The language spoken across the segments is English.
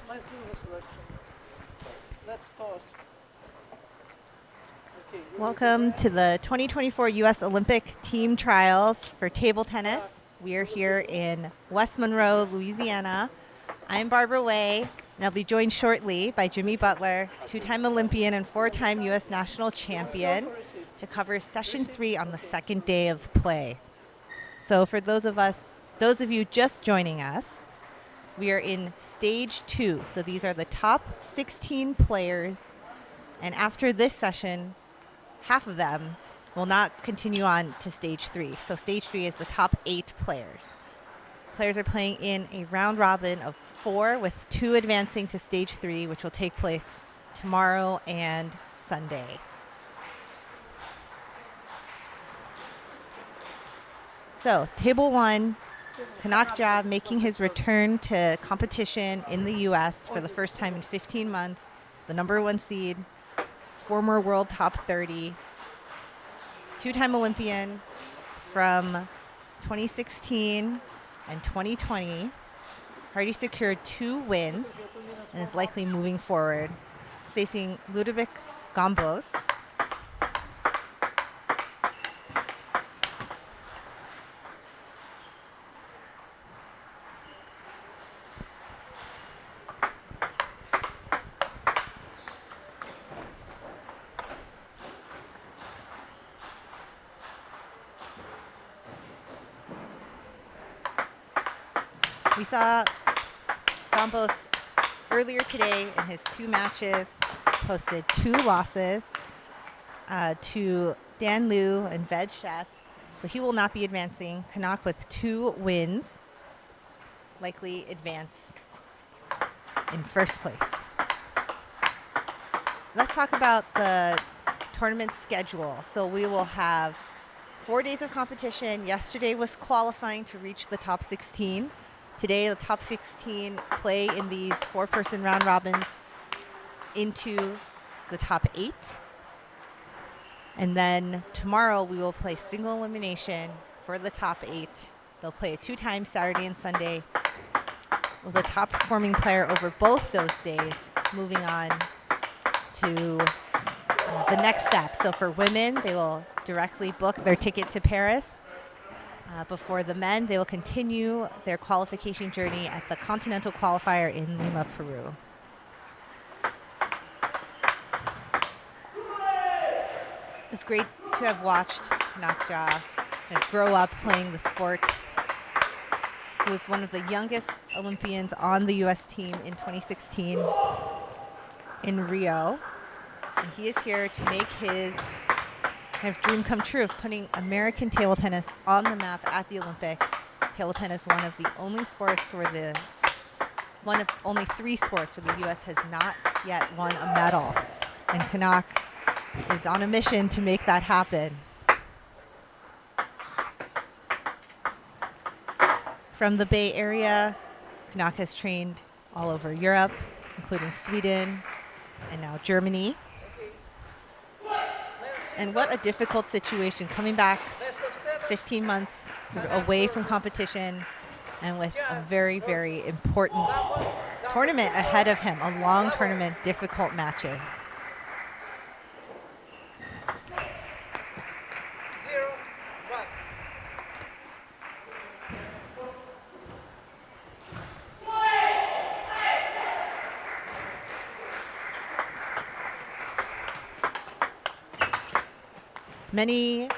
Let's do the selection. Let's toss. Okay, Welcome to the 2024 U.S. Olympic Team Trials for table tennis. We are here in West Monroe, Louisiana. I'm Barbara Way, and I'll be joined shortly by Jimmy Butler, two-time Olympian and four-time U.S. national champion, to cover session 3 on the second day of play. So for those of you just joining us, we are in stage 2. So these are the top 16 players, and after this session, half of them will not continue on to stage 3. So stage 3 is the top 8 players. Players are playing in a round robin of 4 with 2 advancing to stage 3, which will take place tomorrow and Sunday. So table 1, Kanak Jha making his return to competition in the U.S. for the first time in 15 months, the number 1 seed, former world top 30, two-time Olympian from 2016 and 2020. Already secured 2 wins and is likely moving forward. He's facing Ludovic Gombos. We saw Gombos earlier today in his 2 matches, posted 2 losses to Dan Liu and Ved Seth. So he will not be advancing. Kanak with 2 wins, likely advance in first place. Let's talk about the tournament schedule. So we will have 4 days of competition. Yesterday was qualifying to reach the top 16. Today, the top 16 play in these 4-person round robins into the top 8. And then tomorrow, we will play single elimination for the top 8. They'll play it 2 times, Saturday and Sunday, with the top performing player over both those days moving on to the next step. So for women, they will directly book their ticket to Paris. Before the men, they will continue their qualification journey at the Continental Qualifier in Lima, Peru. It's great to have watched Kanak Jha grow up playing the sport. He was one of the youngest Olympians on the U.S. team in 2016 in Rio. And he is here to make his kind of dream come true of putting American table tennis on the map at the Olympics. Table tennis, one of the only sports where one of only 3 sports where the U.S. has not yet won a medal. And Kanak is on a mission to make that happen. From the Bay Area, Kanak has trained all over Europe, including Sweden and now Germany. And what a difficult situation, coming back 15 months away from competition and with a very, very important tournament ahead of him, a long tournament, difficult matches. Many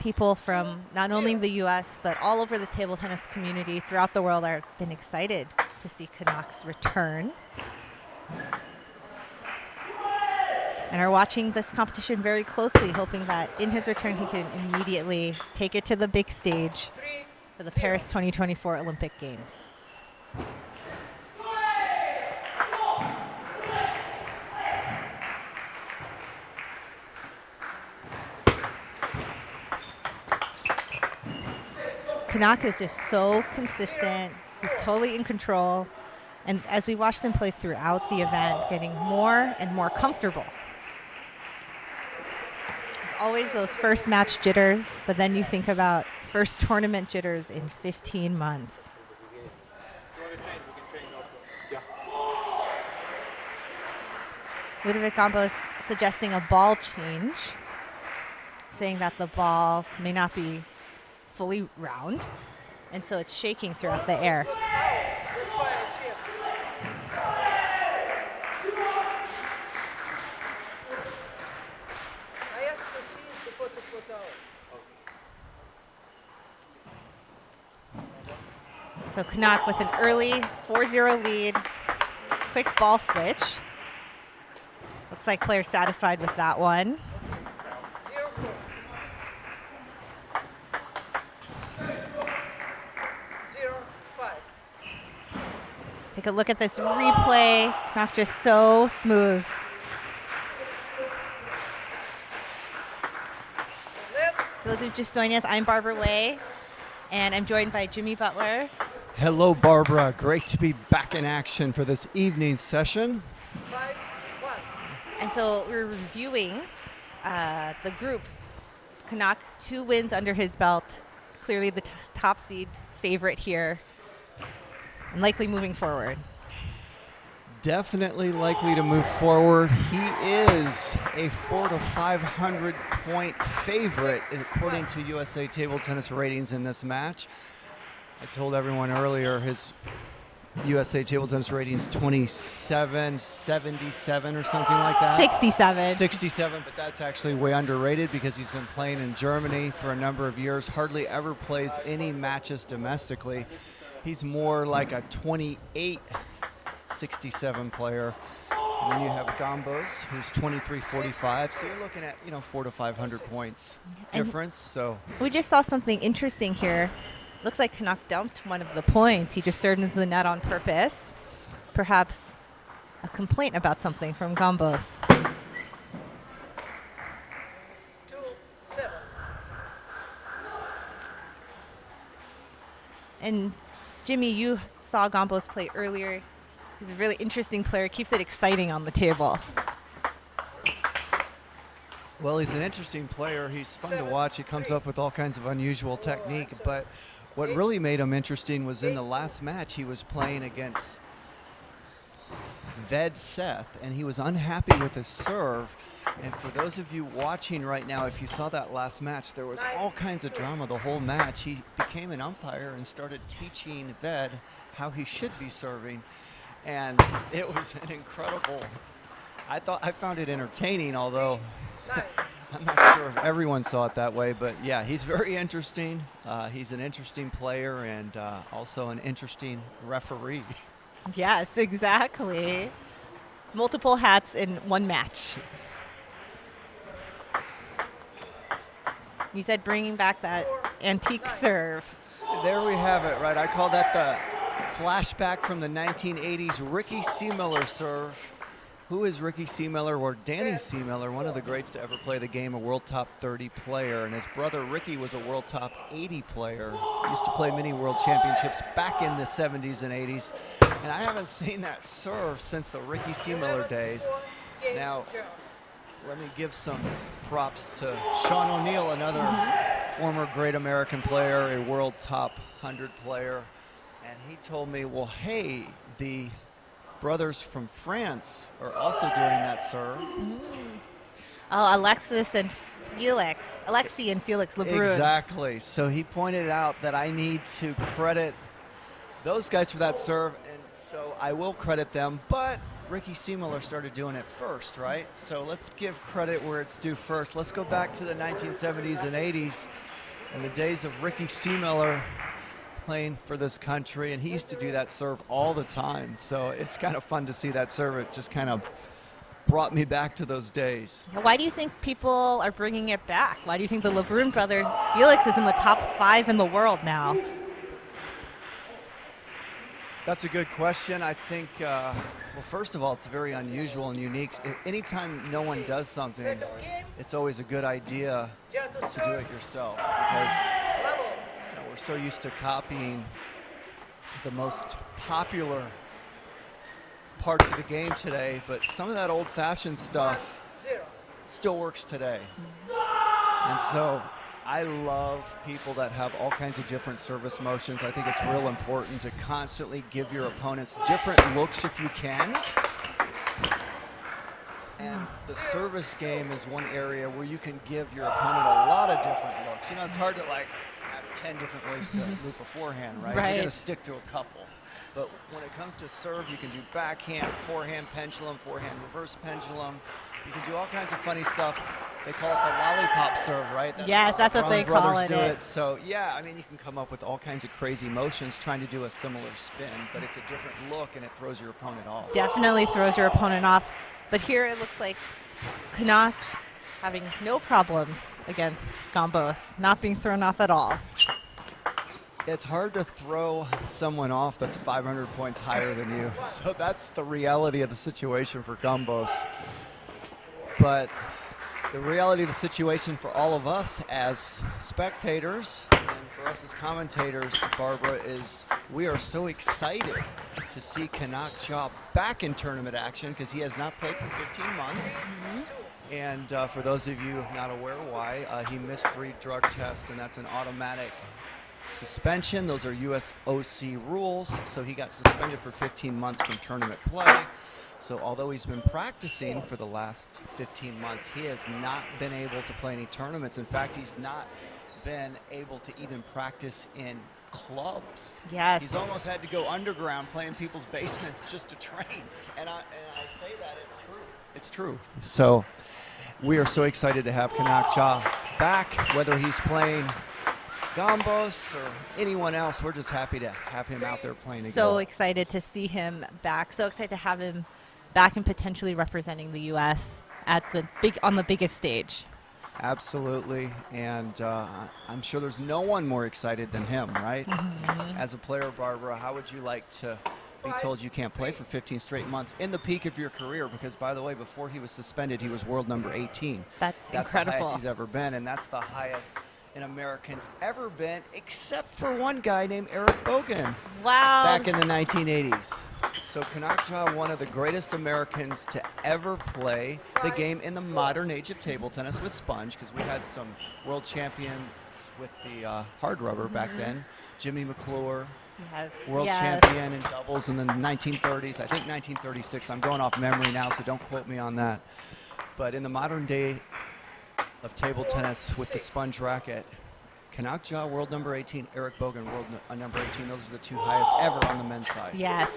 people from not only the U.S. but all over the table tennis community throughout the world have been excited to see Kanak's return and are watching this competition very closely, hoping that in his return he can immediately take it to the big stage for the Paris 2024 Olympic Games. Kanak is just so consistent. He's totally in control. And as we watched him play throughout the event, getting more and more comfortable. There's always those first match jitters, but then you think about first tournament jitters in 15 months. Ludovic Gombos suggesting a ball change, saying that the ball may not be fully round, and so it's shaking throughout the air. That's why I cheered. I asked to see it because it was out. So Kanak with an early 4-0 lead. Quick ball switch. Looks like players satisfied with that one. 0-4. 0-5. Take a look at this replay. Kanak just so smooth. Net. For those who just joined us, I'm Barbara Way, and I'm joined by Jimmy Butler. Hello, Barbara. Great to be back in action for this evening session. 5-1. And so we're reviewing the group. Kanak, 2 wins under his belt. Clearly the top seed favorite here, and likely moving forward. Definitely likely to move forward. He is a 400 to 500 point favorite according to USA Table Tennis ratings in this match. I told everyone earlier his USA Table Tennis ratings 27, 77 or something like that. 67. 67, but that's actually way underrated because he's been playing in Germany for a number of years, hardly ever plays any matches domestically. He's more like a 28, 67 player. And then you have Gombos, who's 23, 45. So you're looking at, 400 to 500 points difference. So We just saw something interesting here. Looks like Kanak dumped one of the points. He just served into the net on purpose. Perhaps a complaint about something from Gombos. 2-7. And Jimmy, you saw Gombos play earlier. He's a really interesting player. Keeps it exciting on the table. Well, he's an interesting player. He's fun to watch. He comes up with all kinds of unusual technique. But what really made him interesting was in the last match he was playing against Ved Seth, and he was unhappy with his serve. And for those of you watching right now, if you saw that last match, there was all kinds of drama the whole match. He became an umpire and started teaching Ved how he should be serving. And it was an incredible, I found it entertaining, although I'm not sure if everyone saw it that way, but yeah, he's very interesting. He's an interesting player and also an interesting referee. Yes, exactly. Multiple hats in one match. You said bringing back that antique serve. There we have it, right? I call that the flashback from the 1980s Ricky Seemiller serve. Who is Ricky Seemiller, or Danny Seemiller, one of the greats to ever play the game, a world top 30 player, and his brother Ricky was a world top 80 player. Used to play many world championships back in the 70s and 80s, and I haven't seen that serve since the Ricky Seemiller days. Now, let me give some props to Sean O'Neill, another former great American player, a world top 100 player, and he told me, well, hey, the brothers from France are also doing that serve. Oh, Alexi and Felix Lebrun. Exactly. So he pointed out that I need to credit those guys for that serve, and so I will credit them, but Ricky Seemiller started doing it first, right? So let's give credit where it's due first. Let's go back to the 1970s and 80s and the days of Ricky Seemiller playing for this country, and he used to do that serve all the time. So it's kind of fun to see that serve. It just kind of brought me back to those days. Why do you think people are bringing it back? Why do you think the Lebrun brothers, Felix is in the top 5 in the world now? That's a good question. I think, well, first of all, it's very unusual and unique. Anytime no one does something, it's always a good idea to do it yourself, because we're so used to copying the most popular parts of the game today, but some of that old-fashioned stuff still works today. And so I love people that have all kinds of different service motions. I think it's real important to constantly give your opponents different looks if you can. And the service game is one area where you can give your opponent a lot of different looks. You know, it's hard to like have 10 different ways to loop a forehand, right? You're going to stick to a couple. But when it comes to serve, you can do backhand, forehand pendulum, forehand reverse pendulum. You can do all kinds of funny stuff. They call it the lollipop serve, right? Yes, that's what they call it. So, yeah, I mean, you can come up with all kinds of crazy motions trying to do a similar spin, but it's a different look, and it throws your opponent off. Definitely throws your opponent off. But here it looks like Kanak having no problems against Gombos, not being thrown off at all. It's hard to throw someone off that's 500 points higher than you. So that's the reality of the situation for Gombos. But the reality of the situation for all of us as spectators and for us as commentators, Barbara, is we are so excited to see Kanak Jha back in tournament action because he has not played for 15 months. And for those of you not aware why, he missed 3 drug tests, and that's an automatic suspension. Those are USATT rules, so he got suspended for 15 months from tournament play. So although he's been practicing for the last 15 months, he has not been able to play any tournaments. In fact, he's not been able to even practice in clubs. Yes. He's almost had to go underground, play in people's basements just to train. And I say that, it's true. It's true. So we are so excited to have Kanak Jha back, whether he's playing Gombos or anyone else. We're just happy to have him out there playing again. So excited to see him back. So excited to have him back and potentially representing the U.S. at on the biggest stage. Absolutely, and I'm sure there's no one more excited than him, right? As a player, Barbara, how would you like to be told you can't play for 15 straight months in the peak of your career? Because, by the way, before he was suspended, he was world number 18. That's incredible. That's the highest he's ever been, and that's the highest an American's ever been, except for one guy named Eric Bogan. Wow. Back in the 1980s. So Kanak Jha, one of the greatest Americans to ever play the game in the modern age of table tennis with sponge, because we had some world champions with the hard rubber back then. Jimmy McClure, world champion in doubles in the 1930s. I think 1936. I'm going off memory now, so don't quote me on that. But in the modern day of table tennis with the sponge racket, Kanak Jha, world number 18, Eric Bogan, world number 18. Those are the 2 highest ever on the men's side. Yes.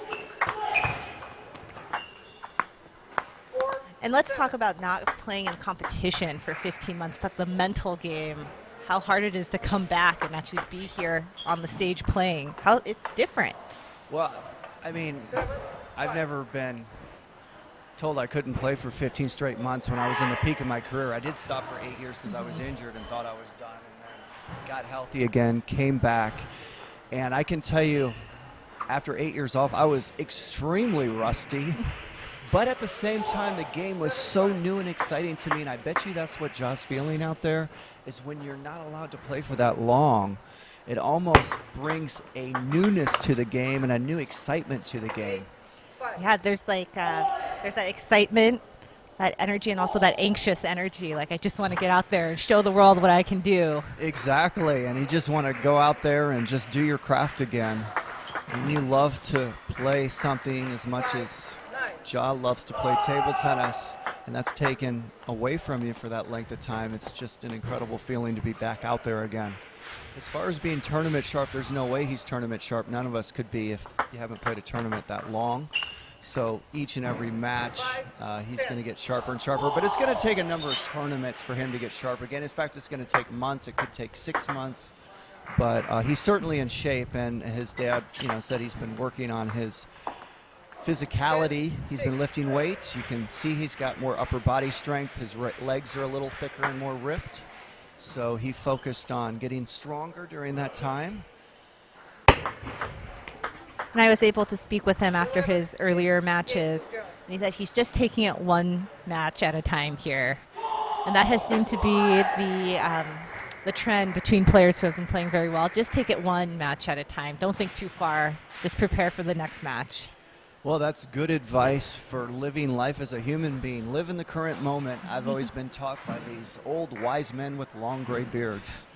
And let's talk about not playing in competition for 15 months. That's the mental game. How hard it is to come back and actually be here on the stage playing. How it's different. Well, I mean, I've never been told I couldn't play for 15 straight months when I was in the peak of my career. I did stop for 8 years because I was injured and thought I was done, and then got healthy again, came back. And I can tell you, after 8 years off, I was extremely rusty. But at the same time, the game was so new and exciting to me, and I bet you that's what Jha's feeling out there, is when you're not allowed to play for that long, it almost brings a newness to the game and a new excitement to the game. Yeah, there's like there's that excitement, that energy, and also that anxious energy. Like, I just want to get out there and show the world what I can do. Exactly, and you just want to go out there and just do your craft again. And you love to play something as much as Jha loves to play table tennis, and that's taken away from you for that length of time. It's just an incredible feeling to be back out there again. As far as being tournament sharp, there's no way he's tournament sharp. None of us could be if you haven't played a tournament that long. So each and every match, he's going to get sharper and sharper. But it's going to take a number of tournaments for him to get sharp again. In fact, it's going to take months. It could take 6 months. But he's certainly in shape, and his dad, said he's been working on his physicality. He's been lifting weights. You can see he's got more upper body strength. His legs are a little thicker and more ripped. So he focused on getting stronger during that time. And I was able to speak with him after his earlier matches. And he said he's just taking it one match at a time here. And that has seemed to be the trend between players who have been playing very well. Just take it one match at a time. Don't think too far. Just prepare for the next match. Well, that's good advice for living life as a human being. Live in the current moment. I've always been taught by these old wise men with long gray beards.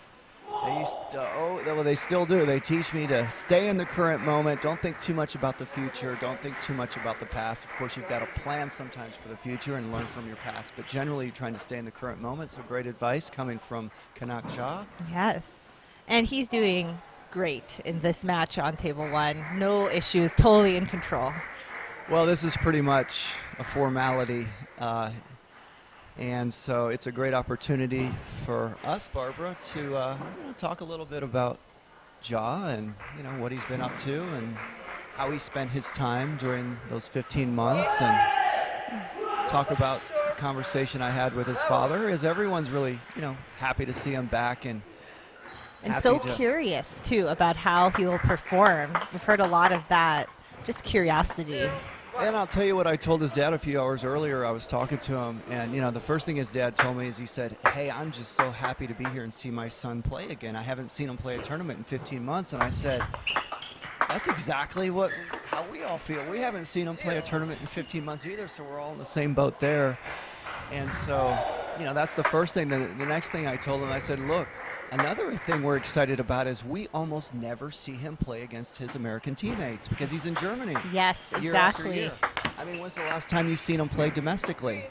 They used to, well, they still do. They teach me to stay in the current moment. Don't think too much about the future. Don't think too much about the past. Of course, you've got to plan sometimes for the future and learn from your past. But generally, you're trying to stay in the current moment. So great advice coming from Kanak Jha. Yes. And he's doing great in this match on table one. No issues, totally in control. Well, this is pretty much a formality. And so it's a great opportunity for us, Barbara, to talk a little bit about Jha and what he's been up to and how he spent his time during those 15 months, and talk about the conversation I had with his father. As everyone's really happy to see him back and so curious too about how he'll perform. We've heard a lot of that, just curiosity. And I'll tell you what I told his dad a few hours earlier. I was talking to him, and the first thing his dad told me is he said, "Hey, I'm just so happy to be here and see my son play again. I haven't seen him play a tournament in 15 months." And I said, "That's exactly how we all feel. We haven't seen him play a tournament in 15 months either, so we're all in the same boat there." And so, that's the first thing. The next thing I told him, I said, "Look, another thing we're excited about is we almost never see him play against his American teammates because he's in Germany. Yes, year after exactly. year. I mean, when's the last time you've seen him play domestically?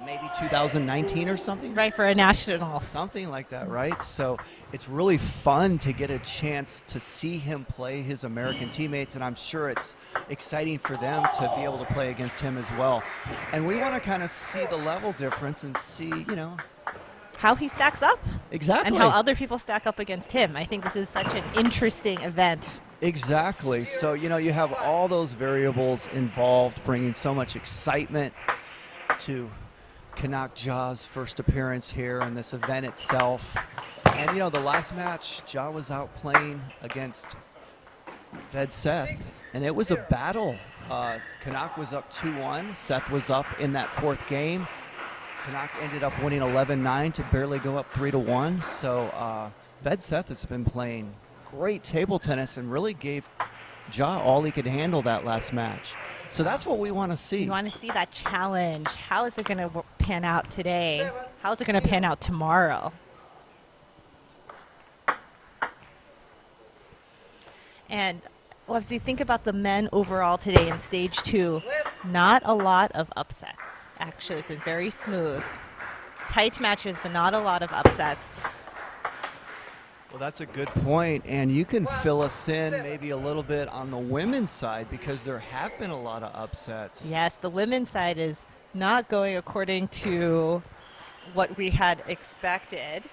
Maybe 2019 or something? Right, for a national. Something like that, right? So it's really fun to get a chance to see him play his American teammates, and I'm sure it's exciting for them to be able to play against him as well. And we want to kind of see the level difference and see, how he stacks up. Exactly. And how other people stack up against him. I think this is such an interesting event. Exactly. So, you have all those variables involved, bringing so much excitement to Kanak Jha's first appearance here in this event itself. And, the last match, Jha was out playing against Ved Seth, and it was a battle. Kanak was up 2-1. Seth was up in that fourth game. Kanak ended up winning 11-9 to barely go up 3-1. So Ved Seth has been playing great table tennis and really gave Jha all he could handle that last match. So that's what we want to see. We want to see that challenge. How is it going to pan out today? How is it going to pan out tomorrow? And as you think about the men overall today in stage 2, not a lot of upsets. Actually, it's been very smooth. Tight matches, but not a lot of upsets. Well, that's a good point, and you can fill us in maybe a little bit on the women's side because there have been a lot of upsets. Yes, the women's side is not going according to what we had expected.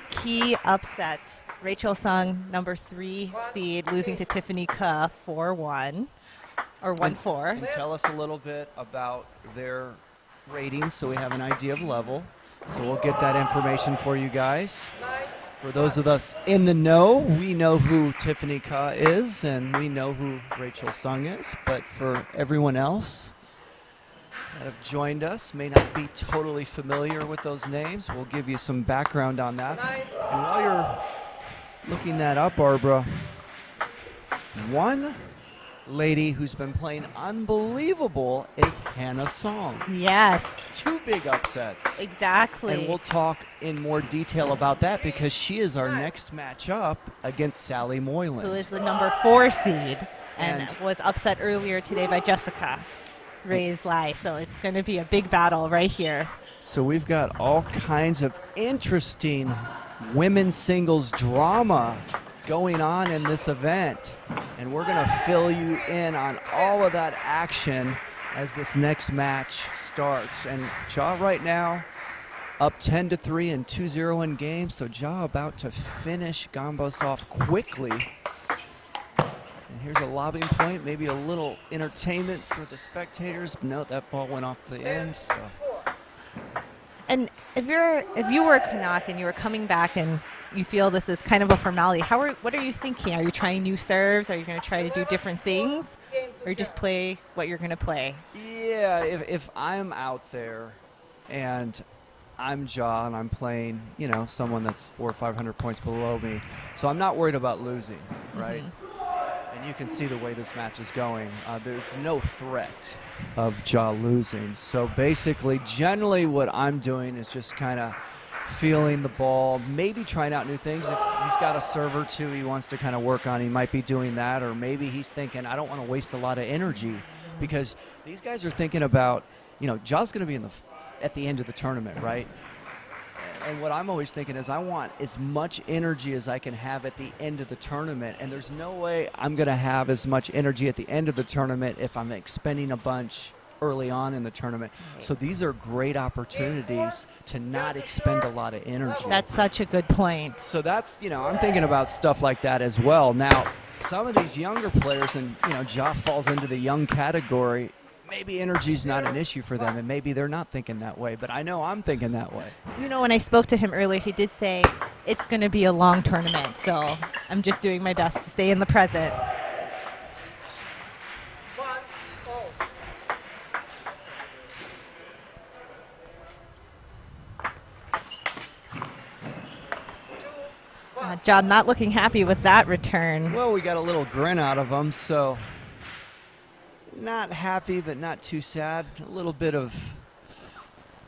Key upset, Rachel Sung, number 3 seed, losing to Tiffany Ka 4-1, or 1-4. And tell us a little bit about their ratings so we have an idea of level. So we'll get that information for you guys. For those of us in the know, we know who Tiffany Ka is and we know who Rachel Sung is. But for everyone else that have joined us, may not be totally familiar with those names, we'll give you some background on that. And while you're looking that up, Barbara, one lady who's been playing unbelievable is Hannah Song. Yes. 2 big upsets. Exactly. And we'll talk in more detail about that because she is our next matchup against Sally Moiland, who is the number 4 seed and was upset earlier today by Jessica Reyes Lai. So it's going to be a big battle right here. So we've got all kinds of interesting women's singles drama going on in this event, and we're going to fill you in on all of that action as this next match starts. And Jha right now up 10-3 and 2-0 in games, so Jha about to finish Gombos off quickly. And here's a lobbing point, maybe a little entertainment for the spectators. No, that ball went off the end. So. And if you were Kanak and you were coming back and you feel this is kind of a formality, what are you thinking? Are you trying new serves? Are you going to try to do different things? Or you just play what you're going to play? Yeah, if I'm out there and I'm Jha and I'm playing, someone that's 400 or 500 points below me, so I'm not worried about losing, right? Mm-hmm. And you can see the way this match is going. There's no threat of Jha losing. So basically, generally what I'm doing is just kind of feeling the ball, maybe trying out new things. If he's got a serve or two he wants to kind of work on, he might be doing that. Or maybe he's thinking, I don't want to waste a lot of energy, because these guys are thinking about, Jha's going to be at the end of the tournament, right? And what I'm always thinking is I want as much energy as I can have at the end of the tournament, and there's no way I'm going to have as much energy at the end of the tournament if I'm expending a bunch early on in the tournament. So these are great opportunities to not expend a lot of energy. That's such a good point. So that's, I'm thinking about stuff like that as well. Now, some of these younger players, and, Jha falls into the young category, maybe energy's not an issue for them, and maybe they're not thinking that way, but I know I'm thinking that way. When I spoke to him earlier, he did say it's going to be a long tournament, so I'm just doing my best to stay in the present. 1-0. Jha not looking happy with that return. Well, we got a little grin out of him, so not happy, but not too sad. A little bit of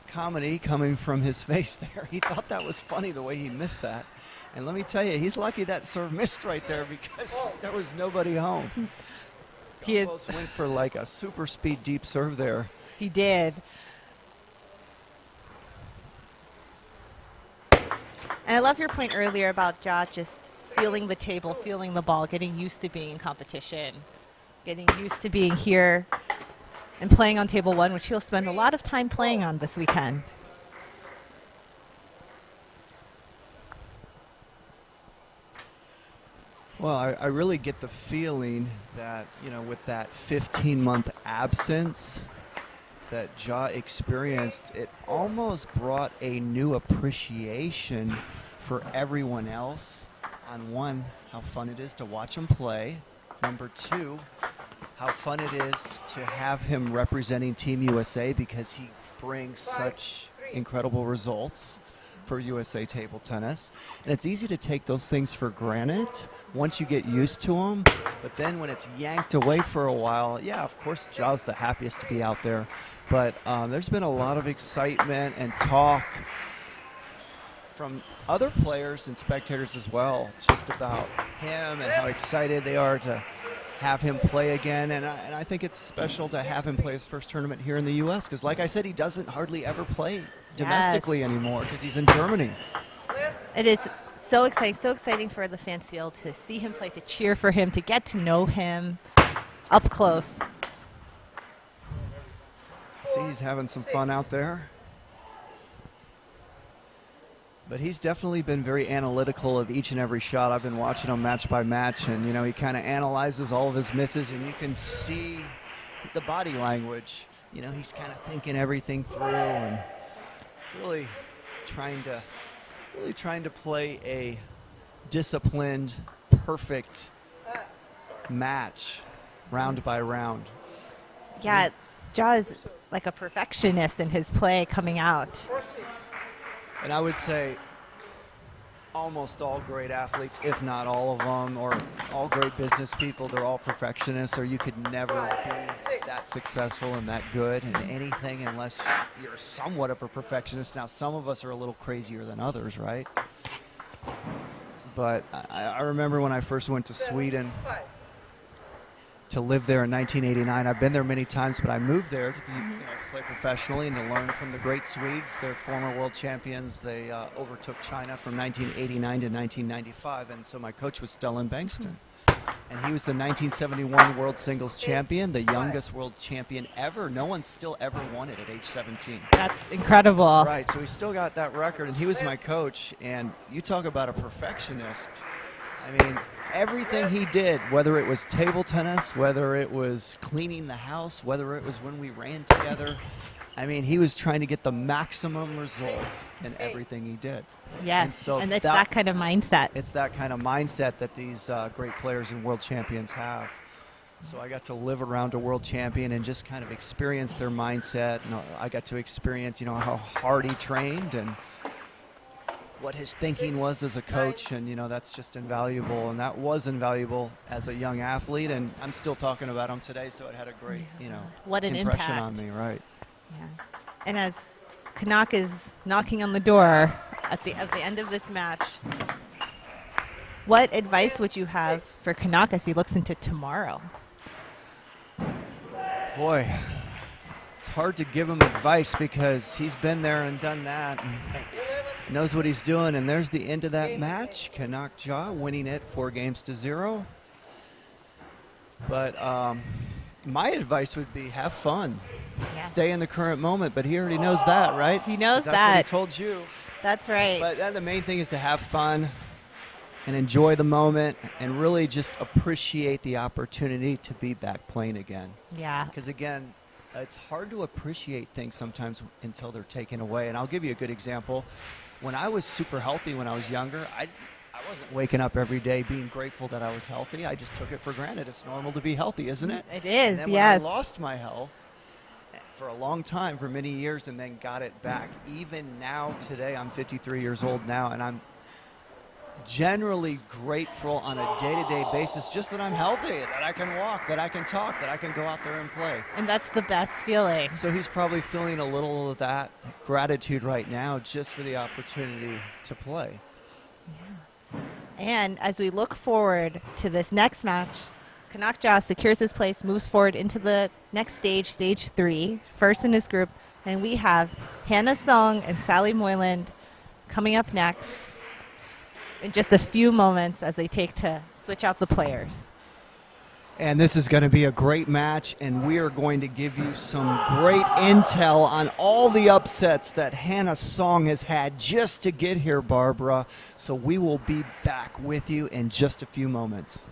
comedy coming from his face there. He thought that was funny the way he missed that. And let me tell you, he's lucky that serve missed right there, because there was nobody home. Gombos went for like a super speed deep serve there. He did. And I love your point earlier about Jha just feeling the table, feeling the ball, getting used to being in competition, getting used to being here and playing on table one, which he'll spend a lot of time playing on this weekend. Well, I really get the feeling that, with that 15-month absence that Jha experienced, it almost brought a new appreciation for everyone else. On one, how fun it is to watch him play. Number two, how fun it is to have him representing Team USA, because he brings such incredible results for USA table tennis. And it's easy to take those things for granted once you get used to them. But then when it's yanked away for a while, yeah, of course, Jha's the happiest to be out there. But there's been a lot of excitement and talk from other players and spectators as well, just about him and how excited they are to have him play again. And I think it's special to have him play his first tournament here in the U.S. because, like I said, he doesn't hardly ever play domestically anymore because he's in Germany. It is so exciting for the fans to be able to see him play, to cheer for him, to get to know him up close. See, he's having some fun out there. But he's definitely been very analytical of each and every shot. I've been watching him match by match, and, he kind of analyzes all of his misses, and you can see the body language. He's kind of thinking everything through and really trying to play a disciplined, perfect match, round by round. Yeah, Jha is like a perfectionist in his play coming out. 4-6. And I would say almost all great athletes, if not all of them, or all great business people, they're all perfectionists, or you could never be that successful and that good in anything unless you're somewhat of a perfectionist. Now, some of us are a little crazier than others, right? But I remember when I first went to Sweden to live there in 1989. I've been there many times, but I moved there to play professionally and to learn from the great Swedes. They're former world champions. They overtook China from 1989 to 1995, and so my coach was Stellan Bengtsson. And he was the 1971 world singles champion, the youngest world champion ever. No one still ever won it at age 17. That's incredible. Right, so he still got that record, and he was my coach. And you talk about a perfectionist. I mean, everything he did, whether it was table tennis, whether it was cleaning the house, whether it was when we ran together, I mean, he was trying to get the maximum results in everything he did. Yes, and it's that kind of mindset. It's that kind of mindset that these great players and world champions have. So I got to live around a world champion and just kind of experience their mindset. And I got to experience, how hard he trained and what his thinking was as a coach, and that's just invaluable, and that was invaluable as a young athlete, and I'm still talking about him today, so it had a great what an impression impact on me, right? Yeah. And as Kanak is knocking on the door at the end of this match. What advice would you have for Kanak as he looks into tomorrow? Boy, it's hard to give him advice because he's been there and done that and knows what he's doing. And there's the end of that match. Kanak Jha winning it 4-0. But my advice would be have fun. Yeah. Stay in the current moment. But he already knows that, right? He knows That's that. what he told you. That's right. But the main thing is to have fun and enjoy the moment and really just appreciate the opportunity to be back playing again. Yeah. Because, again, it's hard to appreciate things sometimes until they're taken away. And I'll give you a good example. When I was super healthy when I was younger, I wasn't waking up every day being grateful that I was healthy. I just took it for granted. It's normal to be healthy, isn't it? It is, and then yes. when I lost my health for a long time, for many years, and then got it back. Even now, today, I'm 53 years old now, and I'm generally grateful on a day-to-day basis just that I'm healthy, that I can walk, that I can talk, that I can go out there and play. And that's the best feeling. So he's probably feeling a little of that gratitude right now just for the opportunity to play. Yeah. And as we look forward to this next match, Kanak Jha secures his place, moves forward into the next stage, stage 3, first in his group. And we have Hannah Song and Sally Moiland coming up next in just a few moments as they take to switch out the players. And this is going to be a great match, and we are going to give you some great intel on all the upsets that Hannah Song has had just to get here, Barbara. So we will be back with you in just a few moments.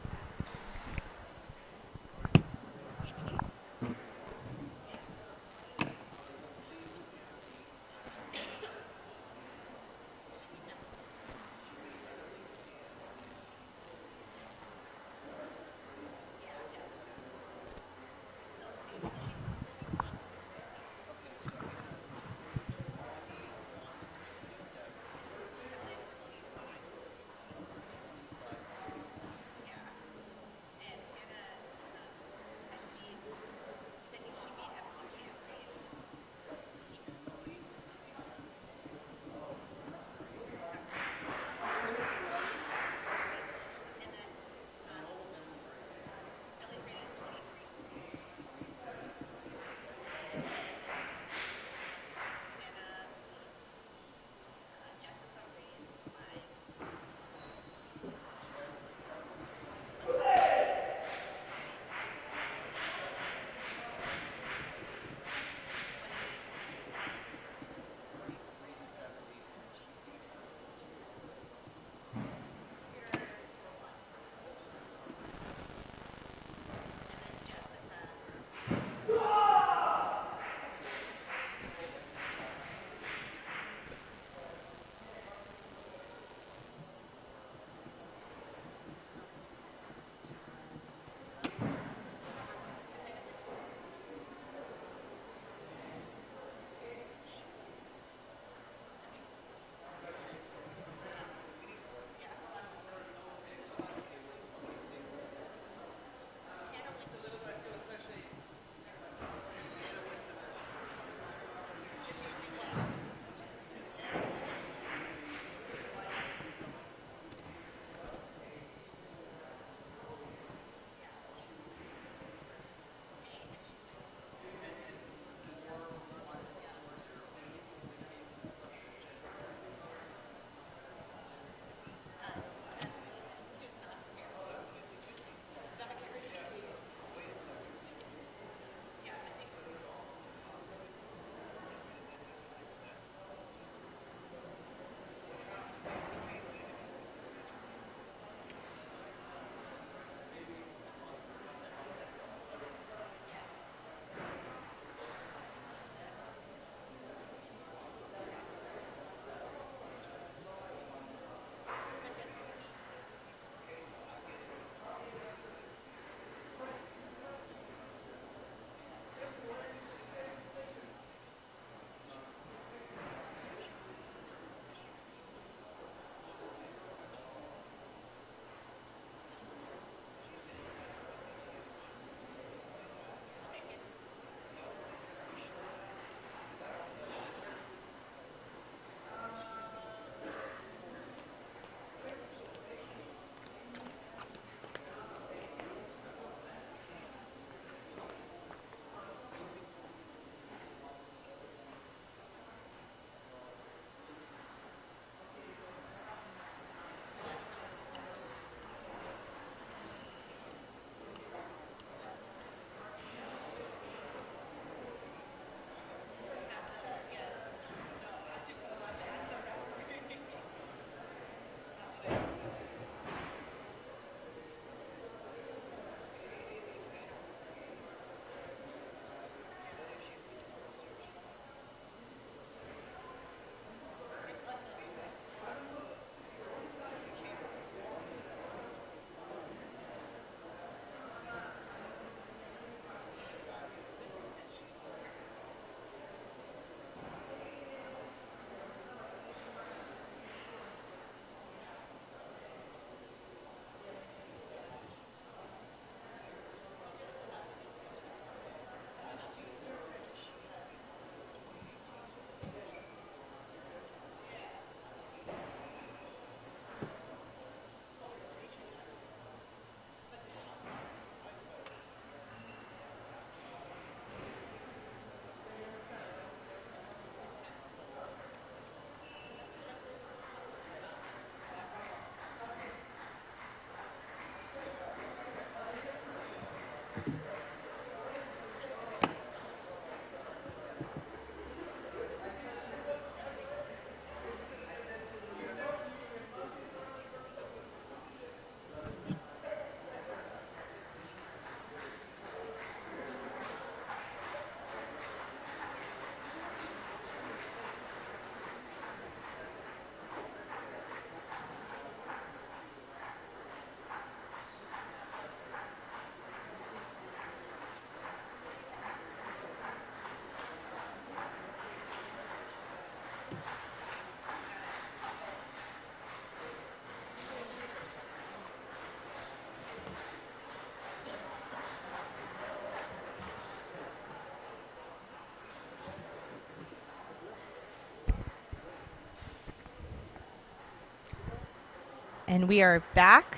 And we are back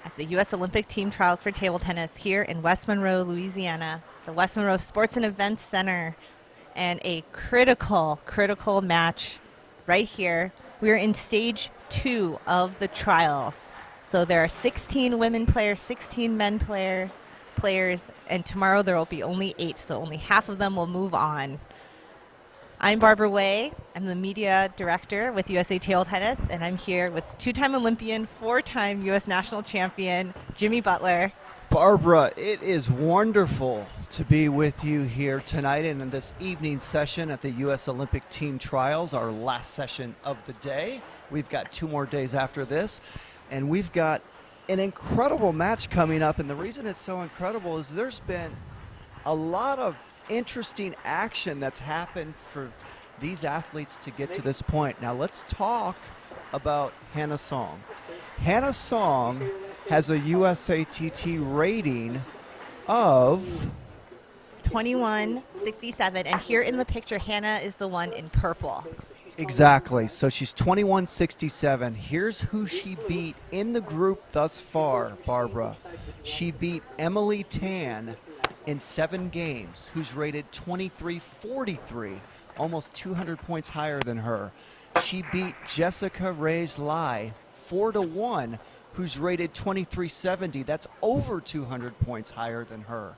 at the U.S. Olympic Team Trials for Table Tennis here in West Monroe, Louisiana, the West Monroe Sports and Events Center, and a critical match right here. We are in stage 2 of the trials. So there are 16 women players, 16 men players, and tomorrow there will be only 8, so only half of them will move on. I'm Barbara Way. I'm the media director with USA Table Tennis, and I'm here with 2-time Olympian, 4-time U.S. national champion, Jimmy Butler. Barbara, it is wonderful to be with you here tonight and in this evening session at the U.S. Olympic Team Trials, our last session of the day. We've got 2 more days after this, and we've got an incredible match coming up. And the reason it's so incredible is there's been a lot of interesting action that's happened for these athletes to get to this point. Now let's talk about Hannah Song. Hannah Song has a USATT rating of 2167, and here in the picture, Hannah is the one in purple. Exactly. So she's 2167. Here's who she beat in the group thus far, Barbara. She beat Emily Tan in 7 games, who's rated 2343, almost 200 points higher than her. She beat Jessica Reyes-Lai 4-1, who's rated 2370. That's over 200 points higher than her.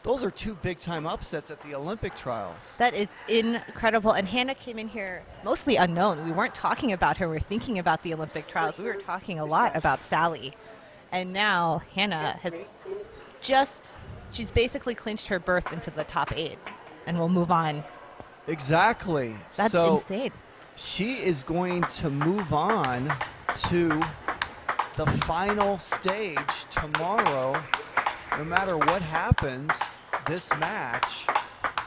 Those are 2 big-time upsets at the Olympic trials. That is incredible. And Hannah came in here mostly unknown. We weren't talking about her. We were thinking about the Olympic trials. We were talking a lot about Sally. And now Hannah has she's basically clinched her berth into the top 8 and will move on. Exactly. That's insane. She is going to move on to the final stage tomorrow, no matter what happens this match,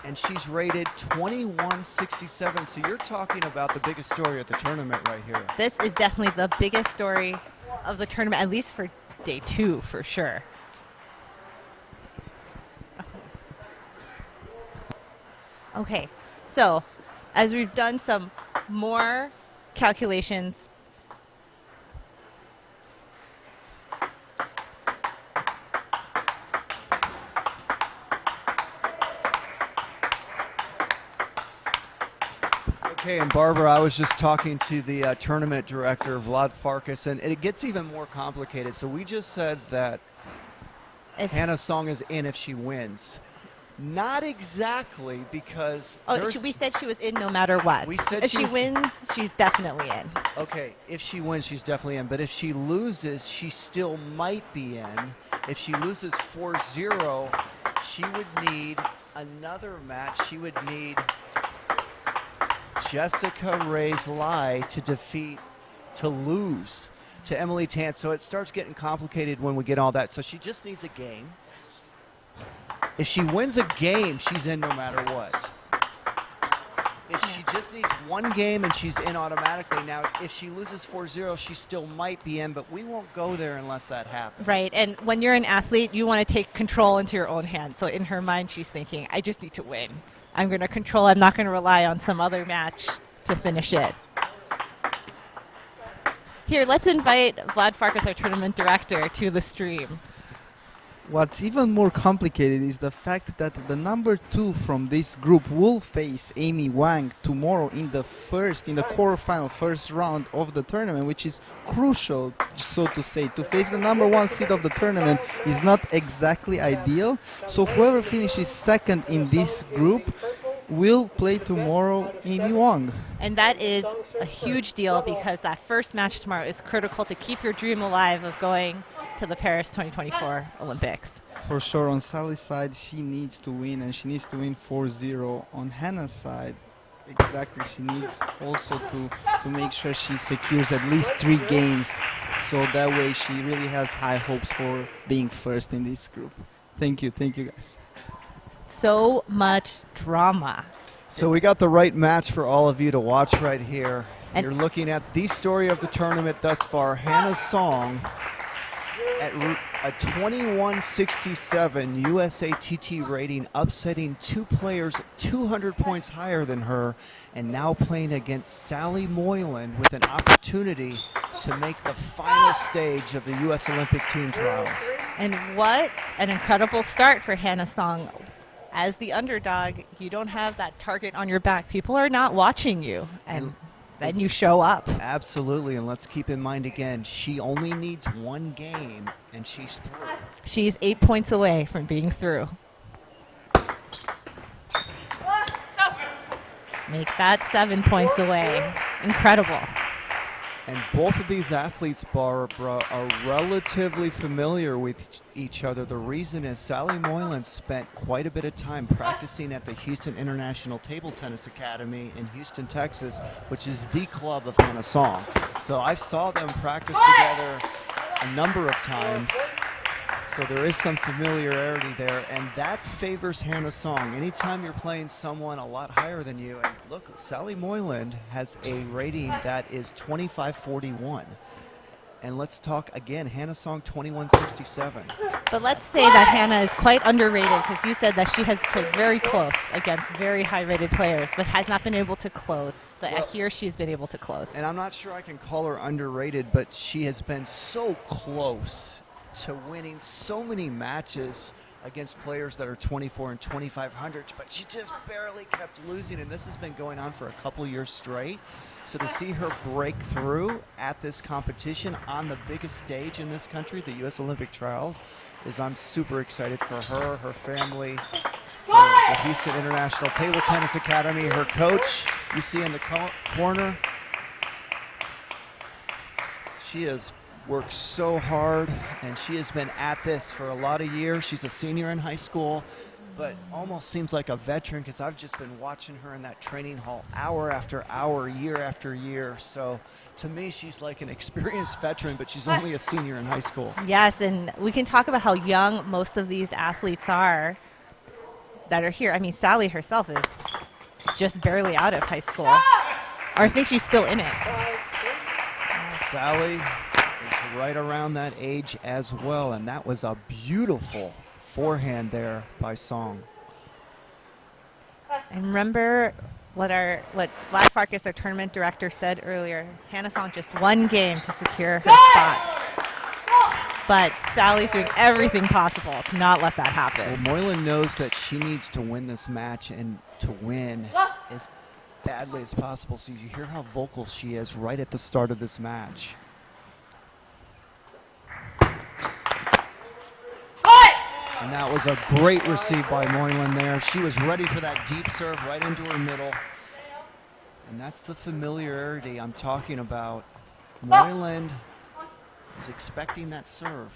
and she's rated 2167. So you're talking about the biggest story of the tournament right here. This is definitely the biggest story of the tournament, at least for day 2 for sure. Okay, so as we've done some more calculations, Okay, and Barbara, I was just talking to the tournament director, Vlad Farkas, and it gets even more complicated. So we just said that Hannah Song is in if she wins. Not exactly, because we said she was in no matter what. We said if she wins, she's definitely in. Okay, if she wins, she's definitely in. But if she loses, she still might be in. If she loses 4-0, she would need another match. She would need Jessica Reyes-Lai to lose to Emily Tan. So it starts getting complicated when we get all that. So she just needs a game. If she wins a game, she's in no matter what. If she just needs 1 game and she's in automatically. Now, if she loses 4-0, she still might be in, but we won't go there unless that happens. Right, and when you're an athlete, you want to take control into your own hands. So in her mind, she's thinking, I just need to win. I'm going to control. I'm not going to rely on some other match to finish it. Here, let's invite Vlad Farkas, our tournament director, to the stream. What's even more complicated is the fact that the number 2 from this group will face Amy Wang tomorrow in the quarterfinal, first round of the tournament, which is crucial, so to say. To face the number 1 seed of the tournament is not exactly ideal. So whoever finishes second in this group will play tomorrow Amy Wang. And that is a huge deal because that first match tomorrow is critical to keep your dream alive of going to the Paris 2024 Olympics. For sure, on Sally's side, she needs to win, and she needs to win 4-0. On Hannah's side, exactly, she needs also to make sure she secures at least 3 games, so that way she really has high hopes for being first in this group. Thank you guys. So much drama. So we got the right match for all of you to watch right here. And you're looking at the story of the tournament thus far, Hannah Song, at a 2167 USATT rating, upsetting 2 players 200 points higher than her, and now playing against Sally Moiland with an opportunity to make the final stage of the U.S. Olympic team trials. And what an incredible start for Hannah Song. As the underdog, you don't have that target on your back. People are not watching you, and then you show up. Absolutely, and let's keep in mind again, she only needs one game, and she's through. She's 8 points away from being through. Make that 7 points away. Incredible. And both of these athletes, Barbara, are relatively familiar with each other. The reason is Sally Moiland spent quite a bit of time practicing at the Houston International Table Tennis Academy in Houston, Texas, which is the club of Hannah Song. So I saw them practice together a number of times. So there is some familiarity there, and that favors Hannah Song. Anytime you're playing someone a lot higher than you, and look, Sally Moiland has a rating that is 2541. And let's talk again, Hannah Song 2167. But let's say that Hannah is quite underrated, because you said that she has played very close against very high-rated players, but has not been able to close. But here she's been able to close. And I'm not sure I can call her underrated, but she has been so close to winning so many matches against players that are 24 and 2500, but she just barely kept losing, and this has been going on for a couple years straight. So to see her break through at this competition on the biggest stage in this country, the U.S. Olympic trials, I'm super excited for her, her family, for the Houston International Table Tennis Academy, her coach, you see in the corner. She has worked so hard, and she has been at this for a lot of years. She's a senior in high school, but almost seems like a veteran, because I've just been watching her in that training hall hour after hour, year after year. So to me, she's like an experienced veteran, but she's only a senior in high school. Yes, and we can talk about how young most of these athletes are that are here. I mean, Sally herself is just barely out of high school, or I think she's still in it. Sally is right around that age as well, and that was a beautiful forehand there by Song. And remember what Vlad Farkas, our tournament director, said earlier. Hannah Song just one game to secure her spot. But Sally's doing everything possible to not let that happen. Well, Moiland knows that she needs to win this match, and to win as badly as possible. So you hear how vocal she is right at the start of this match. And that was a great receive by Moiland there. She was ready for that deep serve right into her middle. And that's the familiarity I'm talking about. Moiland is expecting that serve.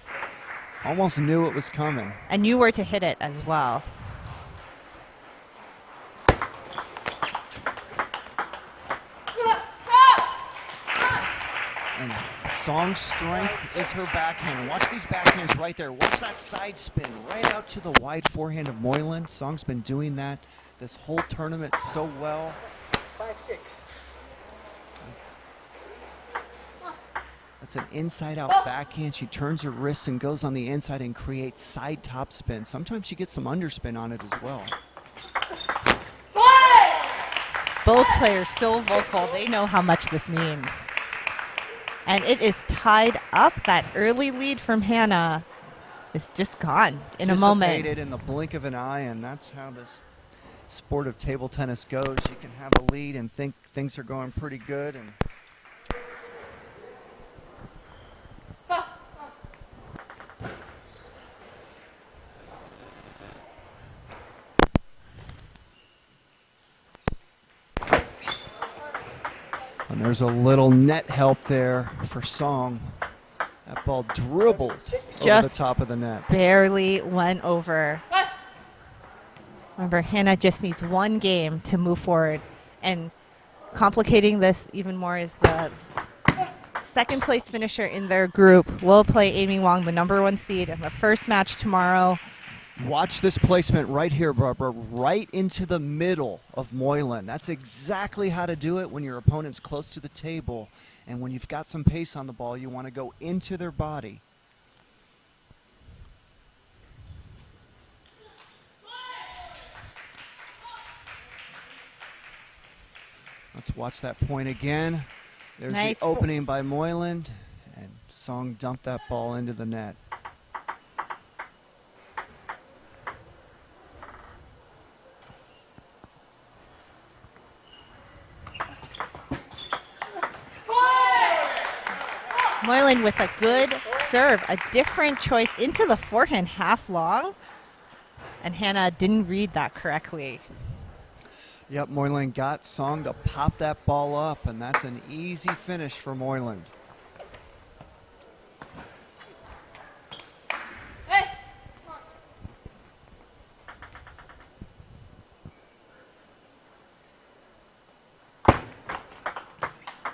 Almost knew it was coming. And you were to hit it as well. And Song's strength is her backhand. Watch these backhands right there. Watch that side spin right out to the wide forehand of Moiland. Song's been doing that this whole tournament so well. 5-6. That's an inside-out backhand. She turns her wrists and goes on the inside and creates side top spin. Sometimes she gets some underspin on it as well. Both players so vocal. They know how much this means. And it is tied up. That early lead from Hannah is just gone in a moment. Dissipated in the blink of an eye, and that's how this sport of table tennis goes. You can have a lead and think things are going pretty good, and there's a little net help there for Song. That ball dribbled over the top of the net. Barely went over. Remember, Hannah just needs one game to move forward. And complicating this even more is the second place finisher in their group will play Amy Wong, the #1 seed, in the first match tomorrow. Watch this placement right here, Barbara, right into the middle of Moiland. That's exactly how to do it when your opponent's close to the table. And when you've got some pace on the ball, you want to go into their body. Let's watch that point again. There's Nice. the opening by Moiland, and Song dumped that ball into the net. Moiland with a good serve, a different choice into the forehand half long. And Hannah didn't read that correctly. Yep, Moiland got Song to pop that ball up, and that's an easy finish for Moiland.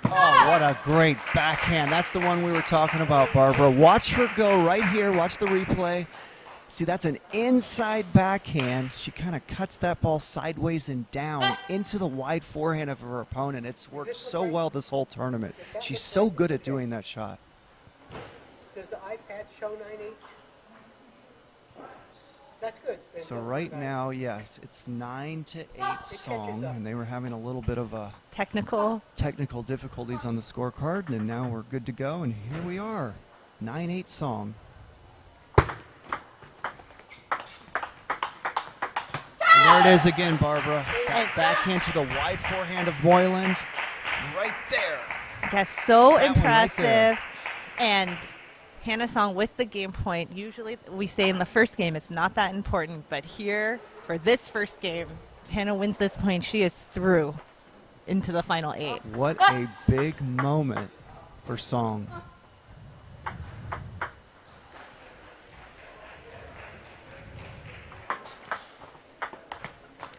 Oh, what a great backhand. That's the one we were talking about, Barbara. Watch her go right here. Watch the replay. See, that's an inside backhand. She kind of cuts that ball sideways and down into the wide forehand of her opponent. It's worked so well this whole tournament. She's so good at doing that shot. Does the iPad show 9/8? That's good. So right now, yes, it's 9-8 Song, and they were having a little bit of a Technical. technical difficulties on the scorecard, and now we're good to go, and here we are, 9-8 Song. And there it is again, Barbara. That backhand to the wide forehand of Moiland. Right there. Yes, so That one right impressive. there. And Hannah Song with the game point. Usually we say in the first game it's not that important, but here for this first game, Hannah wins this point. She is through into the final 8. What a big moment for Song.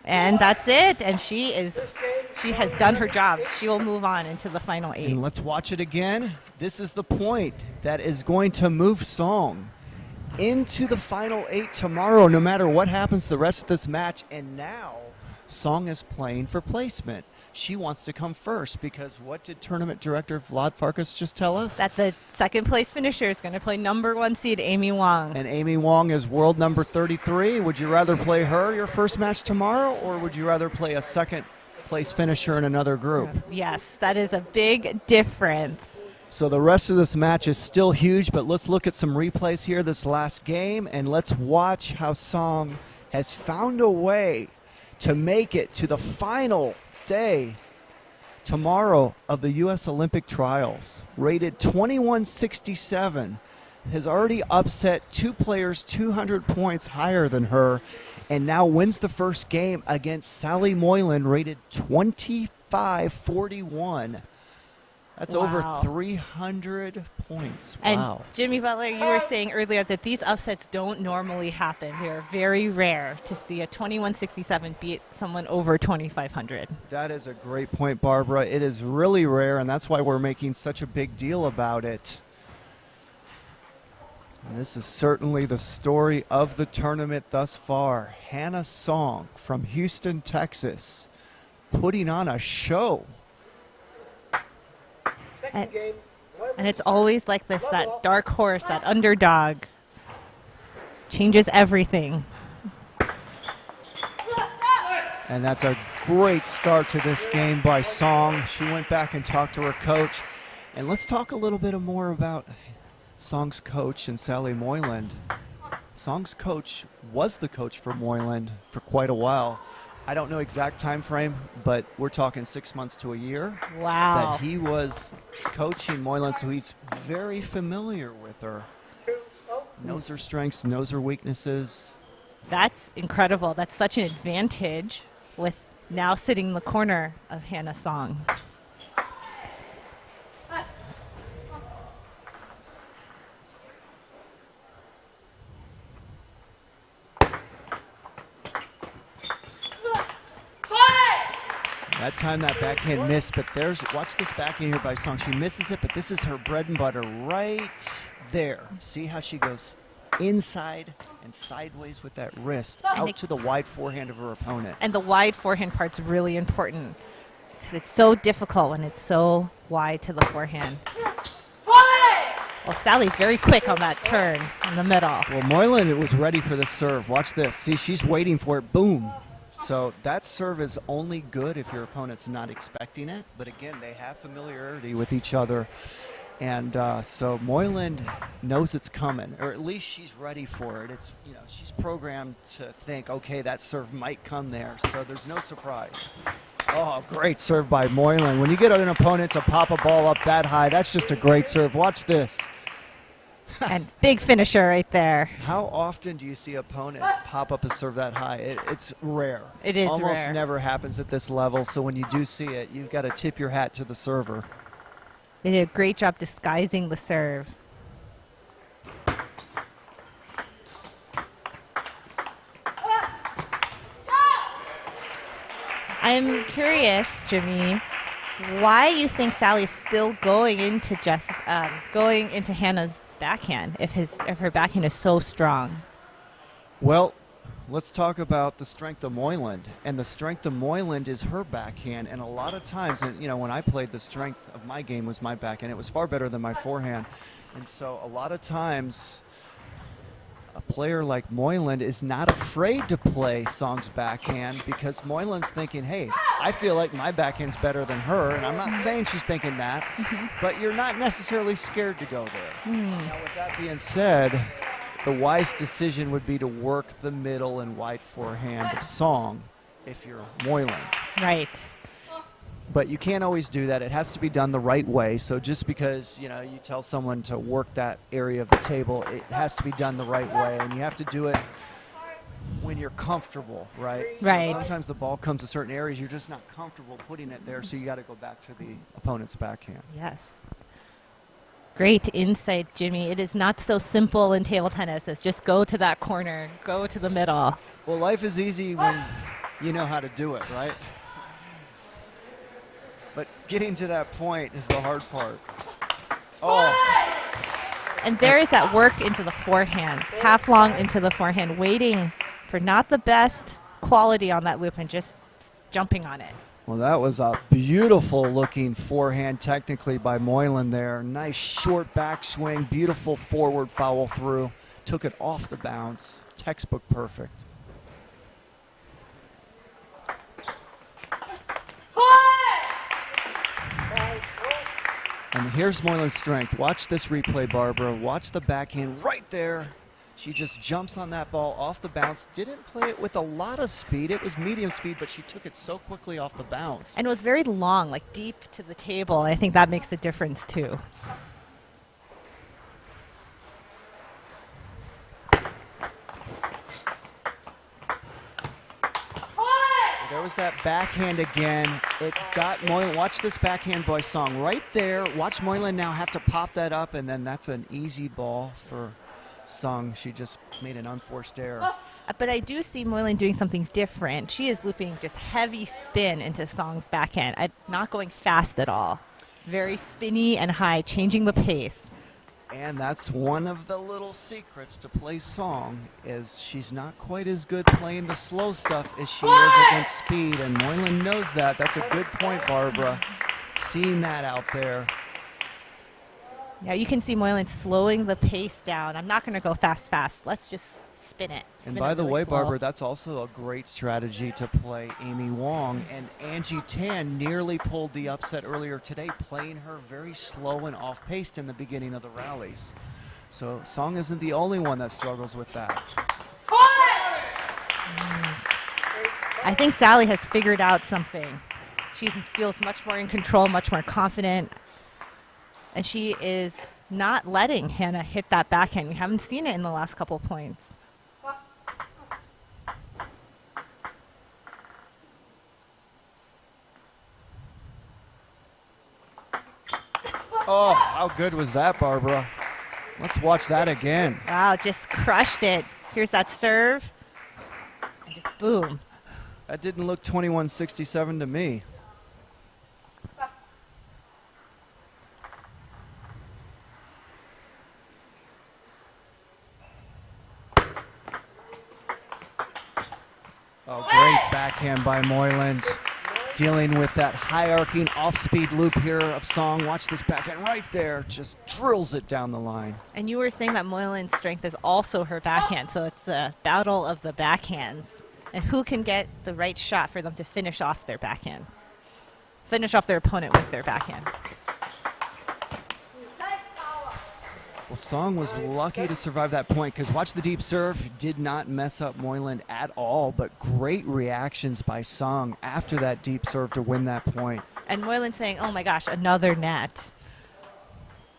And that's it. And she has done her job. She will move on into the final 8. And let's watch it again. This is the point that is going to move Song into the final 8 tomorrow, no matter what happens the rest of this match. And now Song is playing for placement. She wants to come first because what did tournament director Vlad Farkas just tell us? That the second place finisher is going to play number 1 seed Amy Wong. And Amy Wong is world number 33. Would you rather play her your first match tomorrow, or would you rather play a second place finisher in another group? Yes, that is a big difference. So the rest of this match is still huge, but let's look at some replays here this last game, and let's watch how Song has found a way to make it to the final day tomorrow of the U.S. Olympic trials. Rated 2167, has already upset 2 players 200 points higher than her, and now wins the first game against Sally Moiland, rated 2541. That's over Wow. 300 points. And Wow. Jimmy Butler, you were saying earlier that these upsets don't normally happen. They're very rare to see a 2167 beat someone over 2500. That is a great point, Barbara. It is really rare, and that's why we're making such a big deal about it. And this is certainly the story of the tournament thus far. Hannah Song from Houston, Texas, putting on a show. Second game. And it's always like this, that dark horse, that underdog changes everything. And that's a great start to this game by Song. She went back and talked to her coach. And let's talk a little bit more about Song's coach and Sally Moiland. Song's coach was the coach for Moiland for quite a while. I don't know exact time frame, but we're talking 6 months to a year. Wow. That he was coaching Moiland, so he's very familiar with her. Knows her strengths, knows her weaknesses. That's incredible. That's such an advantage with now sitting in the corner of Hannah Song. That time that backhand missed, but watch this backhand here by Song. She misses it, but this is her bread and butter right there. See how she goes inside and sideways with that wrist out to the wide forehand of her opponent. And the wide forehand part's really important because it's so difficult when it's so wide to the forehand. Well, Sally's very quick on that turn in the middle. Well, Moiland was ready for this serve. Watch this. See, she's waiting for it. Boom. So that serve is only good if your opponent's not expecting it. But again, they have familiarity with each other. And so Moiland knows it's coming, or at least she's ready for it. It's, you know, she's programmed to think, okay, that serve might come there. So there's no surprise. Oh, great serve by Moiland. When you get an opponent to pop a ball up that high, that's just a great serve. Watch this. And big finisher right there. How often do you see an opponent pop up a serve that high? It's rare. It is Almost rare. never happens at this level. So when you do see it, you've got to tip your hat to the server. They did a great job disguising the serve. I'm curious, Jimmy, why you think Sally's still going into Hannah's backhand if her backhand is so strong. Well, let's talk about the strength of Moiland. And the strength of Moiland is her backhand. And a lot of times, and, you know, when I played, the strength of my game was my backhand. It was far better than my forehand. And so a lot of times, a player like Moiland is not afraid to play Song's backhand because Moiland's thinking, hey, I feel like my backhand's better than her. And I'm not saying she's thinking that, but you're not necessarily scared to go there. Now, with that being said, the wise decision would be to work the middle and wide forehand of Song if you're Moiland. Right. But you can't always do that. It has to be done the right way. So just because, you know, you tell someone to work that area of the table, it has to be done the right way. And you have to do it when you're comfortable, right? Right. So sometimes the ball comes to certain areas, you're just not comfortable putting it there, so you got to go back to the opponent's backhand. Yes. Great insight, Jimmy. It is not so simple in table tennis as just go to that corner, go to the middle. Well, life is easy when you know how to do it, right? But getting to that point is the hard part. Oh. And there is that work into the forehand, half long into the forehand, waiting for not the best quality on that loop and just jumping on it. Well, that was a beautiful-looking forehand technically by Moiland there. Nice short backswing, beautiful forward foul through. Took it off the bounce. Textbook perfect. And here's Moiland's strength. Watch this replay, Barbara. Watch the backhand right there. She just jumps on that ball off the bounce. Didn't play it with a lot of speed. It was medium speed, but she took it so quickly off the bounce. And it was very long, like deep to the table. I think that makes a difference too. There was that backhand again. It got Moiland. Watch this backhand by Song right there. Watch Moiland now have to pop that up, and then that's an easy ball for Song. She just made an unforced error. But I do see Moiland doing something different. She is looping just heavy spin into Song's backhand, not going fast at all. Very spinny and high, changing the pace. And that's one of the little secrets to play Song, is she's not quite as good playing the slow stuff as she is against speed, and Moiland knows that. That's a good point, Barbara. Seeing that out there. Yeah, you can see Moiland slowing the pace down. I'm not going to go fast. Let's just spin it. And by the way, Barbara, that's also a great strategy to play Amy Wong. And Angie Tan nearly pulled the upset earlier today, playing her very slow and off-paced in the beginning of the rallies. So Song isn't the only one that struggles with that. I think Sally has figured out something. She feels much more in control, much more confident. And she is not letting Hannah hit that backhand. We haven't seen it in the last couple points. Oh, how good was that, Barbara? Let's watch that again. Wow, just crushed it. Here's that serve. And just boom. That didn't look 21-67 to me. Oh, great backhand by Moiland. Dealing with that high arcing off-speed loop here of Song. Watch this backhand right there. Just drills it down the line. And you were saying that Moiland's strength is also her backhand, so it's a battle of the backhands. and who can get the right shot for them to finish off their backhand, finish off their opponent with their backhand. Well, Song was lucky to survive that point because watch the deep serve. Did not mess up Moiland at all, but great reactions by Song after that deep serve to win that point. And Moiland saying, oh my gosh, another net.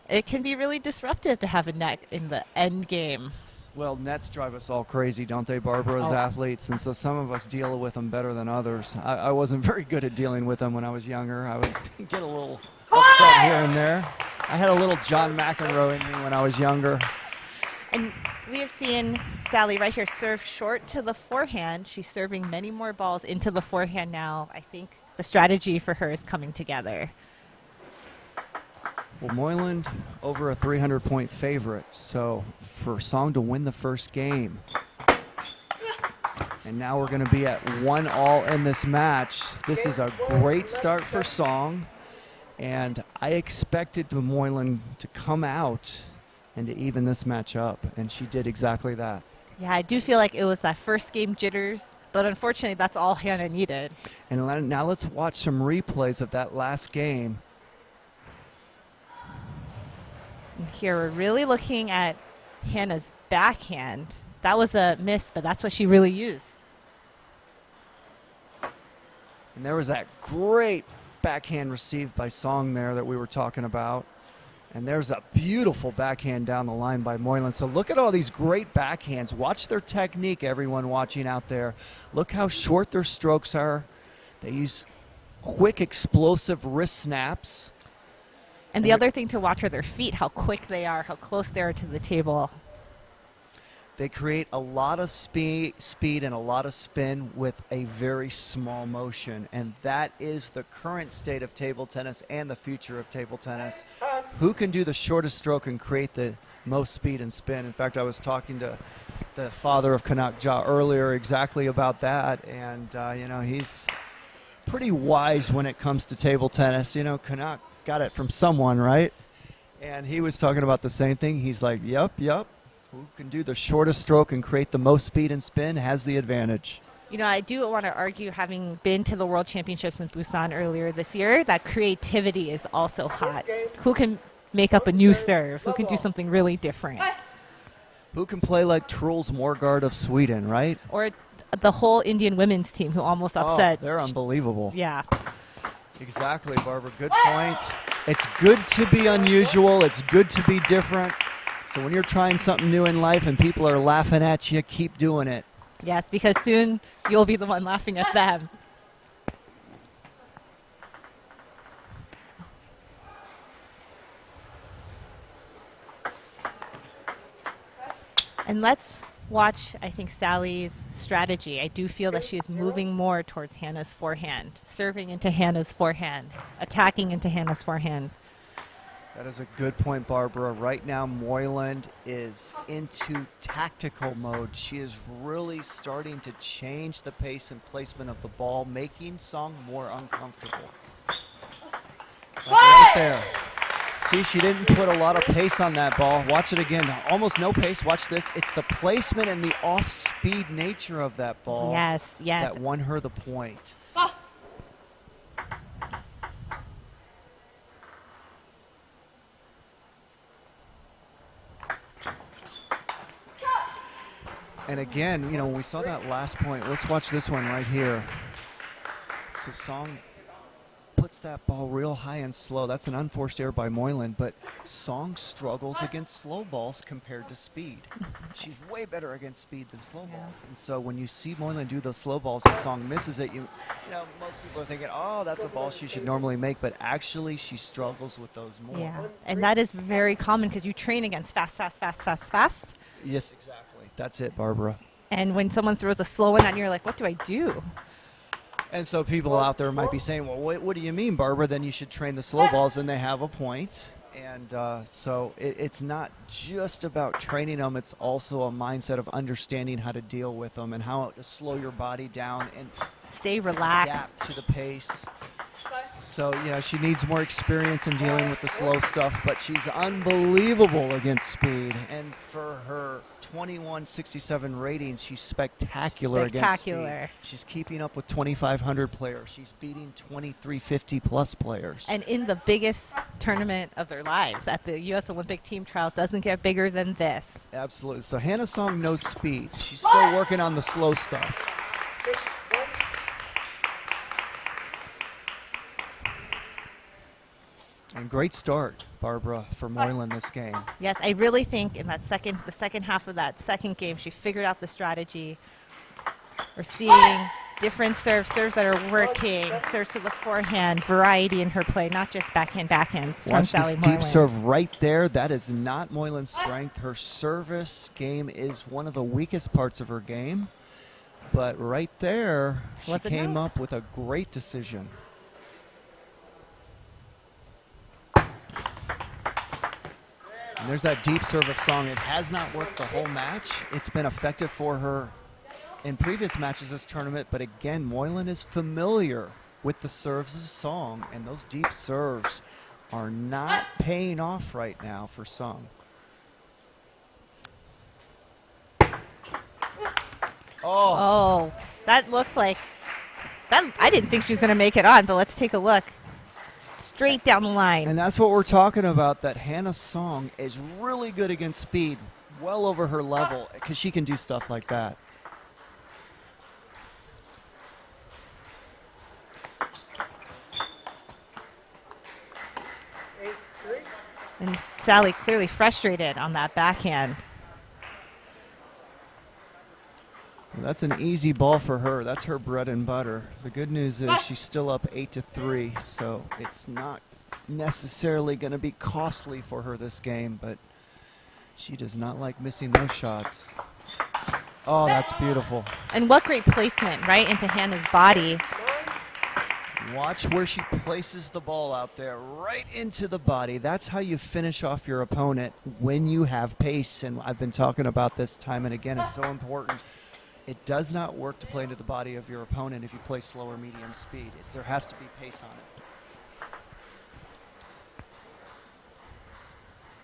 It can be really disruptive to have a net in the end game. Well, nets drive us all crazy, don't they, Barbara, as athletes? And so some of us deal with them better than others. I wasn't very good at dealing with them when I was younger. I would get a little upset here and there. I had a little John McEnroe in me when I was younger. And we have seen Sally right here serve short to the forehand. She's serving many more balls into the forehand now. I think the strategy for her is coming together. Well, Moiland over a 300-point favorite, so for Song to win the first game. And now we're going to be at 1-all in this match. This is a great start for Song, and I expected Moiland to come out and to even this match up, and she did exactly that. Yeah, I do feel like it was that first game jitters, but unfortunately that's all Hannah needed. And now let's watch some replays of that last game. And here we're really looking at Hannah's backhand. That was a miss, but that's what she really used. And there was that great backhand received by Song there that we were talking about. And there's a beautiful backhand down the line by Moiland. So look at all these great backhands. Watch their technique, everyone watching out there. Look how short their strokes are. They use quick, explosive wrist snaps. And the other thing to watch are their feet, how quick they are, how close they are to the table. They create a lot of speed and a lot of spin with a very small motion. And that is the current state of table tennis and the future of table tennis. Who can do the shortest stroke and create the most speed and spin? In fact, I was talking to the father of Kanak Jha earlier exactly about that. And, you know, he's pretty wise when it comes to table tennis. You know, Kanak got it from someone, right? And he was talking about the same thing. He's like, yep. Who can do the shortest stroke and create the most speed and spin has the advantage. You know, I do want to argue, having been to the World Championships in Busan earlier this year, that creativity is also hot. Who can make up a new serve? Who can do something really different? Who can play like Truls Morgard of Sweden, right? Or the whole Indian women's team who almost upset. Oh, they're unbelievable. Yeah. Exactly, Barbara. Good point. It's good to be unusual. It's good to be different. So when you're trying something new in life and people are laughing at you, keep doing it. Yes, because soon you'll be the one laughing at them. And let's watch, I think, Sally's strategy. I do feel that she is moving more towards Hannah's forehand, serving into Hannah's forehand, attacking into Hannah's forehand. That is a good point, Barbara. Right now, Moiland is into tactical mode. She is really starting to change the pace and placement of the ball, making Song more uncomfortable. Like right there. See, she didn't put a lot of pace on that ball. Watch it again. Almost no pace. Watch this. It's the placement and the off-speed nature of that ball that won her the point. And again, you know, when we saw that last point, let's watch this one right here. So Song puts that ball real high and slow. That's an unforced error by Moiland, but Song struggles against slow balls compared to speed. She's way better against speed than slow balls. And so when you see Moiland do those slow balls and Song misses it, you know, most people are thinking, oh, that's a ball she should normally make, but actually she struggles with those more. Yeah, and that is very common because you train against fast. Yes, exactly. That's it, Barbara. And when someone throws a slow one at you, you're like, what do I do? And so people out there might be saying, well, what do you mean, Barbara? Then you should train the slow balls, and they have a point. And so it's not just about training them. It's also a mindset of understanding how to deal with them and how to slow your body down and stay relaxed. Adapt to the pace. So, she needs more experience in dealing with the slow stuff, but she's unbelievable against speed. And for her 2167 rating, she's spectacular against speed. She's keeping up with 2,500 players. She's beating 2,350 plus players. And in the biggest tournament of their lives at the U.S. Olympic team trials, doesn't get bigger than this. Absolutely. So Hannah Song knows speed. She's still working on the slow stuff. And great start, Barbara, for Moiland this game. Yes, I really think in the second half of that second game, she figured out the strategy. We're seeing different serves that are working, serves to the forehand, variety in her play, not just backhands from Watch Sally this Moiland. deep serve right there. That is not Moiland's strength. Her service game is one of the weakest parts of her game. But right there, she came up with a great decision. And there's that deep serve of Song. It has not worked the whole match. It's been effective for her in previous matches this tournament, but again, Moiland is familiar with the serves of Song, and those deep serves are not paying off right now for Song. Oh, that looked like that. I didn't think she was going to make it on, but let's take a look. Straight down the line. And that's what we're talking about, that Hannah Song is really good against speed, well over her level, because she can do stuff like that. And Sally clearly frustrated on that backhand. Well, that's an easy ball for her. That's her bread and butter. The good news is she's still up 8-3, so it's not necessarily going to be costly for her this game, but she does not like missing those shots. Oh, that's beautiful. And what great placement right into Hannah's body. Watch where she places the ball out there, right into the body. That's how you finish off your opponent when you have pace, and I've been talking about this time and again. It's so important. It does not work to play into the body of your opponent if you play slow or medium speed. There has to be pace on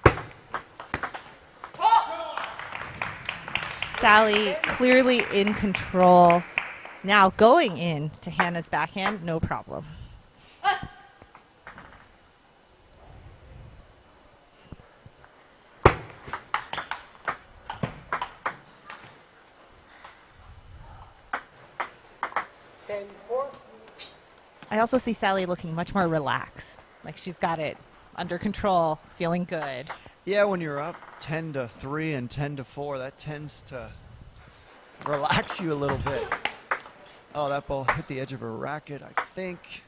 it. Sally clearly in control. Now going in to Hannah's backhand, no problem. I also see Sally looking much more relaxed, like she's got it under control, feeling good. Yeah, when you're up 10-3 and 10-4, that tends to relax you a little bit. Oh, that ball hit the edge of her racket, I think.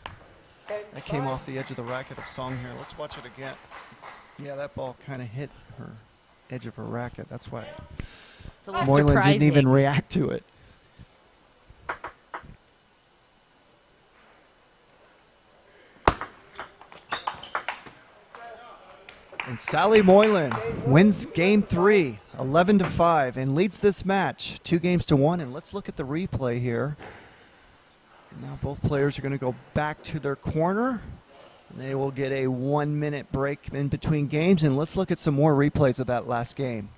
That came off the edge of the racket of Song here. Let's watch it again. Yeah, that ball kind of hit her edge of her racket. That's why Moiland didn't even react to it. And Sally Moiland wins game 3, 11-5, and leads this match 2-1. And let's look at the replay here. Now both players are going to go back to their corner. They will get a 1-minute break in between games. And let's look at some more replays of that last game.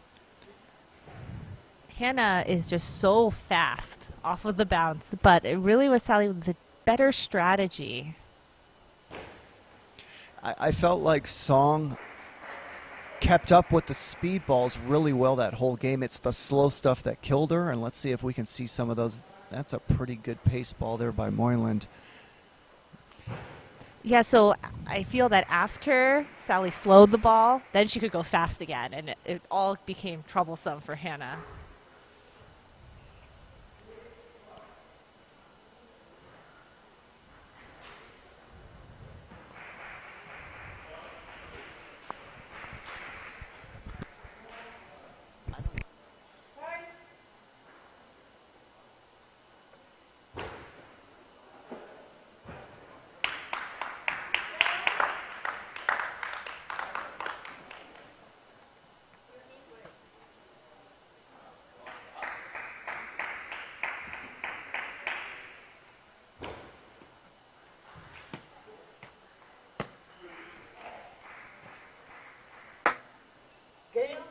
Hannah is just so fast off of the bounce, but it really was Sally with the better strategy. I felt like Song kept up with the speed balls really well that whole game. It's the slow stuff that killed her, and let's see if we can see some of those. That's a pretty good pace ball there by Moiland. Yeah, so I feel that after Sally slowed the ball, then she could go fast again, and it all became troublesome for Hannah.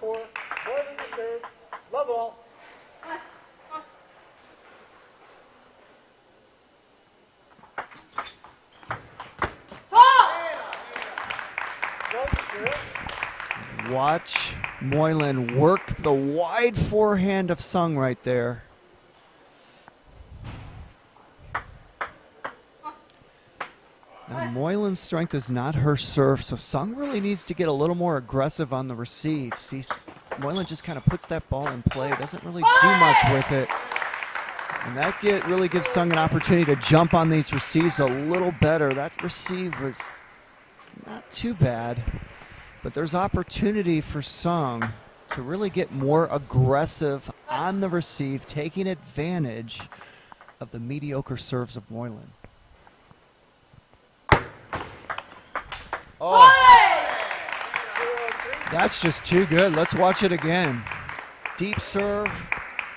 9-4. Moiland to serve. Love all. Watch Moiland work the wide forehand of Sung right there. Now, Moiland's strength is not her serve, so Sung really needs to get a little more aggressive on the receive. See, Moiland just kind of puts that ball in play, doesn't really do much with it. And that really gives Sung an opportunity to jump on these receives a little better. That receive was not too bad, but there's opportunity for Sung to really get more aggressive on the receive, taking advantage of the mediocre serves of Moiland. Oh, that's just too good. Let's watch it again. Deep serve,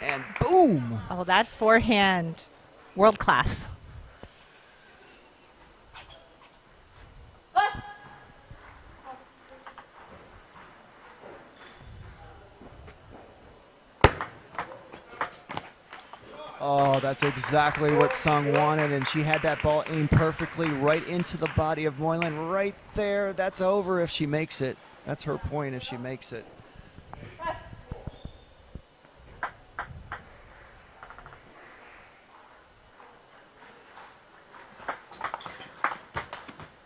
and boom. Oh, that forehand, world class. Oh, that's exactly what Sung wanted, and she had that ball aimed perfectly right into the body of Moiland right there. That's over if she makes it. That's her point if she makes it.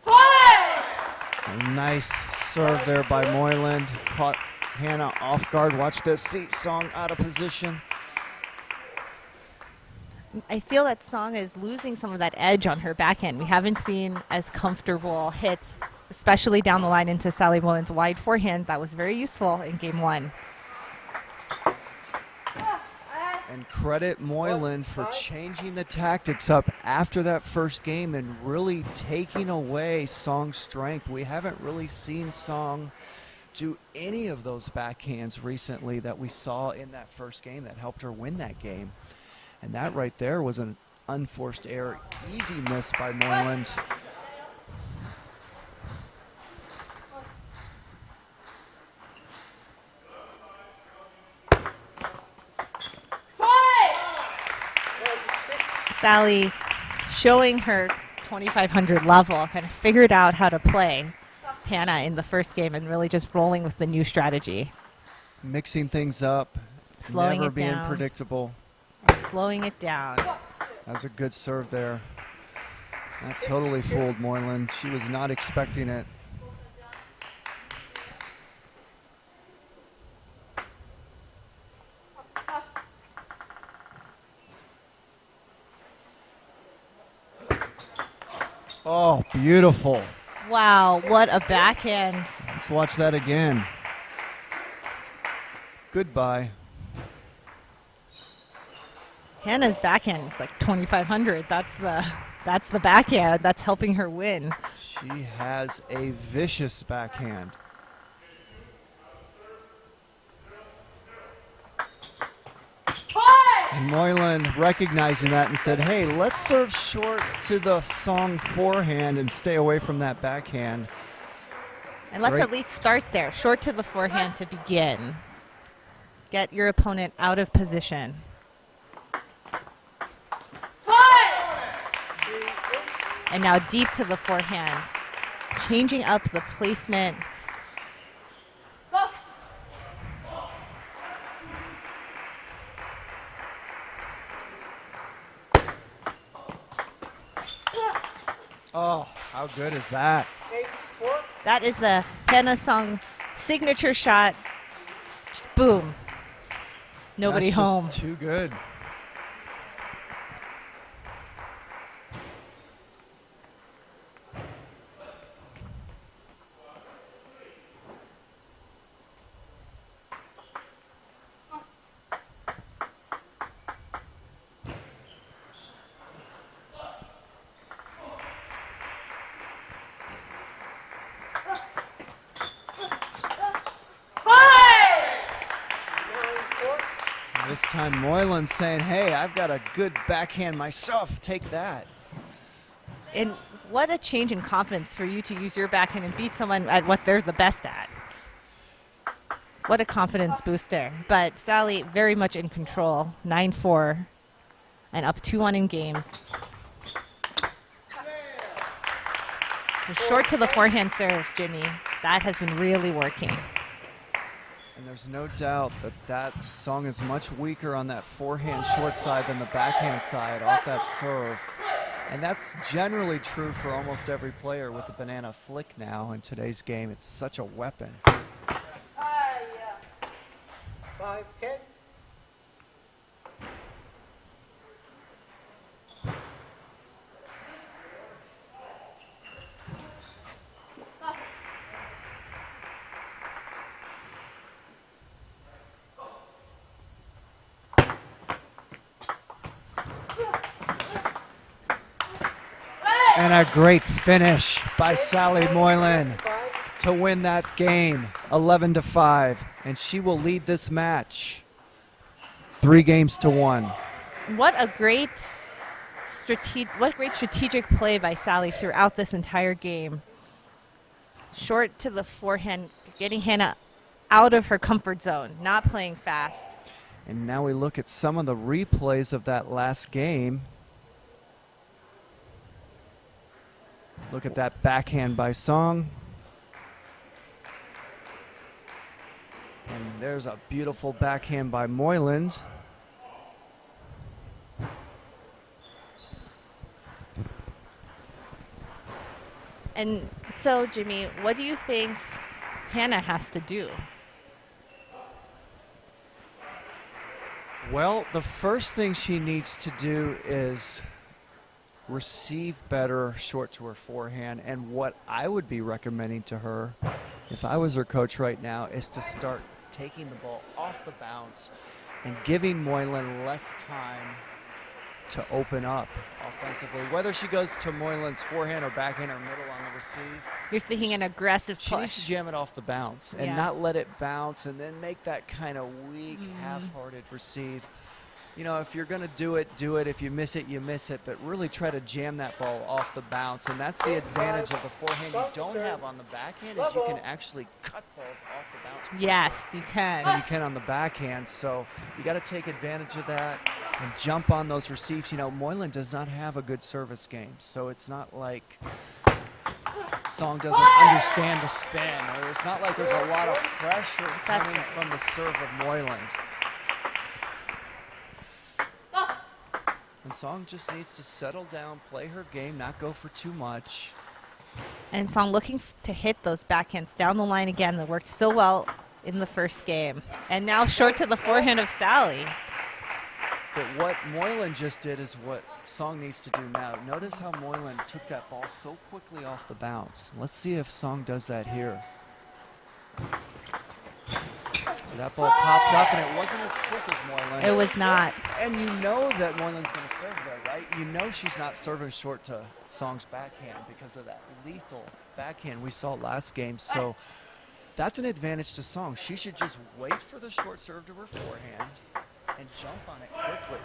A nice serve there by Moiland. Caught Hannah off guard. Watch this. See Sung out of position. I feel that Song is losing some of that edge on her backhand. We haven't seen as comfortable hits, especially down the line into Sally Moiland's wide forehand. That was very useful in game one. And credit Moiland for changing the tactics up after that first game and really taking away Song's strength. We haven't really seen Song do any of those backhands recently that we saw in that first game that helped her win that game. And that right there was an unforced error. Easy miss by Moiland. Sally showing her 2,500 level, kind of figured out how to play Hannah in the first game and really just rolling with the new strategy. Mixing things up, Slowing never it being down. predictable. And slowing it down. That was a good serve there. That totally fooled Moiland. She was not expecting it. Oh, beautiful. Wow, what a backhand. Let's watch that again. Goodbye. Hannah's backhand is like 2,500. That's the backhand that's helping her win. She has a vicious backhand. And Moiland recognizing that and said, hey, let's serve short to the Song forehand and stay away from that backhand. And let's Great. at least start there. Short to the forehand to begin. Get your opponent out of position. And now deep to the forehand. Changing up the placement. Oh, how good is that? 8-4. That is the Hannah Song signature shot. Just boom. Nobody That's just home. too good. This time Moiland saying, hey, I've got a good backhand myself. Take that. And what a change in confidence for you to use your backhand and beat someone at what they're the best at. What a confidence booster. But Sally very much in control. 9-4 and up 2-1 in games. Short to the forehand serves, Jimmy. That has been really working. And there's no doubt that that Song is much weaker on that forehand short side than the backhand side off that serve. And that's generally true for almost every player with the banana flick now in today's game. It's such a weapon. 5-10. And a great finish by Sally Moiland to win that game, 11-5. And she will lead this match 3-1. What a great strategic play by Sally throughout this entire game. Short to the forehand, getting Hannah out of her comfort zone, not playing fast. And now we look at some of the replays of that last game. Look at that backhand by Song. And there's a beautiful backhand by Moiland. And so, Jimmy, what do you think Hannah has to do? Well, the first thing she needs to do is receive better short to her forehand. And what I would be recommending to her, if I was her coach right now, is to start taking the ball off the bounce and giving Moiland less time to open up offensively. Whether she goes to Moiland's forehand or backhand or middle on the receive. You're thinking an aggressive She needs push. to jam it off the bounce and Yeah. not let it bounce and then make that kind of weak, half-hearted receive. You know, if you're going to do it, do it. If you miss it, you miss it. But really try to jam that ball off the bounce. And that's the advantage of the forehand you don't have on the backhand is you can actually cut balls off the bounce. Yes, you Than can. you can on the backhand. So you got to take advantage of that and jump on those receives. You know, Moiland does not have a good service game. So it's not like Song doesn't understand the spin. Or it's not like there's a lot of pressure coming right. from the serve of Moiland. And Song just needs to settle down, play her game, not go for too much. And Song looking to hit those backhands down the line again that worked so well in the first game. And now short to the forehand of Sally. But what Moiland just did is what Song needs to do now. Notice how Moiland took that ball so quickly off the bounce. Let's see if Song does that here. So that ball popped up, and it wasn't as quick as Moiland. It was not. And you know that Moiland's going to serve there, right? You know she's not serving short to Song's backhand because of that lethal backhand we saw last game. So that's an advantage to Song. She should just wait for the short serve to her forehand and jump on it quickly.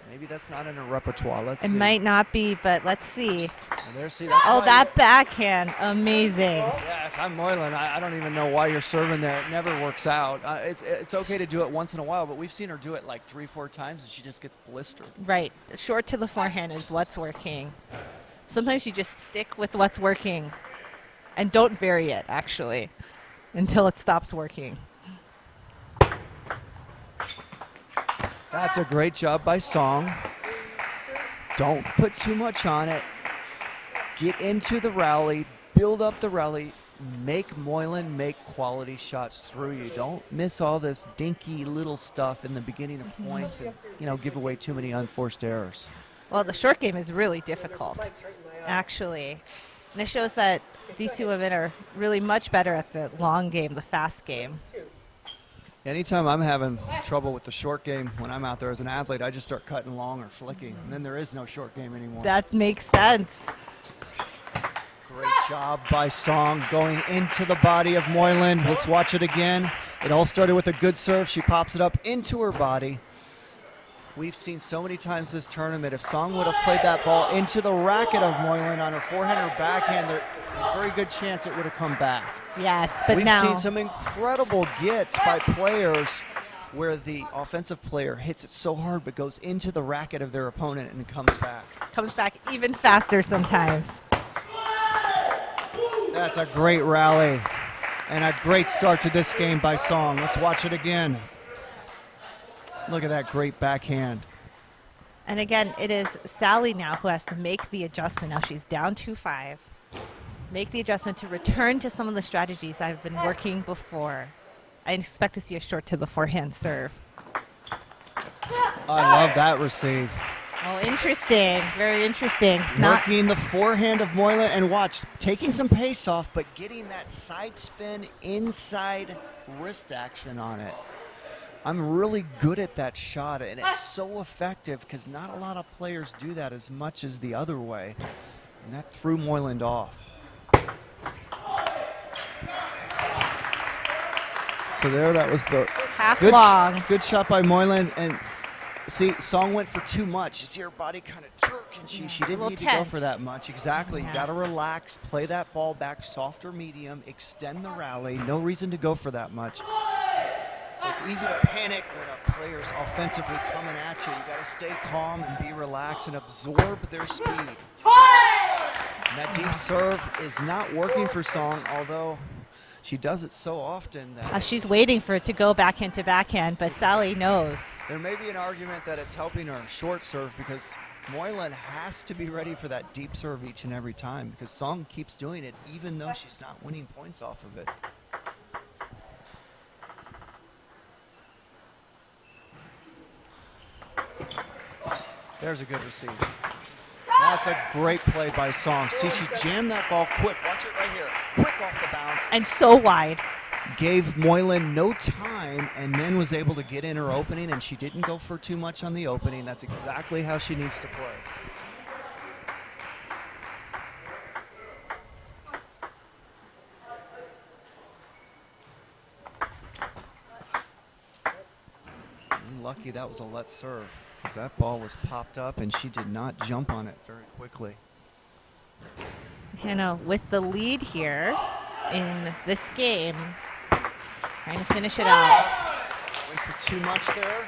Maybe that's not in her repertoire. Let's It see. might not be, but let's see. And there, see, that's Oh, why that backhand. Amazing. yeah, if I'm Moiland, I don't even know why you're serving there. It never works out. It's okay to do it once in a while, but we've seen her do it like 3-4 times, and she just gets blistered. Right. Short to the forehand is what's working. Sometimes you just stick with what's working and don't vary it, actually, until it stops working. That's a great job by Song. Don't put too much on it. Get into the rally, build up the rally, make Moiland make quality shots through you. Don't miss all this dinky little stuff in the beginning of points and, you know, give away too many unforced errors. Well, the short game is really difficult, actually. And it shows that these two women are really much better at the long game, the fast game. Anytime I'm having trouble with the short game when I'm out there as an athlete, I just start cutting long or flicking, and then there is no short game anymore. That makes sense. Great job by Song going into the body of Moiland. Let's watch it again. It all started with a good serve. She pops it up into her body. We've seen so many times this tournament, if Song would have played that ball into the racket of Moiland on her forehand or backhand, there's a very good chance it would have come back. Yes, but We've now seen some incredible gets by players where the offensive player hits it so hard but goes into the racket of their opponent and comes back. comes back even faster sometimes. That's a great rally and a great start to this game by Song. Let's watch it again. Look at that great backhand. And again, it is Sally now who has to make the adjustment. Now she's down 2-5. Make the adjustment to return to some of the strategies that have been working before. I expect to see a short to the forehand serve. I love that receive. Oh, interesting. Very interesting. It's not Working the forehand of Moiland, and watch, taking some pace off, but getting that side spin inside wrist action on it. I'm really good at that shot, and it's so effective because not a lot of players do that as much as the other way. And that threw Moiland off. So there, that was the half long. good shot by Moiland. And see, Song went for too much. You see her body kind of jerk, and she didn't need to go for that much. Exactly. Yeah. You got to relax, play that ball back, softer medium, extend the rally. No reason to go for that much. So it's easy to panic when a player's offensively coming at you. You got to stay calm and be relaxed and absorb their speed. And that deep serve is not working for Song, although she does it so often that She's waiting for it to go backhand to backhand, but Sally knows. there may be an argument that it's helping her short serve because Moiland has to be ready for that deep serve each and every time because Song keeps doing it even though she's not winning points off of it. There's a good receive. That's a great play by Song. See, she jammed that ball quick. Watch it right here. Quick off the bounce. And so wide. Gave Moiland no time and then was able to get in her opening, and she didn't go for too much on the opening. That's exactly how she needs to play. Lucky that was a let serve because that ball was popped up and she did not jump on it very quickly. Hannah with the lead here in this game, trying to finish it out. Went for too much there.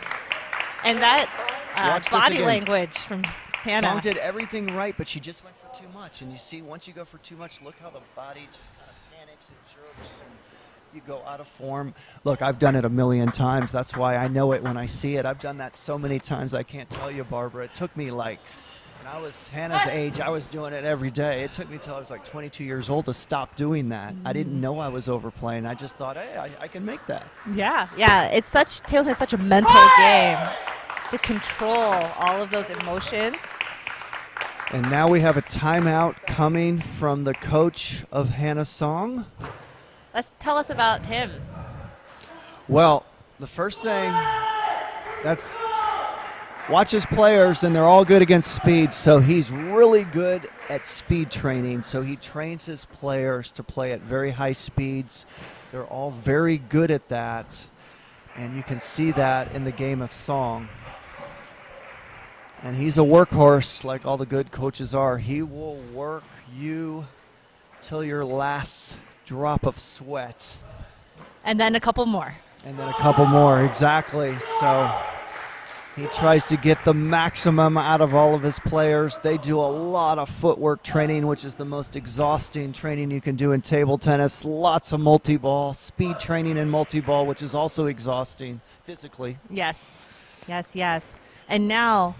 And that Watch this body again. language from Hannah. Song did everything right, but she just went for too much. And you see, once you go for too much, look how the body just kind of panics and jerks and you go out of form. Look, I've done it a million times. That's why I know it when I see it. I've done that so many times, I can't tell you, Barbara. It took me like, when I was Hannah's age, I was doing it every day. It took me till I was like 22 years old to stop doing that. I didn't know I was overplaying. I just thought, hey, I can make that. Yeah. It's table tennis is such a mental game to control all of those emotions. And now we have a timeout coming from the coach of Hannah Song. Tell us about him. Well, the first thing, that's watch his players, and they're all good against speed. So he's really good at speed training. So he trains his players to play at very high speeds. They're all very good at that. And you can see that in the game of Song. And he's a workhorse like all the good coaches are. He will work you till your last drop of sweat. And then a couple more. And then a couple more, exactly. So he tries to get the maximum out of all of his players. They do a lot of footwork training, which is the most exhausting training you can do in table tennis. Lots of multi-ball, speed training in multi-ball, which is also exhausting physically. Yes. And now,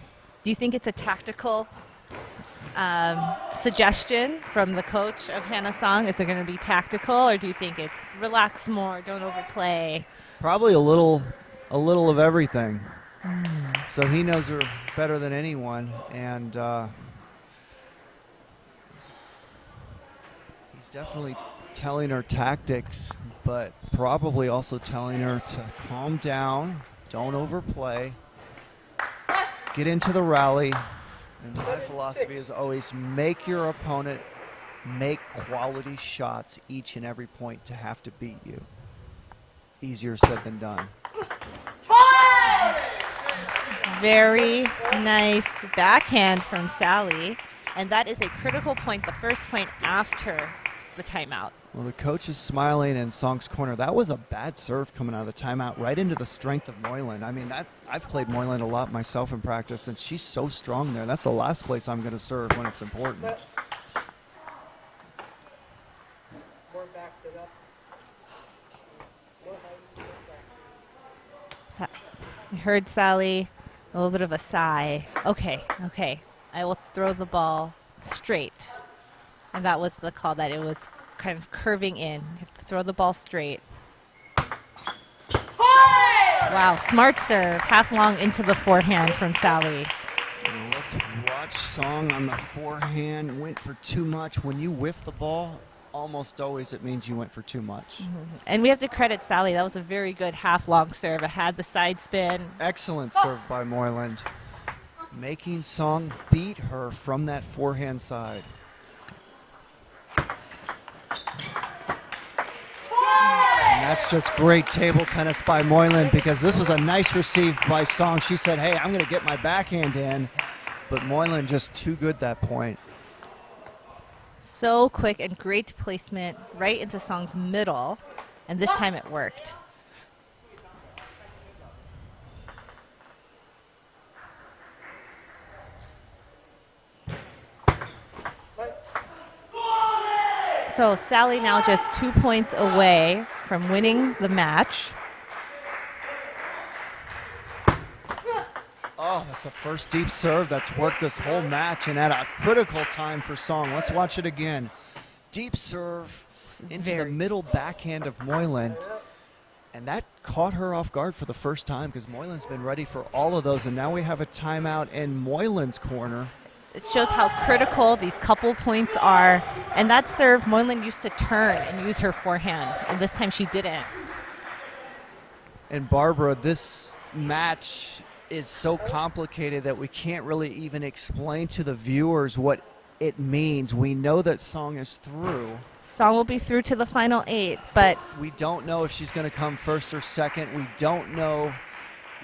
do you think it's a tactical suggestion from the coach of Hannah Song? Is it going to be tactical, or do you think it's relax more, don't overplay? Probably a little of everything. So he knows her better than anyone, and he's definitely telling her tactics, but probably also telling her to calm down, don't overplay, get into the rally. And my philosophy is always make your opponent make quality shots each and every point to have to beat you. Easier said than done. Very nice backhand from Sally. And that is a critical point, the first point after the timeout. Well, the coach is smiling in Song's corner. That was a bad serve coming out of the timeout, right into the strength of Moiland. I mean, I've played Moiland a lot myself in practice, and she's so strong there. That's the last place I'm going to serve when it's important. More backed it up. More height, more back. I heard Sally, a little bit of a sigh. Okay. I will throw the ball straight. And that was the call, that it was kind of curving in. You have to throw the ball straight. Wow, smart serve. Half long into the forehand from Sally. Well, let's watch Song on the forehand. Went for too much. When you whiff the ball, almost always it means you went for too much. And we have to credit Sally. That was a very good half-long serve. It had the side spin. Excellent serve by Moiland. Making Song beat her from that forehand side. And that's just great table tennis by Moiland, because this was a nice receive by Song. She said, hey, I'm going to get my backhand in. But Moiland just too good that point. So quick and great placement right into Song's middle. And this time it worked. So Sally now just 2 points away from winning the match. Oh, that's the first deep serve that's worked this whole match, and at a critical time for Song. Let's watch it again. Deep serve into the middle backhand of Moiland. And that caught her off guard for the first time, because Moyland's been ready for all of those. And now we have a timeout in Moyland's corner. It shows how critical these couple points are. And that serve, Moiland used to turn and use her forehand. And this time she didn't. And Barbara, this match is so complicated that we can't really even explain to the viewers what it means. We know that Song is through. Song will be through to the final 8, but we don't know if she's going to come first or second. We don't know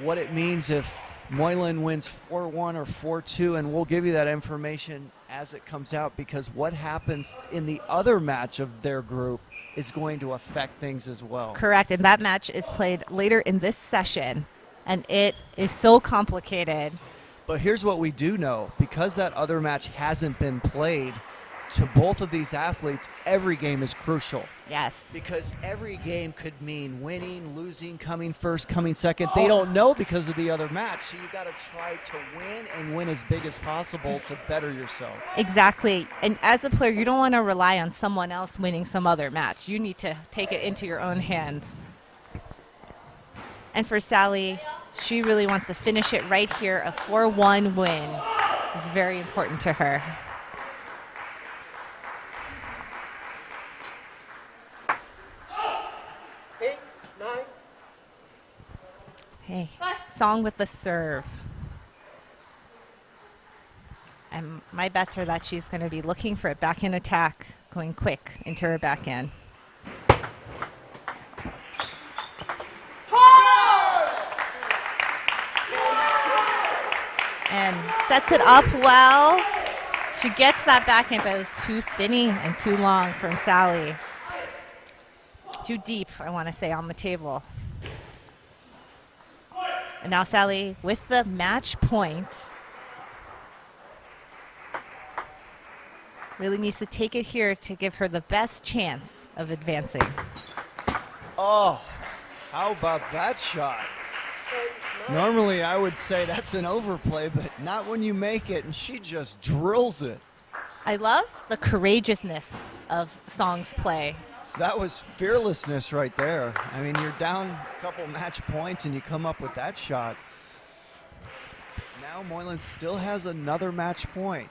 what it means if Moiland wins 4-1 or 4-2, and we'll give you that information as it comes out, because what happens in the other match of their group is going to affect things as well. Correct, and that match is played later in this session, and it is so complicated. But here's what we do know. Because that other match hasn't been played, to both of these athletes, every game is crucial. Yes. Because every game could mean winning, losing, coming first, coming second. They don't know because of the other match. So you got to try to win and win as big as possible to better yourself. Exactly. And as a player, you don't want to rely on someone else winning some other match. You need to take it into your own hands. And for Sally, she really wants to finish it right here. A 4-1 win is very important to her. Hey, Song with the serve. And my bets are that she's going to be looking for a backhand attack, going quick into her backhand. And sets it up well. She gets that backhand, but it was too spinny and too long from Sally. Too deep, I want to say, on the table. And now Sally with the match point. Really needs to take it here to give her the best chance of advancing. Oh, how about that shot? Normally I would say that's an overplay, but not when you make it, and she just drills it. I love the courageousness of Song's play. That was fearlessness right there. I mean, you're down a couple match points and you come up with that shot. Now Moiland still has another match point.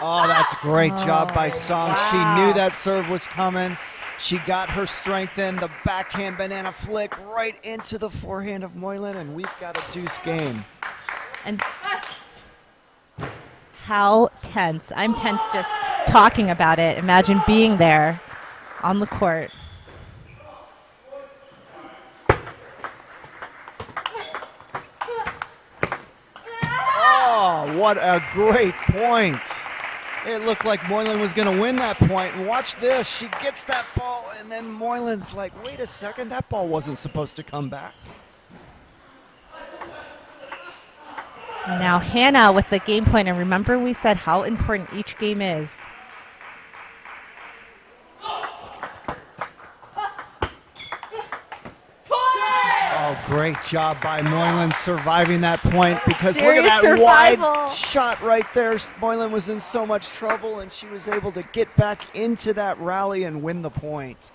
Oh, that's a great job by Song. Wow. She knew that serve was coming. She got her strength in, the backhand banana flick right into the forehand of Moiland, and we've got a deuce game. And how tense. I'm tense just talking about it. Imagine being there on the court. Oh, what a great point. It looked like Moiland was going to win that point. And watch this. She gets that ball, and then Moiland's like, wait a second, that ball wasn't supposed to come back. And now Hannah with the game point. And remember we said how important each game is. Oh, great job by Moiland surviving that point, because Serious look at that survival. wide shot right there. Moiland was in so much trouble, and she was able to get back into that rally and win the point.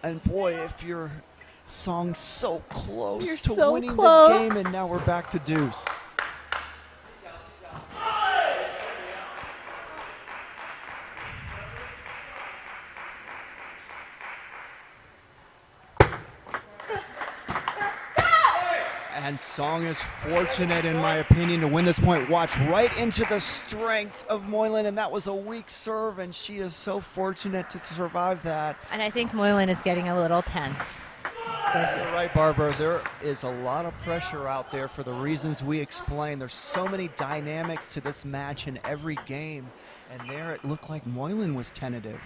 And boy, if your song's so close You're to so winning close. the game, and now we're back to deuce. And Song is fortunate, in my opinion, to win this point. Watch right into the strength of Moiland, and that was a weak serve, and she is so fortunate to survive that. And I think Moiland is getting a little tense. You're right, Barbara. There is a lot of pressure out there for the reasons we explained. There's so many dynamics to this match in every game, and there it looked like Moiland was tentative.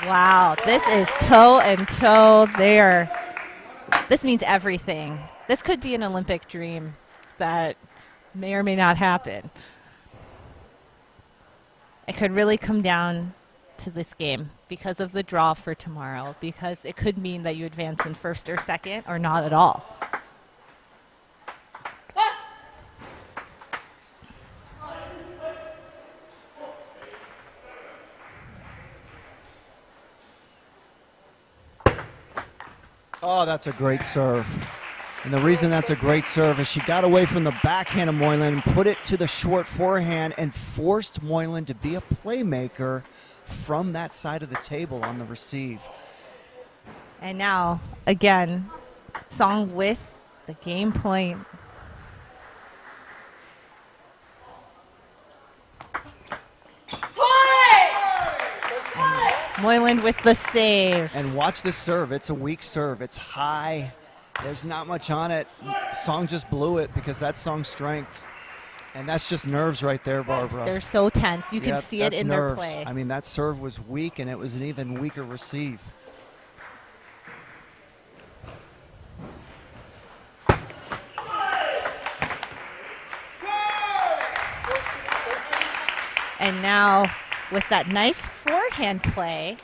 Wow, this is toe and toe there. This means everything. This could be an Olympic dream that may or may not happen. It could really come down to this game because of the draw for tomorrow, because it could mean that you advance in first or second or not at all. Oh, that's a great serve. And the reason that's a great serve is she got away from the backhand of Moiland and put it to the short forehand and forced Moiland to be a playmaker from that side of the table on the receive. And now, again, Song with the game point. Moiland with the save. And watch the serve. It's a weak serve. It's high. There's not much on it. Song just blew it because that's Song's strength. And that's just nerves right there, Barbara. They're so tense. You can Yep, see it that's in nerves. their play. I mean, that serve was weak, and it was an even weaker receive. And now with that nice forehand play.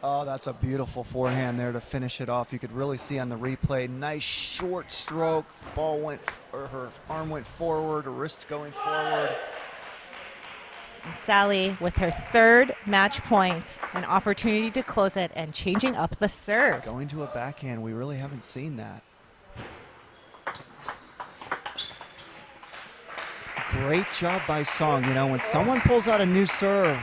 Oh, that's a beautiful forehand there to finish it off. You could really see on the replay, nice short stroke. Ball went, or her arm went forward, her wrist going forward. And Sally with her third match point, an opportunity to close it and changing up the serve. Going to a backhand, we really haven't seen that. Great job by Song. You know, when someone pulls out a new serve,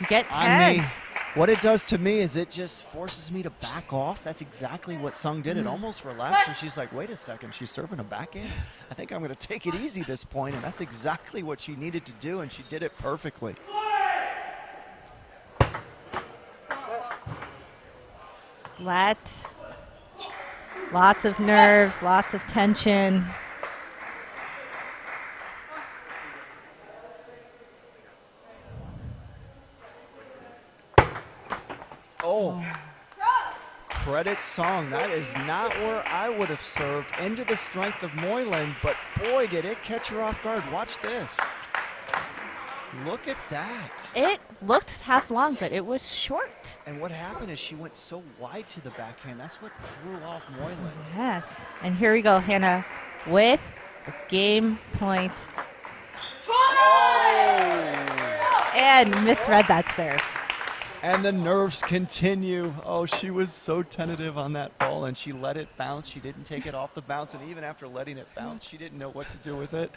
You get on me, tense. what it does to me is it just forces me to back off. That's exactly what Sung did. It almost relaxed her. She's like, wait a second, she's serving a backhand? I think I'm going to take it easy this point, and that's exactly what she needed to do, and she did it perfectly. Lots of nerves, lots of tension. Oh, credit Song. That is not where I would have served. Into the strength of Moiland, but boy, did it catch her off guard. Watch this. Look at that. It looked half long, but it was short. And what happened is she went so wide to the backhand. That's what threw off Moiland. Yes. And here we go, Hannah, with the game point. And misread that serve. And the nerves continue. Oh, she was so tentative on that ball, and she let it bounce. She didn't take it off the bounce, and even after letting it bounce, she didn't know what to do with it.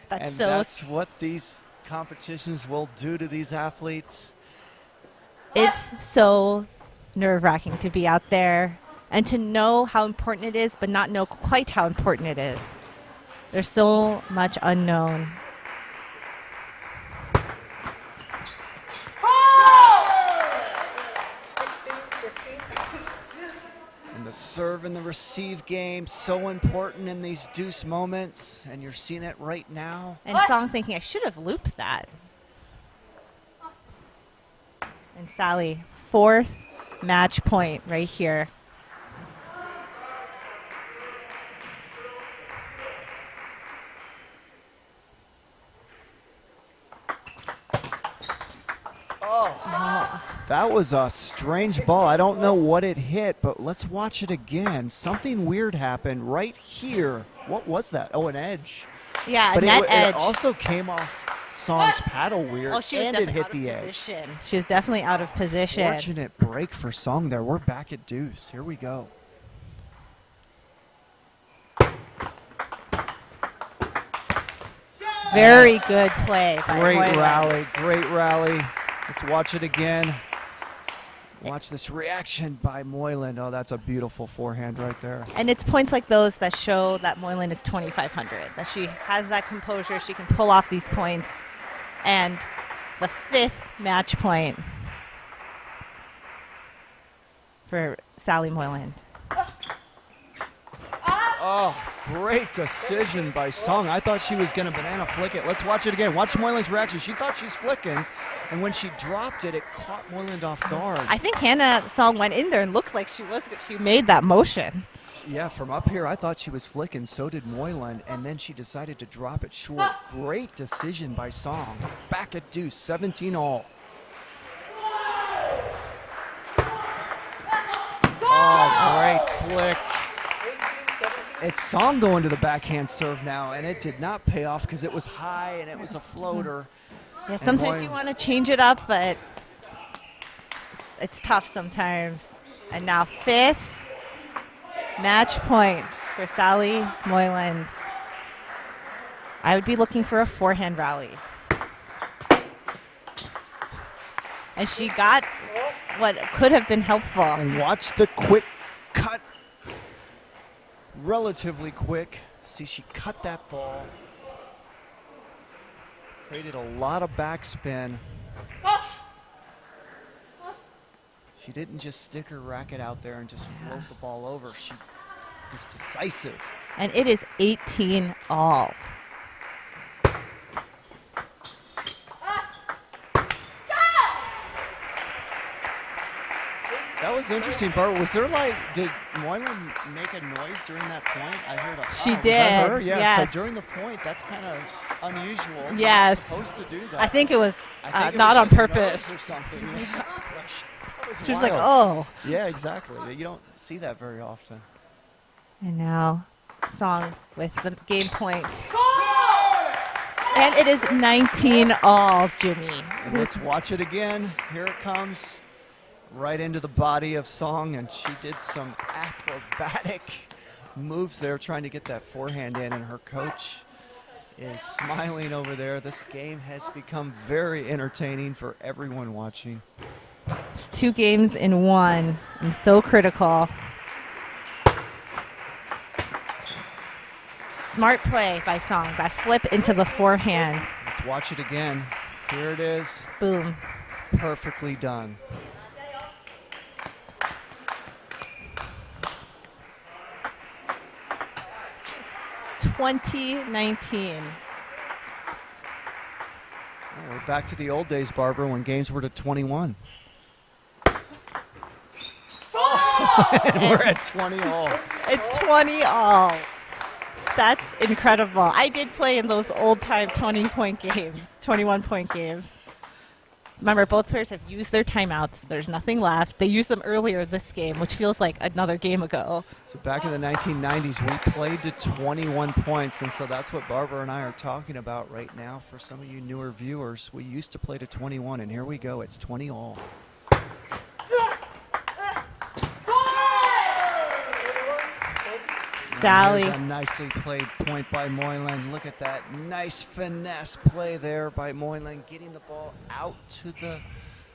That's what these competitions will do to these athletes. It's so nerve-wracking to be out there and to know how important it is, but not know quite how important it is. There's so much unknown. And the Serve in the receive game, so important in these deuce moments, and you're seeing it right now. And Song thinking, I should have looped that. And Sally, 4th match point right here. That was a strange ball. I don't know what it hit, but let's watch it again. Something weird happened right here. What was that? Oh, an edge. Yeah, But net it edge. also came off Song's paddle weird, Oh, she was and it definitely hit out the of edge. position. She was definitely out of position. Fortunate break for Song there. We're back at deuce. Here we go. Very good play by Great Moiland. rally. Great rally. Let's watch it again. Watch this reaction by Moiland. Oh, that's a beautiful forehand right there. And it's points like those that show that Moiland is 2,500, that she has that composure, she can pull off these points. And the 5th match point for Sally Moiland. Oh, great decision by Song. I thought she was going to banana flick it. Let's watch it again. Watch Moiland's reaction. She thought she's flicking, and when she dropped it, it caught Moiland off guard. I think Hannah Song went in there and looked like she made that motion. Yeah, from up here, I thought she was flicking. So did Moiland, and then she decided to drop it short. Great decision by Song. Back at deuce, 17 all. Oh, great flick. It's Song going to the backhand serve now, and it did not pay off because it was high and it was a floater. Yeah, sometimes you want to change it up, but it's tough sometimes. And now 5th match point for Sally Moiland. I would be looking for a forehand rally. And she got what could have been helpful. And watch the quick cut. Relatively quick. See, she cut that ball. Created a lot of backspin. She didn't just stick her racket out there and just float the ball over. She was decisive. And it is 18 all. That was interesting, Barbara. Was there did Moiland make a noise during that point? I heard a. She was that did, her? Yeah. yes. So during the point, that's kind of unusual. You're not Yes. supposed to do that. I think it was I think it not was on just purpose. noise or something. Yeah. She was like, oh. Yeah, exactly. You don't see that very often. And now Song with the game point. And it is 19 all, Jimmy. And let's watch it again. Here it comes. Right into the body of Song, and she did some acrobatic moves there trying to get that forehand in, and her coach is smiling over there. This game has become very entertaining for everyone watching. It's 2 games in 1 and so critical. Smart play by Song. That flip into the forehand. Let's watch it again. Here it is. Boom. Perfectly done. $20-19. We're back to the old days, Barbara, when games were to 21. And we're at 20 all. It's 20 all. That's incredible. I did play in those old-time 20-point games, 21-point games. Remember, both players have used their timeouts. There's nothing left. They used them earlier this game, which feels like another game ago. So back in the 1990s, we played to 21 points, and so that's what Barbara and I are talking about right now. For some of you newer viewers, we used to play to 21, and here we go. It's 20 all. Sally. There's a nicely played point by Moiland. Look at that nice finesse play there by Moiland, getting the ball out to the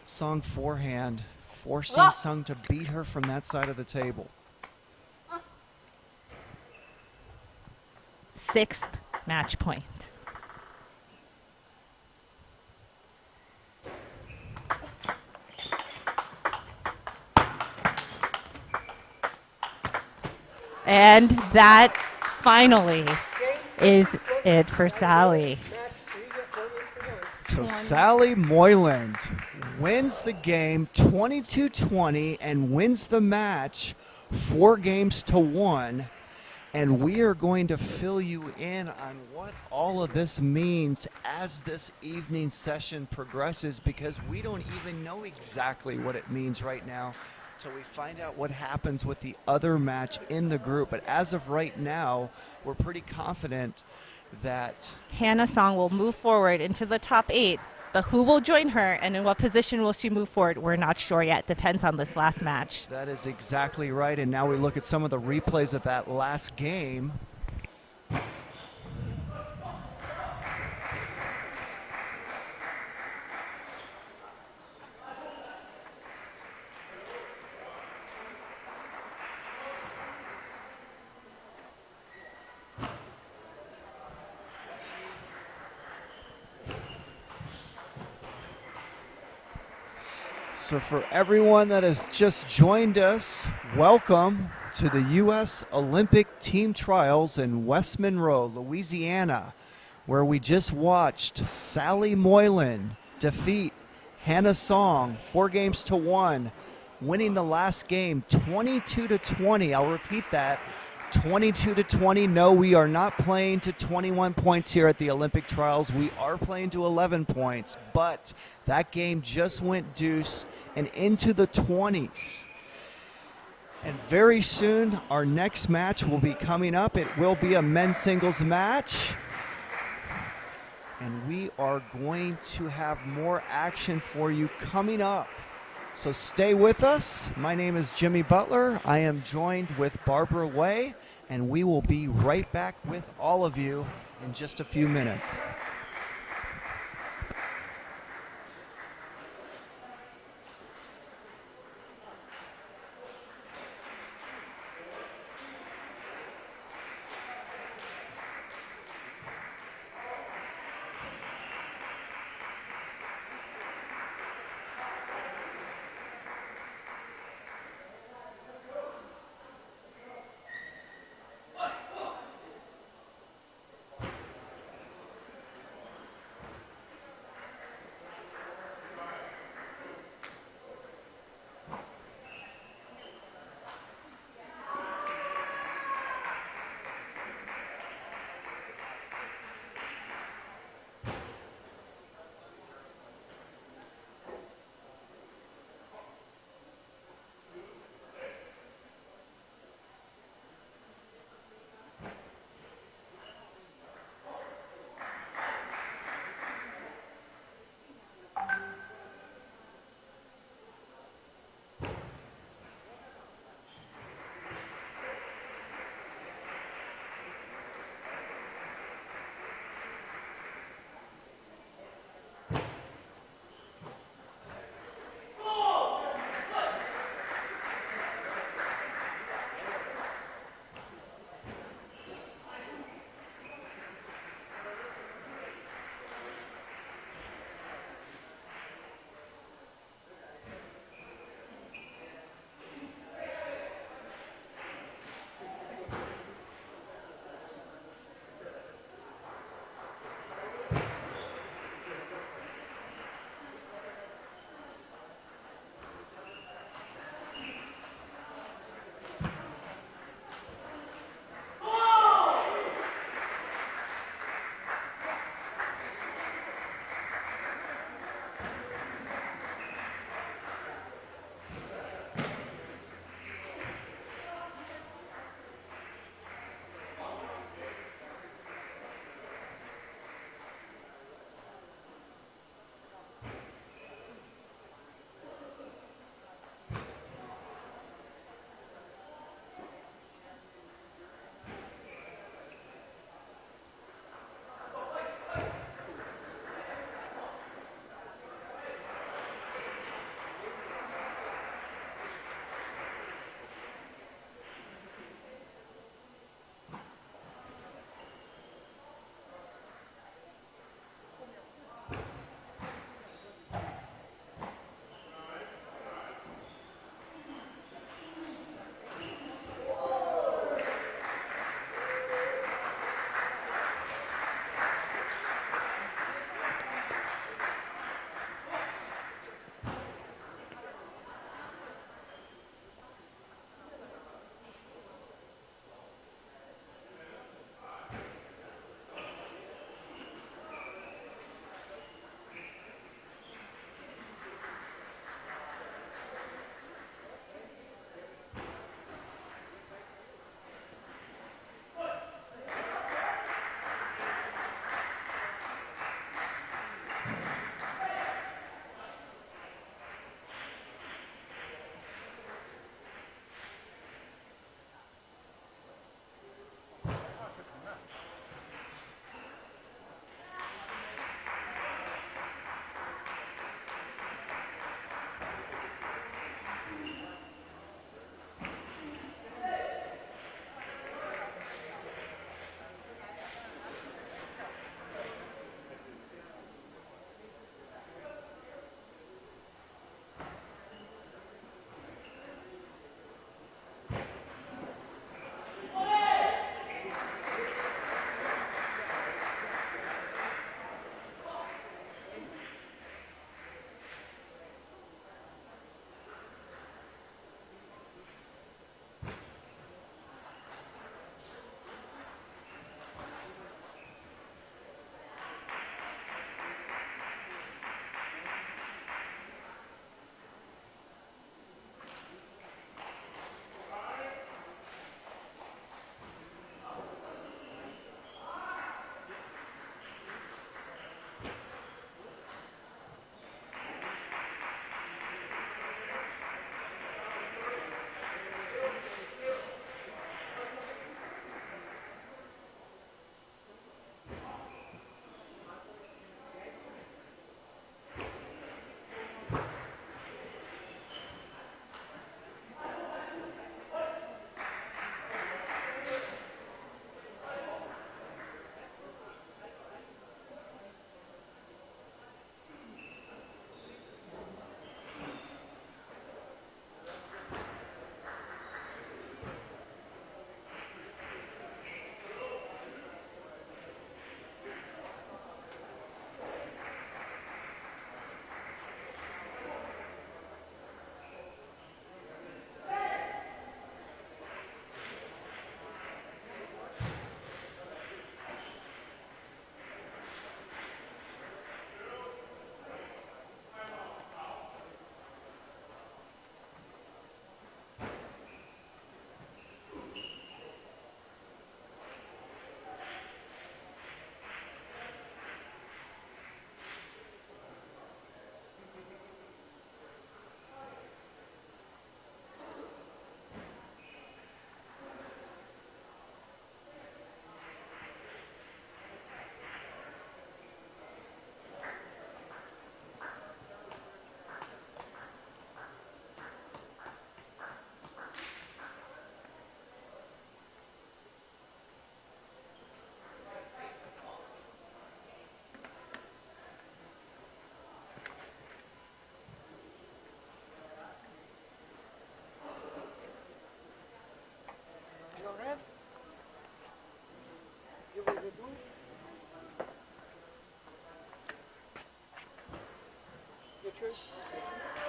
Song forehand, forcing Sung to beat her from that side of the table. 6th match point. And that finally is it for Sally. Match, you get 4 games to one. So Sally Moiland wins the game 22-20 and wins the match 4 games to 1. And we are going to fill you in on what all of this means as this evening session progresses, because we don't even know exactly what it means right now till we find out what happens with the other match in the group. But as of right now, we're pretty confident that Hannah Song will move forward into the top 8, but who will join her and in what position will she move forward? We're not sure yet. Depends on this last match. that is exactly right. And now we look at some of the replays of that last game. So for everyone that has just joined us, welcome to the U.S. Olympic Team Trials in West Monroe, Louisiana, where we just watched Sally Moiland defeat Hannah Song 4 games to 1, winning the last game 22-20. I'll repeat that. 22-20. No, we are not playing to 21 points here at the Olympic Trials. We are playing to 11 points, but that game just went deuce and into the 20s. And very soon, our next match will be coming up. It will be a men's singles match. And we are going to have more action for you coming up. So stay with us. My name is Jimmy Butler. I am joined with Barbara Way, and we will be right back with all of you in just a few minutes.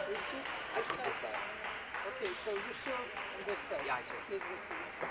Receive? This side. Okay, so you serve on this side. Yeah, I serve. Please receive.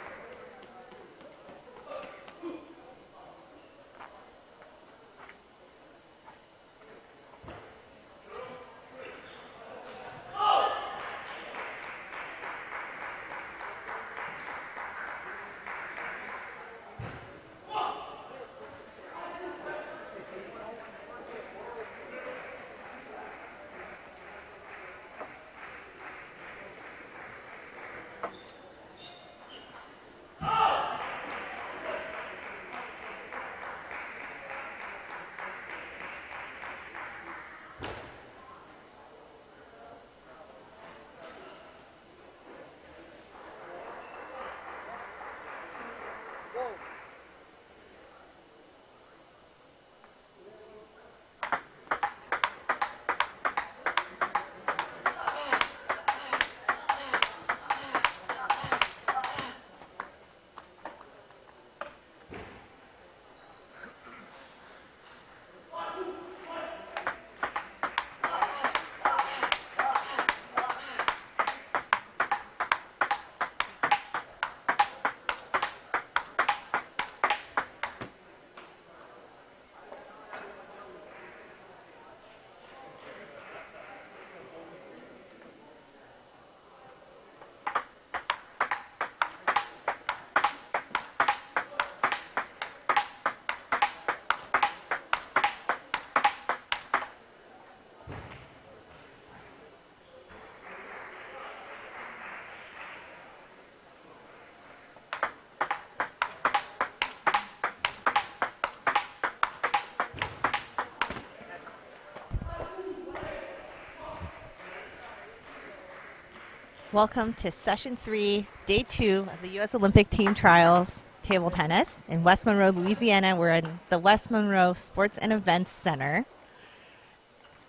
Welcome to Session 3, Day 2 of the U.S. Olympic Team Trials Table Tennis in West Monroe, Louisiana. We're in the West Monroe Sports and Events Center.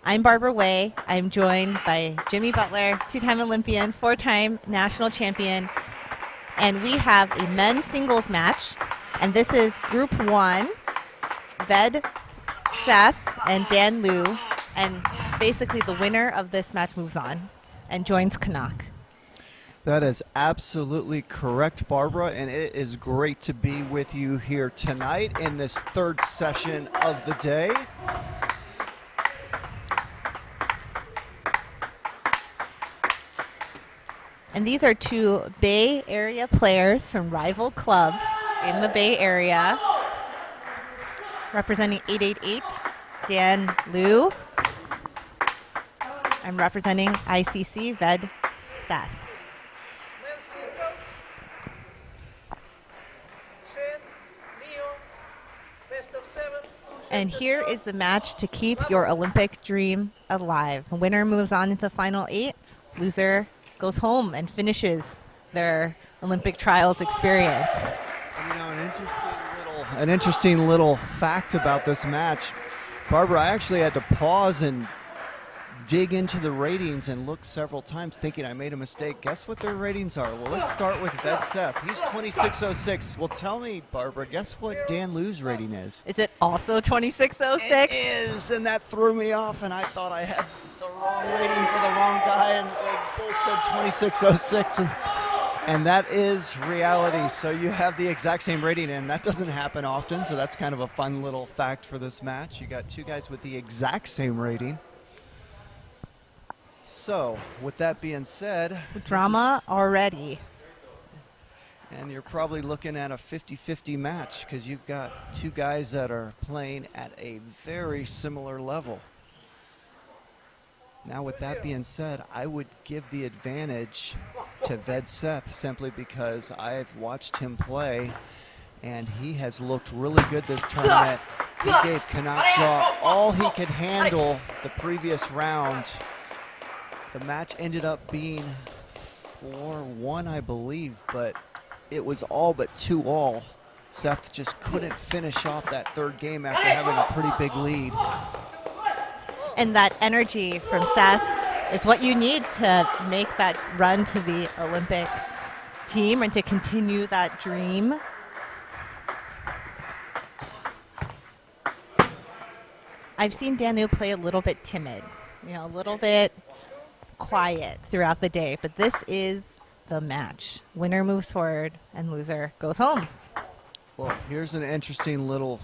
I'm Barbara Way. I'm joined by Jimmy Butler, two-time Olympian, four-time national champion, and we have a men's singles match. And this is Group 1, Ved Seth and Dan Liu. And basically the winner of this match moves on and joins Kanak. That is absolutely correct, Barbara, and it is great to be with you here tonight in this third session of the day. And these are two Bay Area players from rival clubs in the Bay Area. Representing 888, Dan Liu. I'm representing ICC, Ved Seth. And here is the match to keep your Olympic dream alive. The winner moves on into the final 8. Loser goes home and finishes their Olympic trials experience. You know, an interesting little fact about this match, Barbara, I actually had to pause and dig into the ratings and look several times thinking I made a mistake. Guess what their ratings are? Well, let's start with Ved Seth. He's 2606. Well, tell me, Barbara, guess what Dan Liu's rating is? Is it also 2606? It is, and that threw me off, and I thought I had the wrong rating for the wrong guy, and they both said 2606. And that is reality. So you have the exact same rating, and that doesn't happen often, so that's kind of a fun little fact for this match. You got two guys with the exact same rating. So, with that being said... Drama already. And you're probably looking at a 50-50 match because you've got two guys that are playing at a very similar level. Now, with that being said, I would give the advantage to Ved Seth simply because I've watched him play, and he has looked really good this tournament. He gave Kanak Jha all he could handle the previous round. The match ended up being 4-1, I believe, but it was all but 2-all. Seth just couldn't finish off that third game after having a pretty big lead. And that energy from Seth is what you need to make that run to the Olympic team and to continue that dream. I've seen Dan Liu play a little bit timid a little bit quiet throughout the day, but this is the match. Winner moves forward and loser goes home. Well, here's an interesting little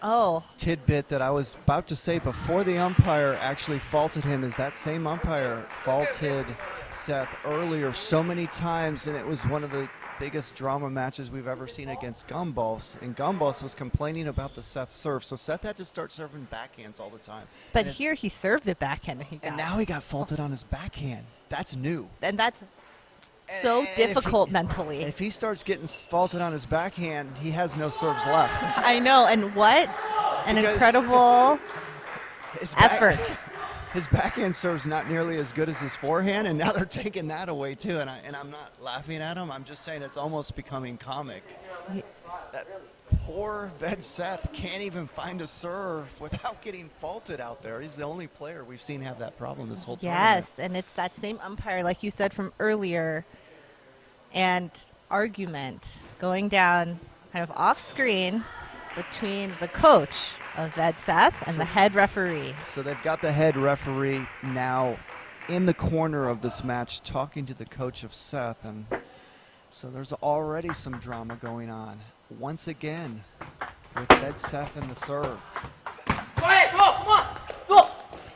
Oh, tidbit that I was about to say before the umpire actually faulted him. Is that same umpire faulted Seth earlier so many times, and it was one of the biggest drama matches we've ever seen against Gombos, and Gombos was complaining about the Seth serve, so Seth had to start serving backhands all the time. but And here he served it backhand. and now he got faulted on his backhand. That's new. And that's so And if difficult he- mentally. If he starts getting faulted on his backhand, he has no serves left. I know, and what an Because- incredible His back- effort. His backhand serve's not nearly as good as his forehand, and now they're taking that away too. And I'm not laughing at him. I'm just saying it's almost becoming comic. That poor Ved Seth can't even find a serve without getting faulted out there. He's the only player we've seen have that problem this whole tournament. Yes, and it's that same umpire, like you said from earlier, and argument going down kind of off screen between the coach of Ved Seth and the head referee. So they've got the head referee now in the corner of this match talking to the coach of Seth, and so there's already some drama going on once again with Ved Seth and the serve.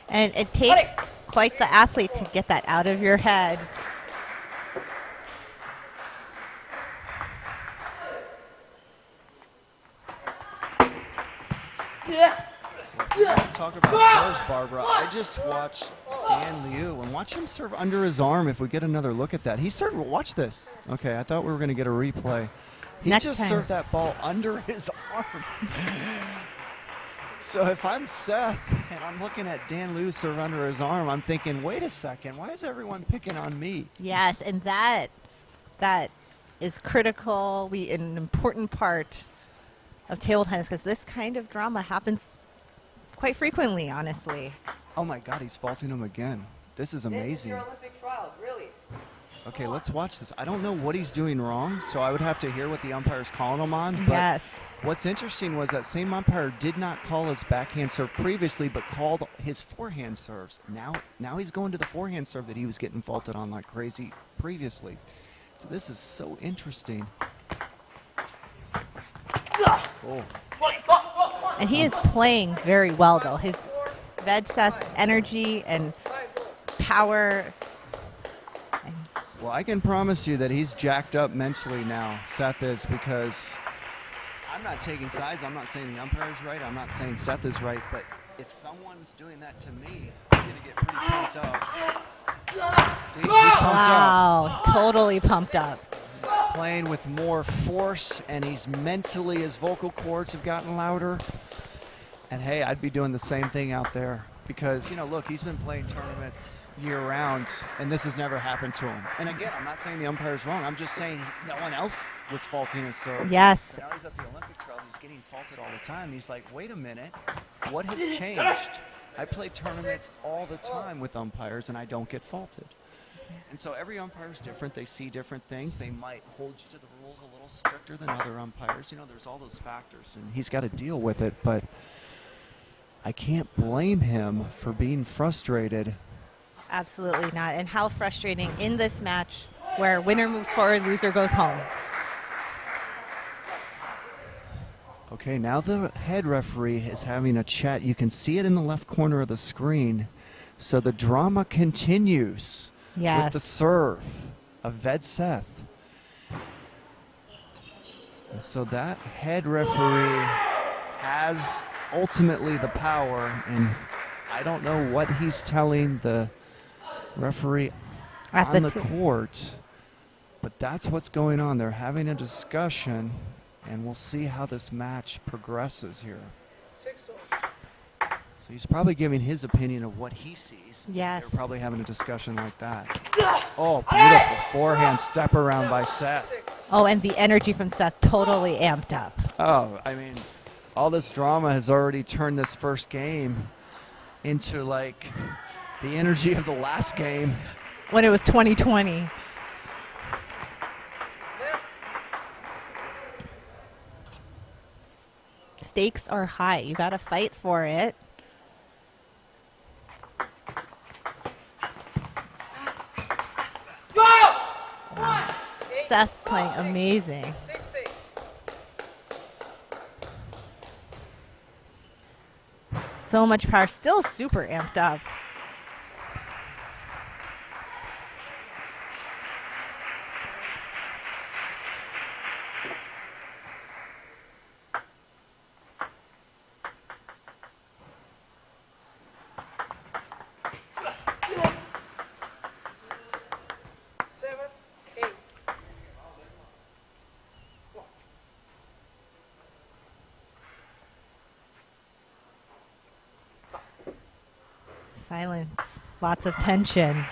And it takes quite the athlete to get that out of your head. Talk about serves, Barbara. I just watched Dan Liu and watch him serve under his arm. If we get another look at that, he served. Watch this. Okay, I thought we were going to get a replay. He Next just time. served that ball under his arm. So if I'm Seth and I'm looking at Dan Liu serve under his arm, I'm thinking, wait a second, why is everyone picking on me? Yes, and that is critically an important part of table tennis, because this kind of drama happens quite frequently, honestly. Oh my God, he's faulting him again. This is amazing. Okay, let's watch this. I don't know what he's doing wrong, so I would have to hear what the umpire's calling him on. But Yes. what's interesting was that same umpire did not call his backhand serve previously, but called his forehand serves. Now he's going to the forehand serve that he was getting faulted on like crazy previously. So this is so interesting. Oh, And he is playing very well, though. His Ved Seth's energy and power. well, I can promise you that he's jacked up mentally now, Seth is, because I'm not taking sides. I'm not saying the umpire is right. I'm not saying Seth is right. But if someone's doing that to me, I'm going to get pretty pumped up. See, he's pumped up. Wow, totally pumped up. He's playing with more force, and he's mentally, his vocal cords have gotten louder. And hey, I'd be doing the same thing out there because, look, he's been playing tournaments year-round, and this has never happened to him. And again, I'm not saying the umpire's wrong. I'm just saying no one else was faulting his serve. Yes. Now he's at the Olympic trials. He's getting faulted all the time. He's like, wait a minute. What has changed? I play tournaments all the time with umpires, and I don't get faulted. And so every umpire is different. They see different things. They might hold you to the rules a little stricter than other umpires. There's all those factors, and he's got to deal with it. But I can't blame him for being frustrated. Absolutely not. And how frustrating in this match where winner moves forward, loser goes home. Okay, now the head referee is having a chat. You can see it in the left corner of the screen. So the drama continues Yes. with the serve of Ved Seth. And so that head referee has ultimately the power, and I don't know what he's telling the referee At on the the court, but that's what's going on. They're having a discussion, and we'll see how this match progresses here. So he's probably giving his opinion of what he sees. Yes. They're probably having a discussion like that. Oh, beautiful forehand step around by Seth. Oh, and the energy from Seth totally amped up. Oh, I mean, all this drama has already turned this first game into like the energy of the last game. When it was 2020. Stakes are high. You got to fight for it. Seth playing amazing. 6-8. So much power, still super amped up. Silence, lots of tension.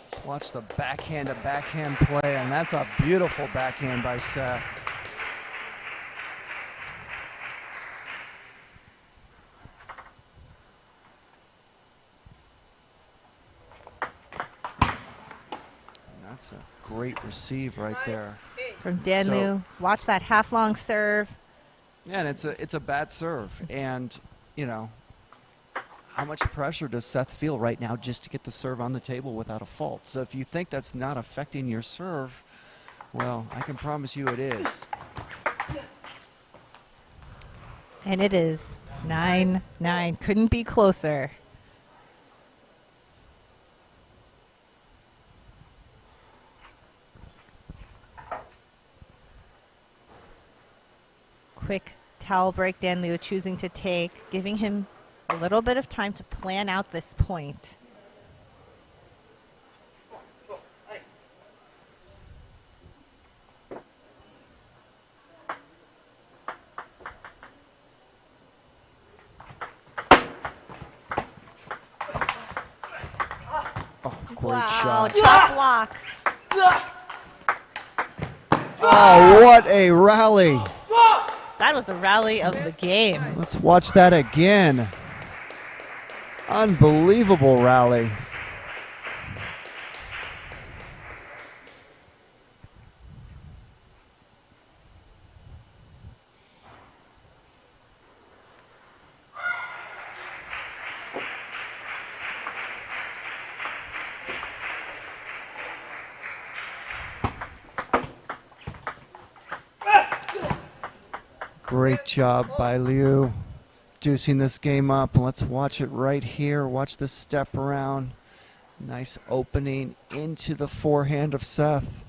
Let's watch the backhand to backhand play, and that's a beautiful backhand by Seth. That's a great receive right there. From Dan Liu. Watch that half-long serve. Yeah, and it's a bad serve. And, you know, how much pressure does Seth feel right now just to get the serve on the table without a fault? So if you think that's not affecting your serve, well, I can promise you it is. And it is 9-9. Couldn't be closer. Quick towel break, Dan Liu choosing to take, giving him a little bit of time to plan out this point. Oh, great Wow, shot. chop block. Oh, what a rally. That was the rally of the game. Let's watch that again. Unbelievable rally. Great job by Liu, deucing this game up. Let's watch it right here. Watch this step around. Nice opening into the forehand of Seth.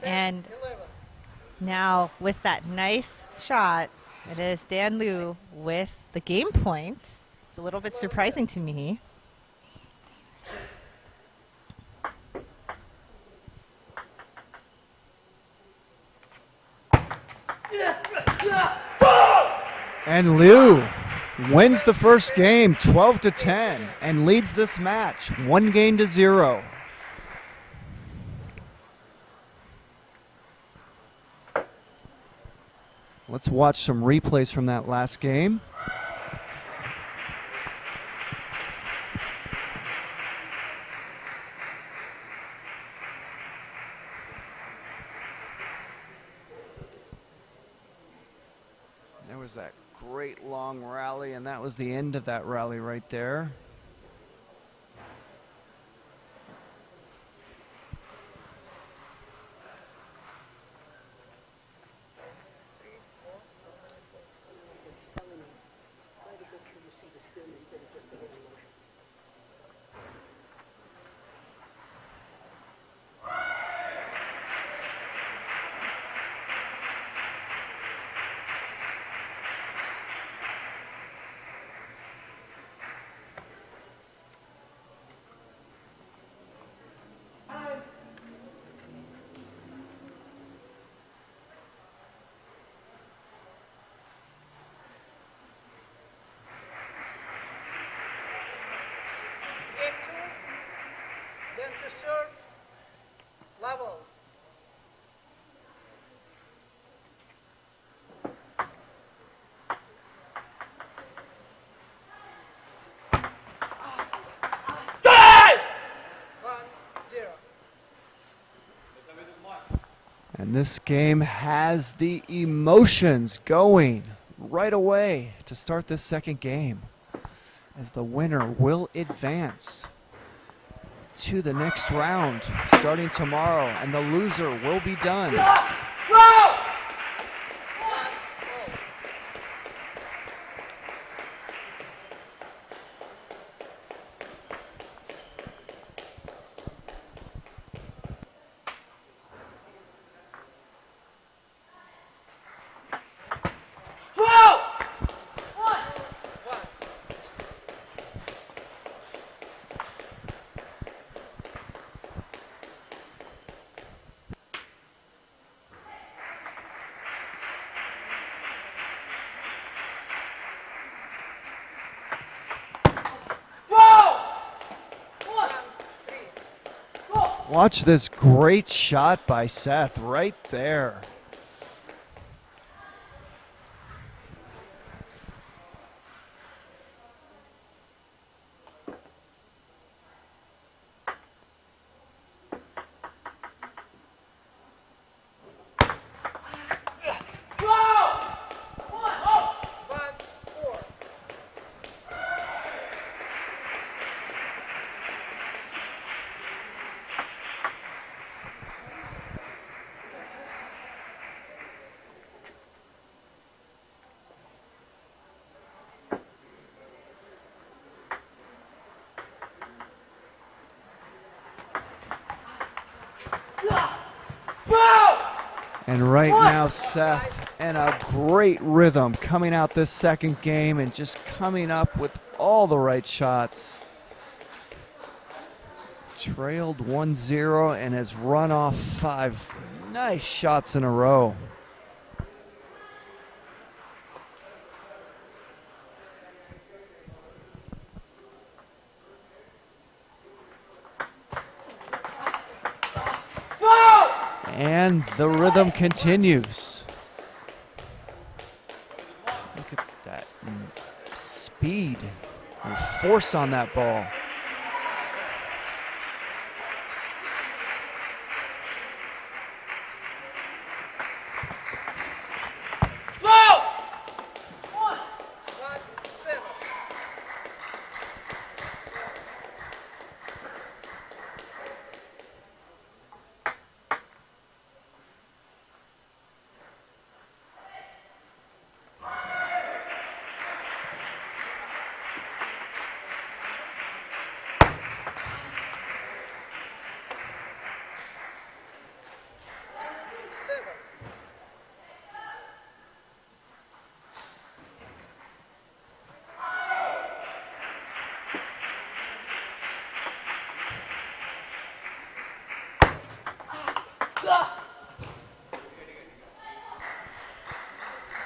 And now with that nice shot, it is Dan Liu with the game point. It's a little bit surprising to me. And Liu wins the first game 12-10 and leads this match 1-0. Let's watch some replays from that last game. There was that great long rally, and that was the end of that rally right there. Then to serve, level. And this game has the emotions going right away to start this second game, as the winner will advance to the next round starting tomorrow, and the loser will be done. Watch this great shot by Seth right there. And right now, Seth in a great rhythm coming out this second game and just coming up with all the right shots. Trailed 1-0 and has run off 5 nice shots in a row. And the rhythm continues. Look at that speed and force on that ball.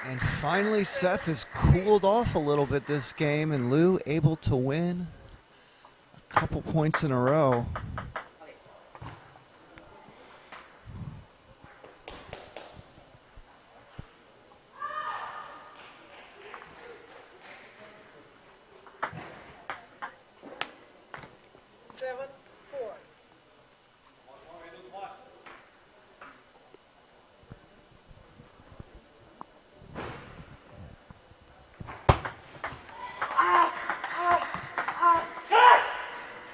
And finally, Seth has cooled off a little bit this game, and Lou able to win a couple points in a row.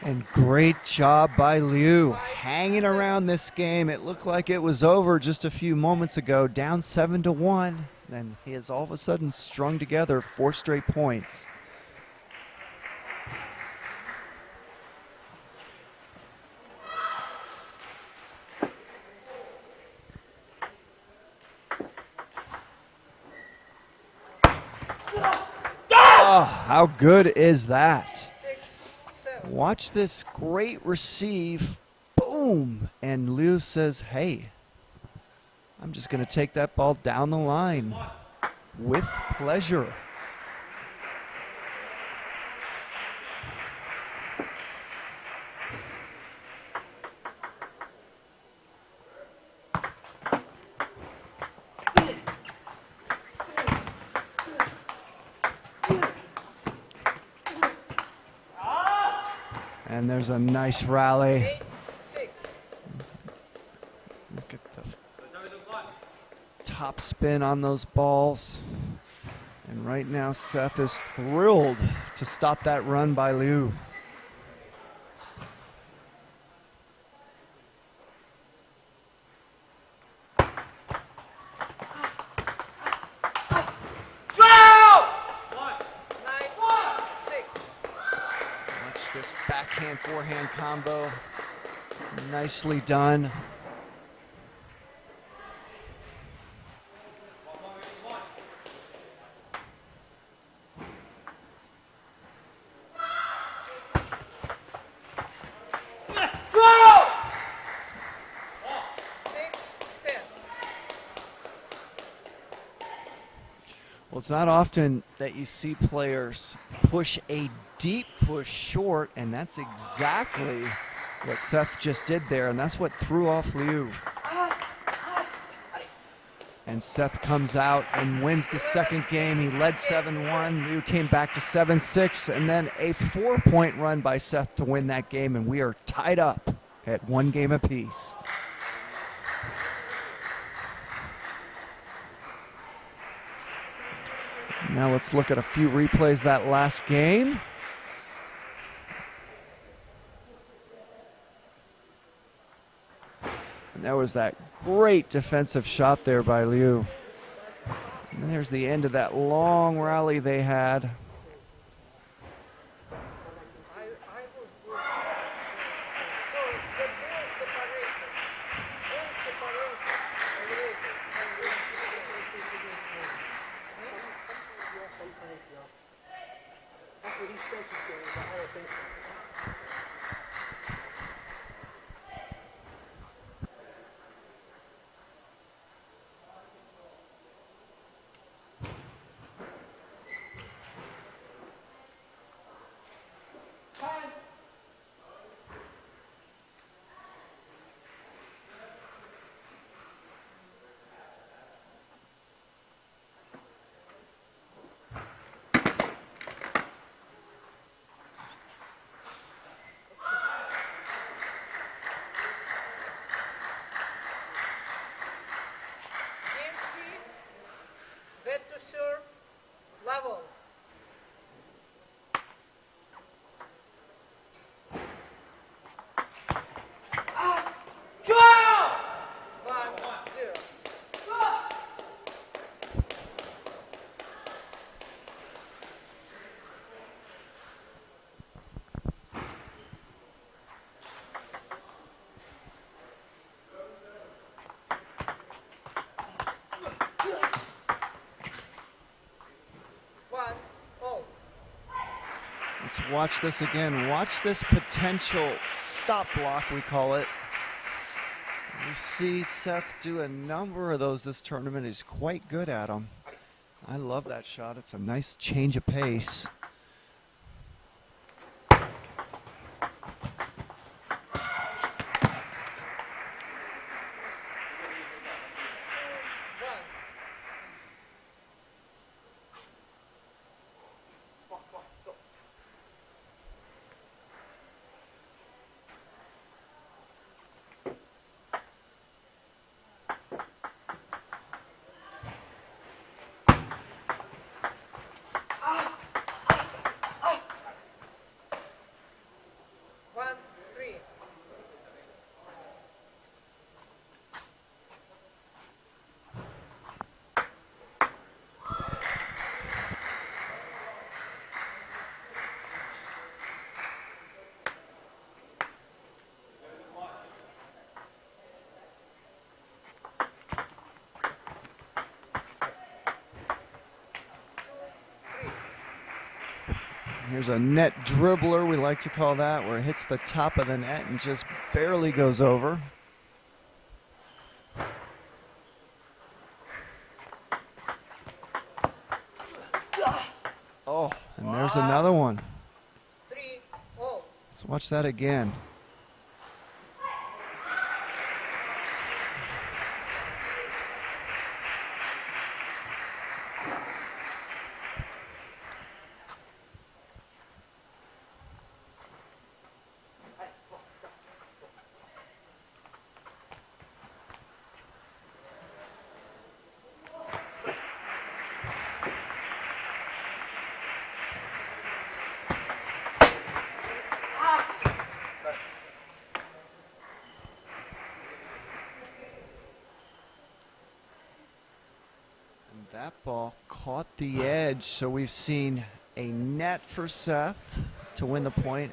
And great job by Liu, hanging around this game. It looked like it was over just a few moments ago, down 7-1, and he has all of a sudden strung together 4 straight points. Oh, how good is that? Watch this great receive. Boom! And Liu says, hey, I'm just going to take that ball down the line with pleasure. And there's a nice rally. Look at the top spin on those balls. And right now, Seth is thrilled to stop that run by Liu. Watch this backhand, forehand combo. Nicely done. Well, it's not often that you see players push a deep push short, and that's exactly what Seth just did there, and that's what threw off Liu. And Seth comes out and wins the second game. He led 7-1. Liu came back to 7-6, and then a 4-point run by Seth to win that game, and we are tied up at 1 game apiece. Now let's look at a few replays of that last game. And there was that great defensive shot there by Liu. And there's the end of that long rally they had. Ved to serve, level. Let's watch this again. Watch this potential stop block, we call it. You see Seth do a number of those this tournament. He's quite good at them. I love that shot. It's a nice change of pace. Here's a net dribbler, we like to call that, where it hits the top of the net and just barely goes over. Oh, and there's another one. Let's watch that again. ball caught the edge, so we've seen a net for Seth to win the point,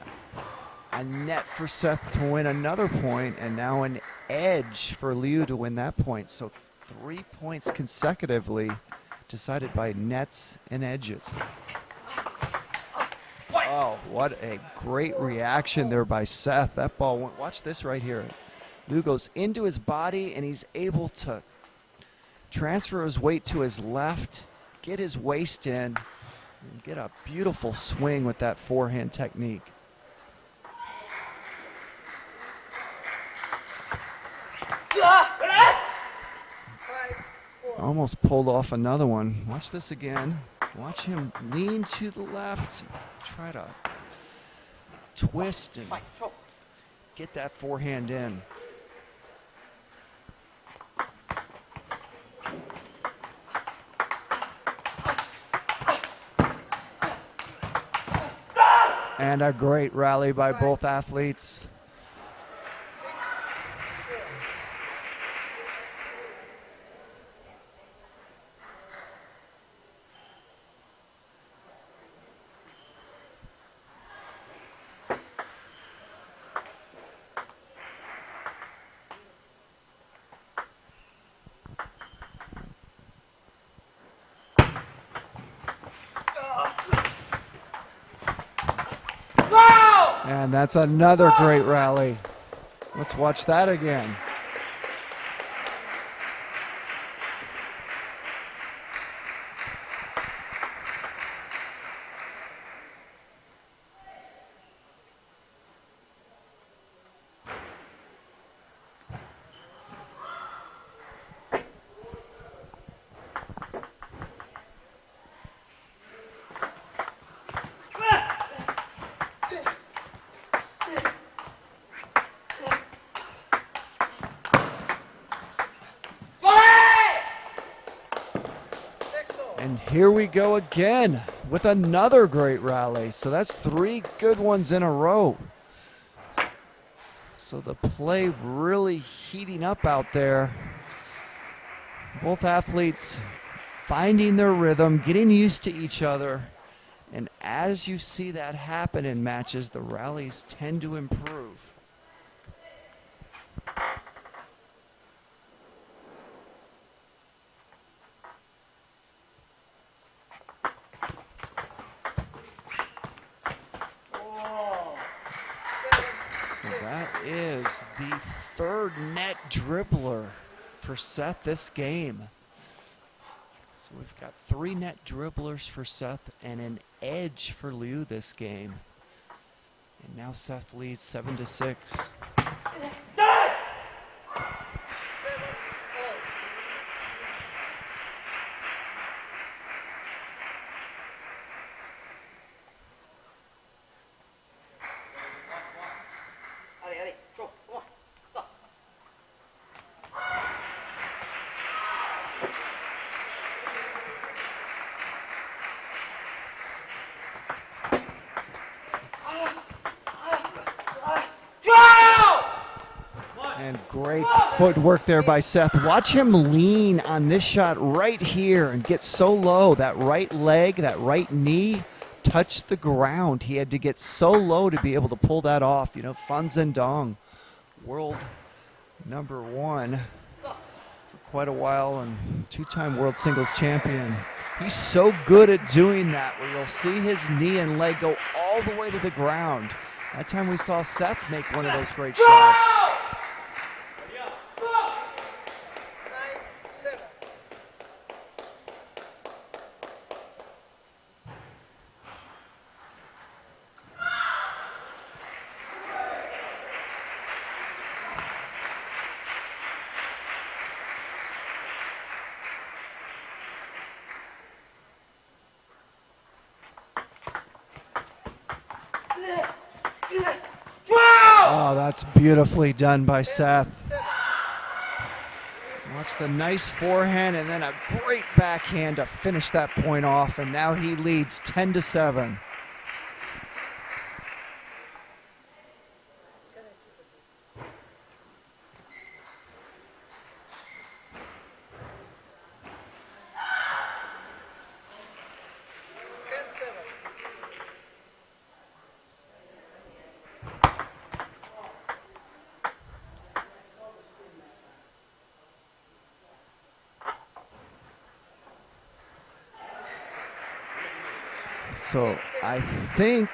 a net for Seth to win another point, and now an edge for Liu to win that point. So 3 points consecutively decided by nets and edges. Oh, what a great reaction there by Seth. That ball went, watch this right here. Liu goes into his body and he's able to transfer his weight to his left, get his waist in, and get a beautiful swing with that forehand technique. Almost pulled off another one. Watch this again. Watch him lean to the left, try to twist and get that forehand in. And a great rally by both athletes. And that's another great rally. Let's watch that again. And here we go again with another great rally. So that's 3 good ones in a row. So the play really heating up out there. Both athletes finding their rhythm, getting used to each other. And as you see that happen in matches, the rallies tend to improve. Is the 3rd net dribbler for Seth this game. So we've got 3 net dribblers for Seth and an edge for Liu this game. And now Seth leads 7-6. And great footwork there by Seth. Watch him lean on this shot right here and get so low. That right leg, that right knee touched the ground. He had to get so low to be able to pull that off. You know, Fan Zhendong, world #1 for quite a while and 2-time world singles champion. He's so good at doing that where you'll see his knee and leg go all the way to the ground. That time we saw Seth make one of those great shots. Oh, that's beautifully done by Seth. Watch the nice forehand and then a great backhand to finish that point off, and now he leads 10-7. So I think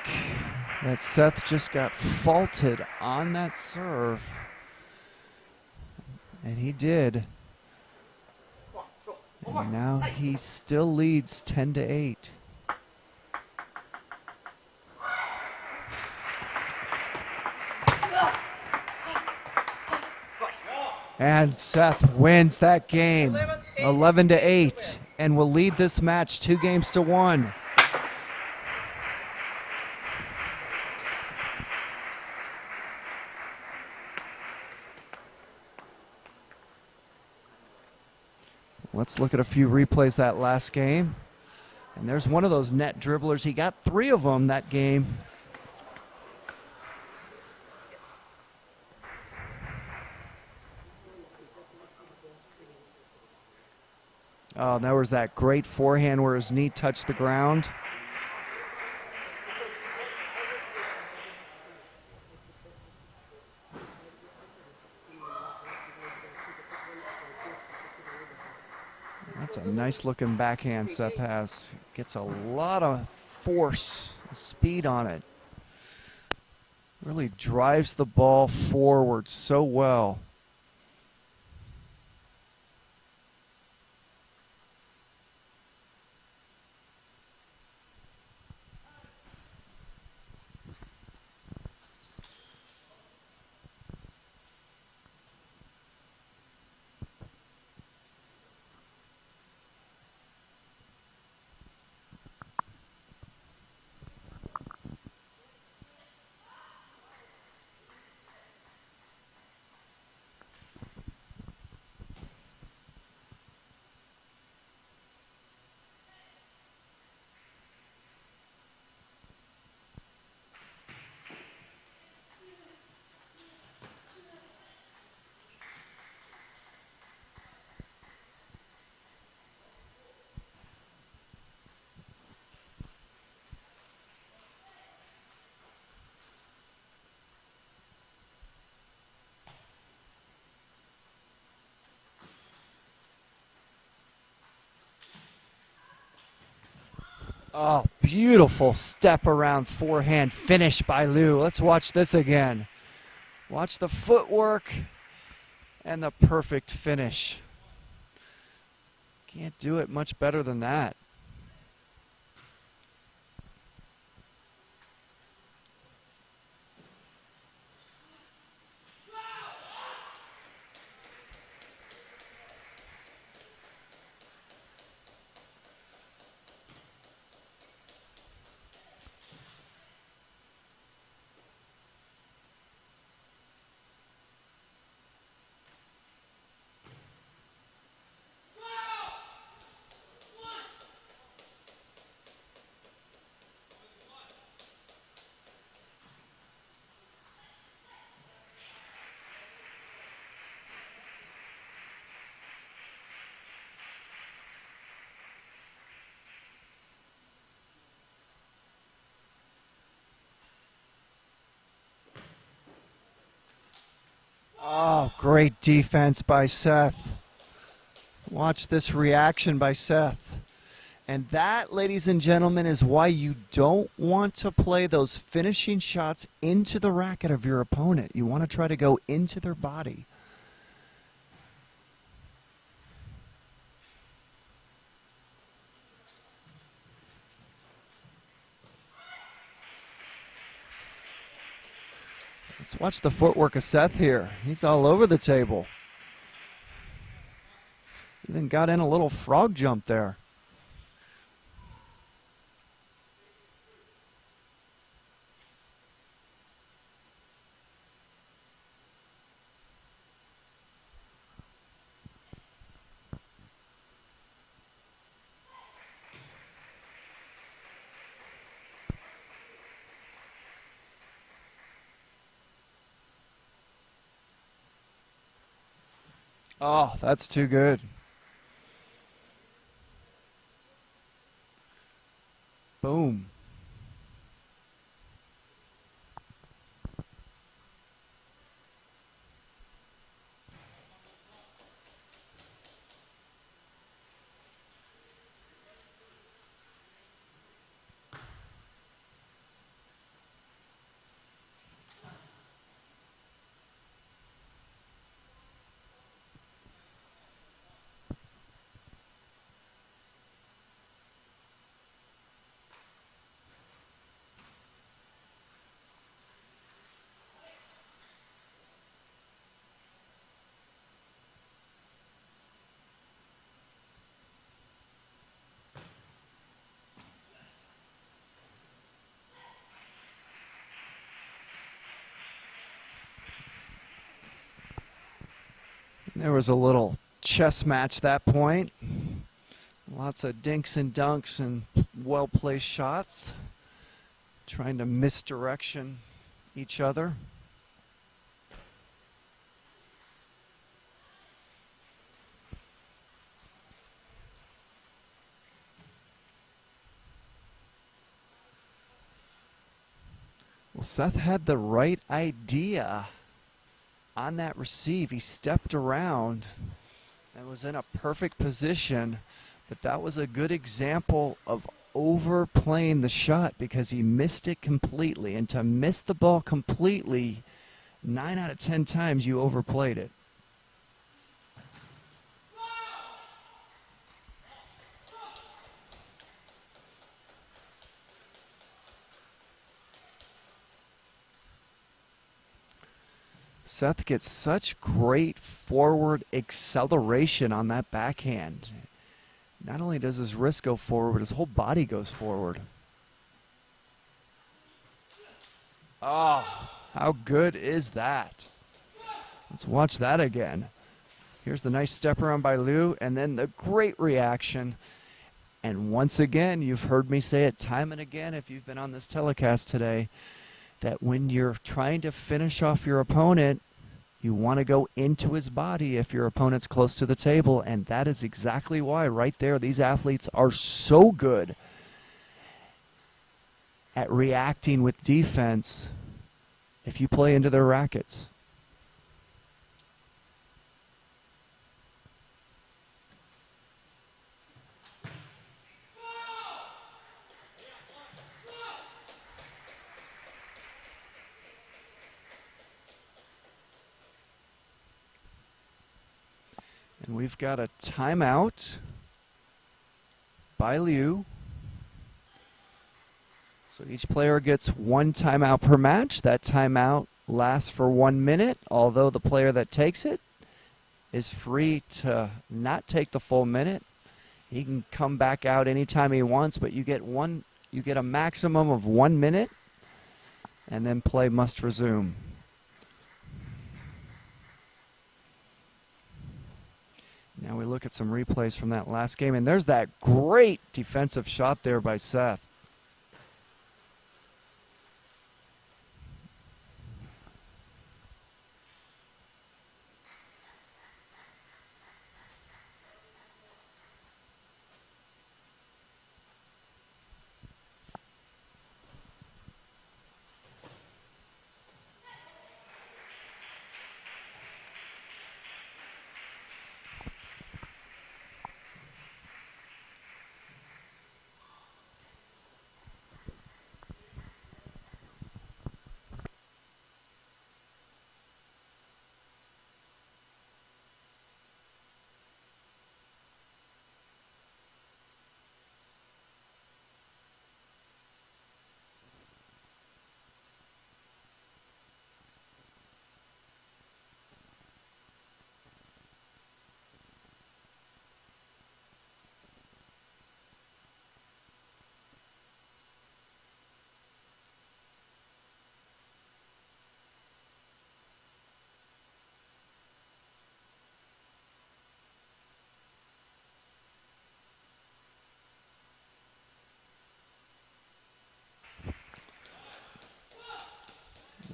that Seth just got faulted on that serve. And he did. And now he still leads 10-8. And Seth wins that game 11-8 and will lead this match 2-1. Let's look at a few replays that last game. And there's one of those net dribblers. He got 3 of them that game. Oh, there was that great forehand where his knee touched the ground. That's a nice looking backhand Seth has. Gets a lot of force, speed on it. Really drives the ball forward so well. Oh, beautiful step around forehand finish by Lou. Let's watch this again. Watch the footwork and the perfect finish. Can't do it much better than that. Oh, great defense by Seth. Watch this reaction by Seth. And that, ladies and gentlemen, is why you don't want to play those finishing shots into the racket of your opponent. You want to try to go into their body. Let's watch the footwork of Seth here. He's all over the table. Even got in a little frog jump there. Oh, that's too good. Boom. There was a little chess match that point. Lots of dinks and dunks and well-placed shots. Trying to misdirection each other. Well, Seth had the right idea on that receive. He stepped around and was in a perfect position, but that was a good example of overplaying the shot because he missed it completely. And to miss the ball completely, 9 out of 10 times you overplayed it. Seth gets such great forward acceleration on that backhand. Not only does his wrist go forward, but his whole body goes forward. Oh, how good is that? Let's watch that again. Here's the nice step around by Liu, and then the great reaction. And once again, you've heard me say it time and again if you've been on this telecast today, that when you're trying to finish off your opponent, you want to go into his body if your opponent's close to the table, and that is exactly why right there these athletes are so good at reacting with defense if you play into their rackets. And we've got a timeout by Liu. So each player gets 1 timeout per match. That timeout lasts for 1 minute, although the player that takes it is free to not take the full minute. He can come back out anytime he wants, but you get a maximum of 1 minute, and then play must resume. Now we look at some replays from that last game, and there's that great defensive shot there by Seth.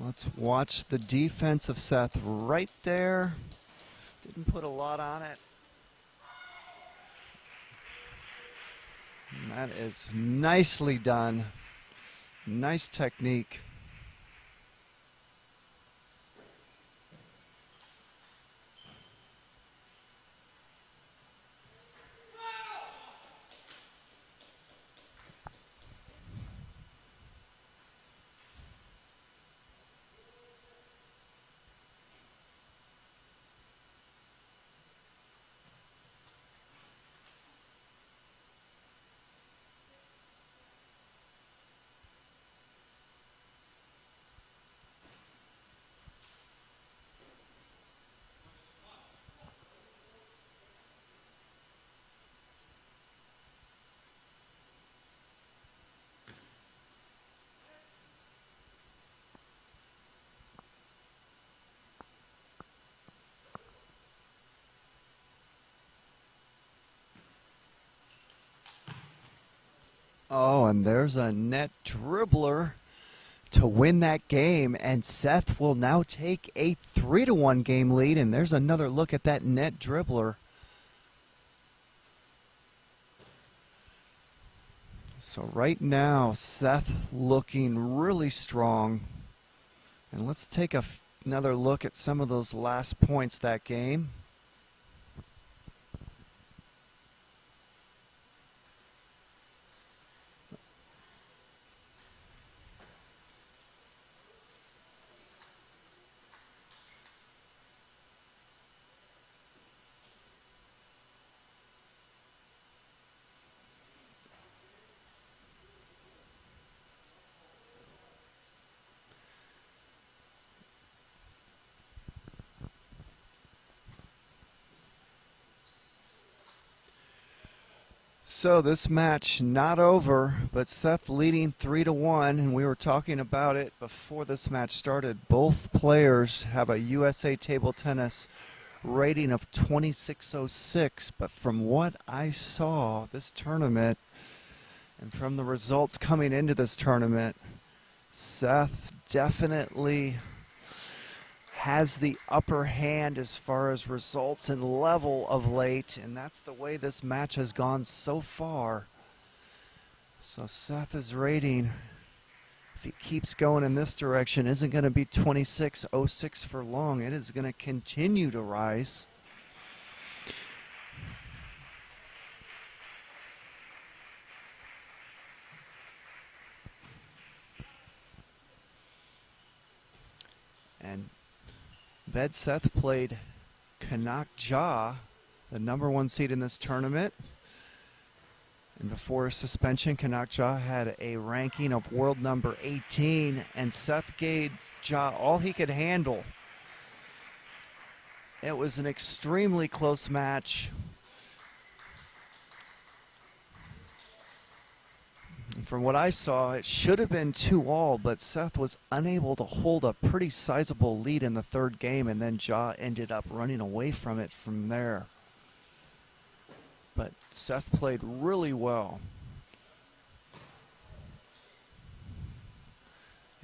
Let's watch the defense of Seth right there. Didn't put a lot on it. And that is nicely done. Nice technique. Oh, and there's a net dribbler to win that game, and Seth will now take a 3-1 game lead, and there's another look at that net dribbler. So right now, Seth looking really strong. And let's take another look at some of those last points that game. So this match not over, but Seth leading 3-1, and we were talking about it before this match started. Both players have a USA Table Tennis rating of 2606, but from what I saw this tournament and from the results coming into this tournament, Seth definitely has the upper hand as far as results and level of late, and that's the way this match has gone so far. So Seth's rating, if he keeps going in this direction, isn't going to be 2606 for long. It is going to continue to rise. And Ved Seth played Kanak Jha, the #1 seed in this tournament. And before his suspension, Kanak Jha had a ranking of world number 18, and Seth gave Jha all he could handle. It was an extremely close match. And from what I saw, it should have been 2-all, but Seth was unable to hold a pretty sizable lead in the third game, and then Jha ended up running away from it from there. But Seth played really well.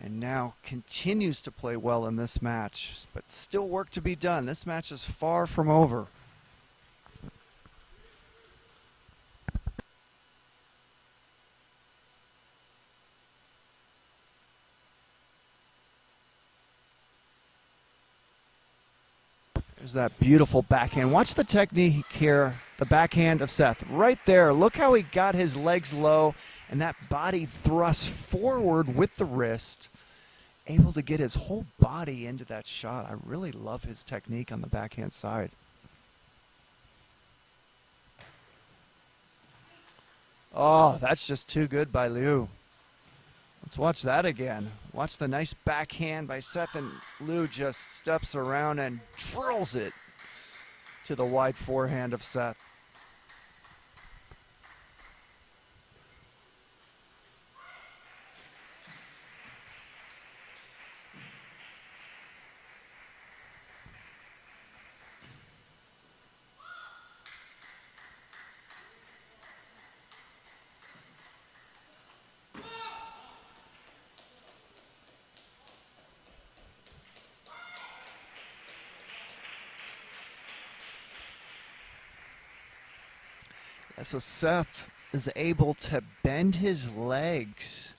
And now continues to play well in this match, but still work to be done. This match is far from over. There's that beautiful backhand. Watch the technique here, the backhand of Seth. Right there, look how he got his legs low and that body thrust forward with the wrist. Able to get his whole body into that shot. I really love his technique on the backhand side. Oh, that's just too good by Liu. Let's watch that again. Watch the nice backhand by Seth, and Liu just steps around and drills it to the wide forehand of Seth. So Seth is able to bend his legs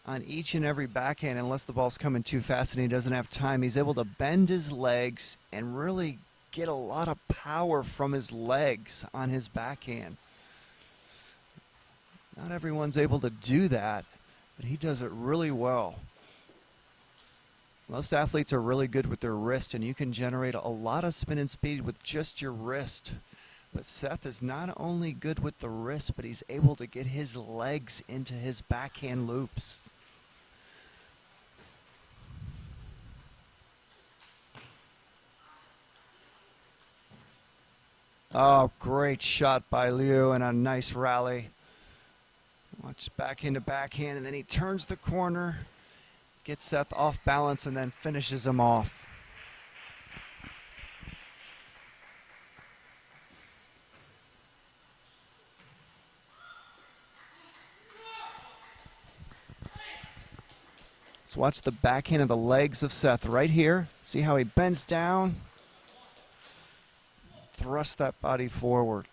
on each and every backhand unless the ball's coming too fast and he doesn't have time. He's able to bend his legs and really get a lot of power from his legs on his backhand. Not everyone's able to do that, but he does it really well. Most athletes are really good with their wrist, and you can generate a lot of spin and speed with just your wrist. But Seth is not only good with the wrist, but he's able to get his legs into his backhand loops. Oh, great shot by Liu and a nice rally. Watch backhand to backhand, and then he turns the corner, gets Seth off balance, and then finishes him off. watch the backhand of the legs of Seth right here. See how he bends down, thrust that body forward.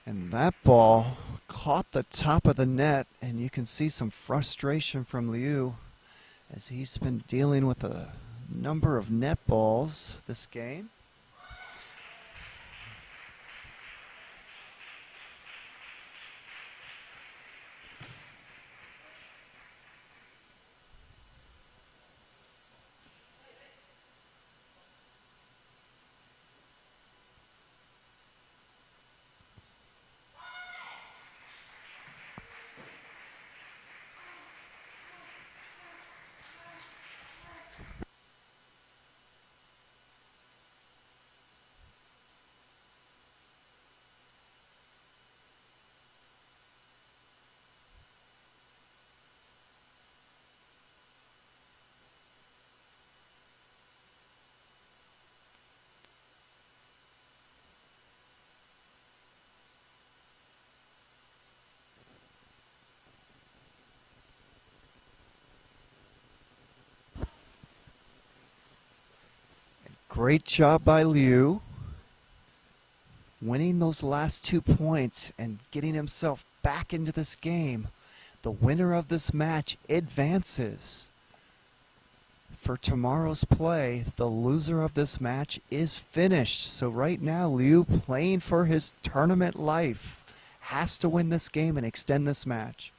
And that ball caught the top of the net, and you can see some frustration from Liu as he's been dealing with a number of net balls this game. Great job by Liu, winning those last 2 points and getting himself back into this game. The winner of this match advances. For tomorrow's play, the loser of this match is finished. So right now, Liu, playing for his tournament life, has to win this game and extend this match.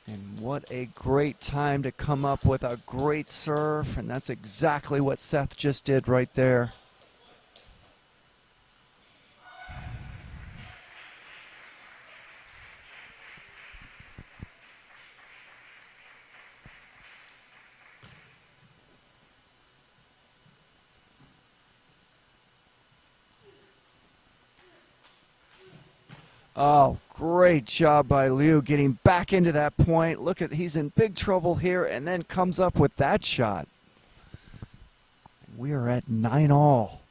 And what a great time to come up with a great serve, and that's exactly what Seth just did right there. Oh, great job by Liu getting back into that point. Look at, he's in big trouble here and then comes up with that shot. We are at 9-all.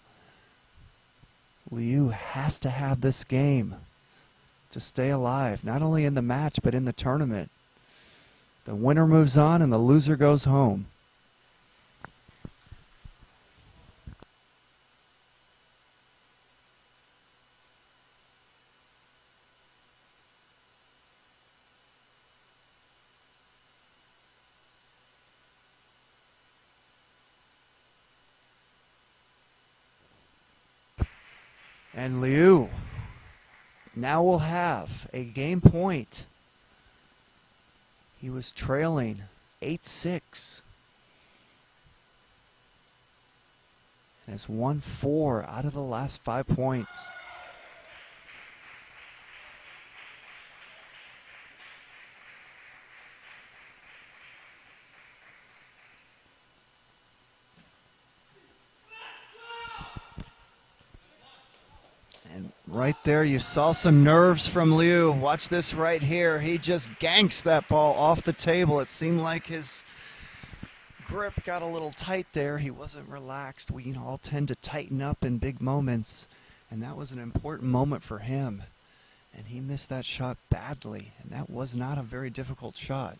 Liu has to have this game to stay alive, not only in the match but in the tournament. The winner moves on and the loser goes home. And Liu now will have a game point. He was trailing 8-6. And has won 4 out of the last 5 points. And right there, you saw some nerves from Liu. Watch this right here. He just ganks that ball off the table. It seemed like his grip got a little tight there. He wasn't relaxed. We all tend to tighten up in big moments, and that was an important moment for him. And he missed that shot badly, and that was not a very difficult shot.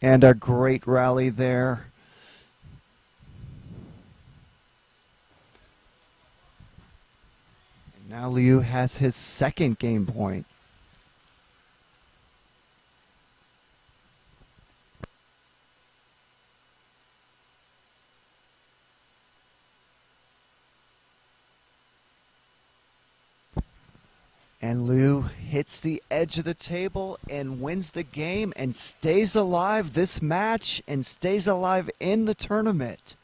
And a great rally there. And now Liu has his second game point. And Liu hits the edge of the table and wins the game and stays alive this match and stays alive in the tournament.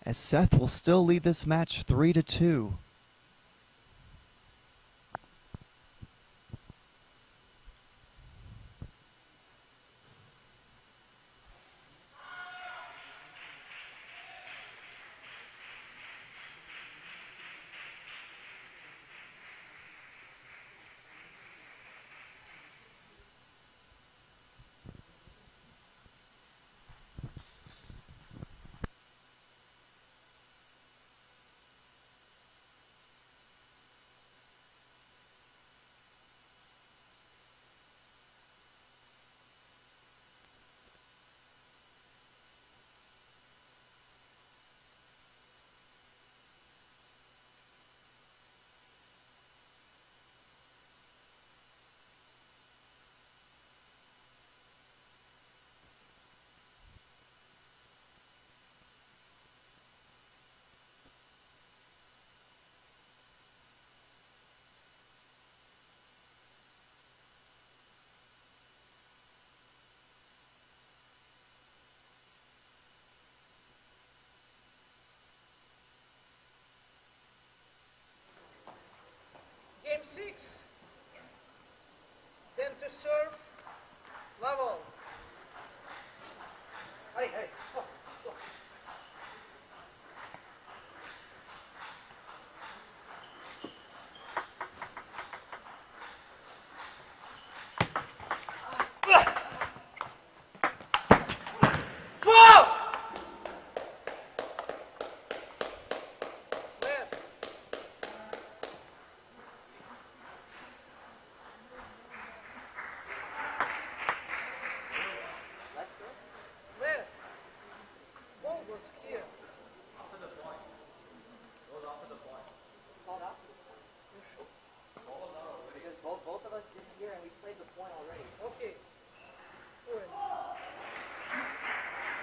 As Seth will still lead this match 3-2. Game 6. Then to serve. Level. Hey, hey. Oh, oh. Both of us didn't hear, and we played the point already. Okay. Point.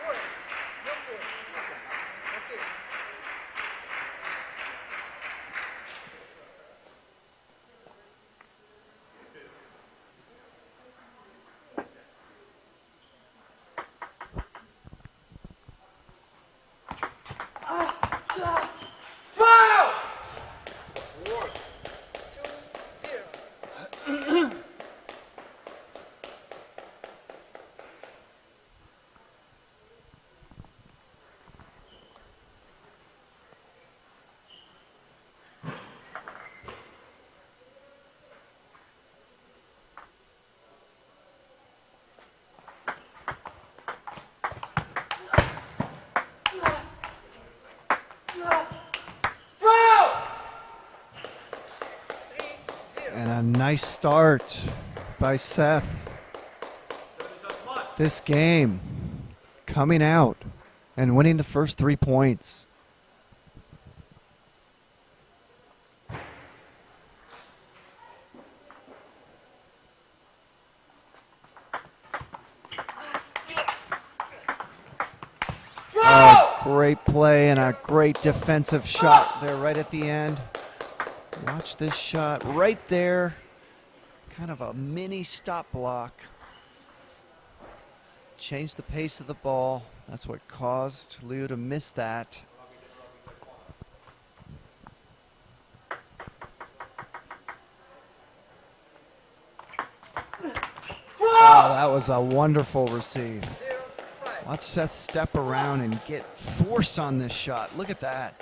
Point. No point. Okay. And a nice start by Seth. This game coming out and winning the first 3 points. Oh, great play and a great defensive shot there right at the end. Watch this shot right there. Kind of a mini stop block. Changed the pace of the ball. That's what caused Liu to miss that. Oh, that was a wonderful receive. Watch Seth step around and get force on this shot. Look at that.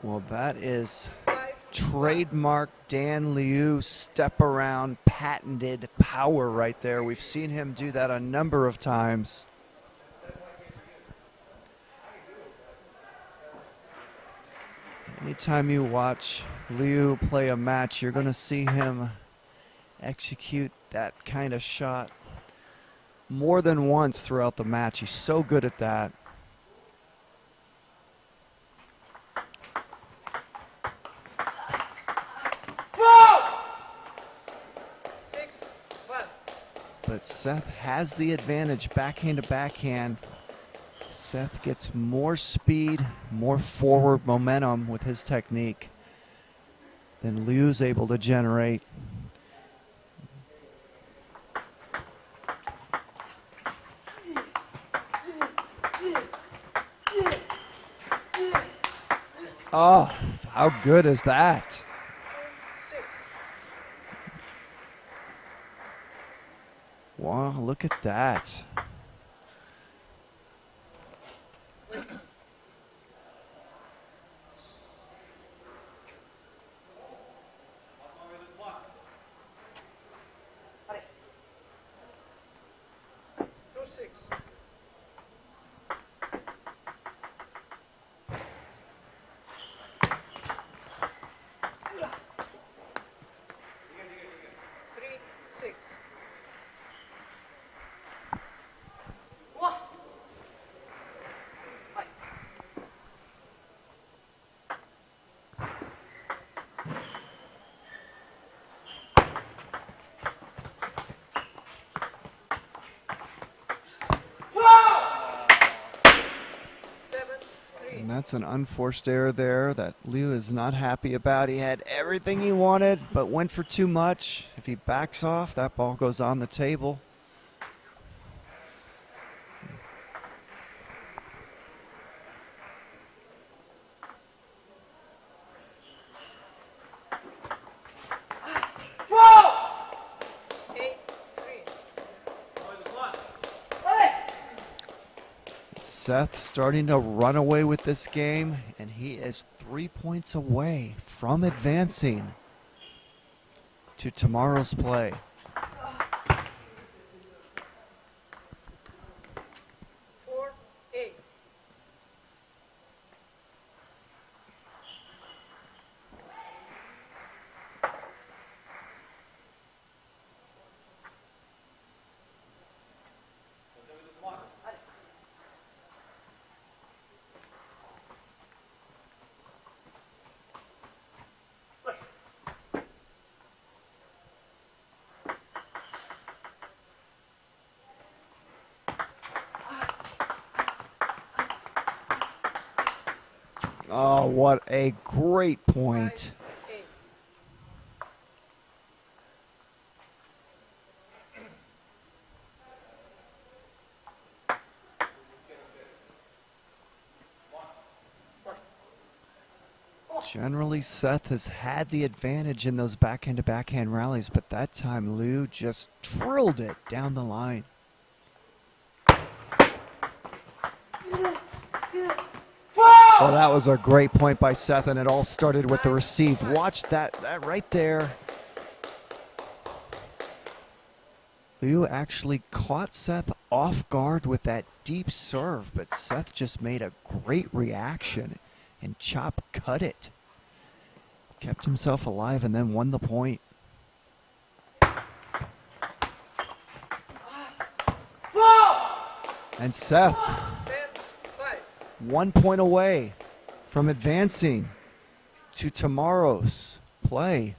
Well, that is trademark Dan Liu step around patented power right there. We've seen him do that a number of times. Anytime you watch Liu play a match, you're going to see him execute that kind of shot more than once throughout the match. He's so good at that. But Seth has the advantage backhand to backhand. Seth gets more speed, more forward momentum with his technique than Liu's able to generate. Oh, how good is that? Wow, look at that. And that's an unforced error there that Liu is not happy about. He had everything he wanted, but went for too much. If he backs off, that ball goes on the table. Seth starting to run away with this game, and he is 3 points away from advancing to tomorrow's play. Oh, what a great point. Generally, Seth has had the advantage in those backhand-to-backhand rallies, but that time Liu just drilled it down the line. Well, that was a great point by Seth, and it all started with the receive. Watch that right there. Liu actually caught Seth off guard with that deep serve, but Seth just made a great reaction and chop cut it. Kept himself alive and then won the point. And Seth, 1 point away from advancing to tomorrow's play.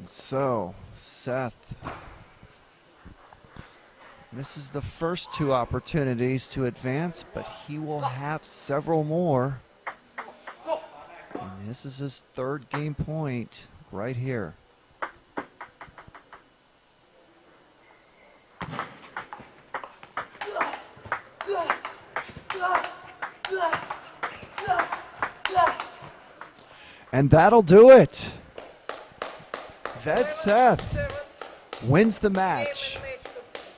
So, Seth misses the first 2 opportunities to advance, but he will have several more. And this is his 3rd game point right here. And that'll do it. Ved Seth wins the match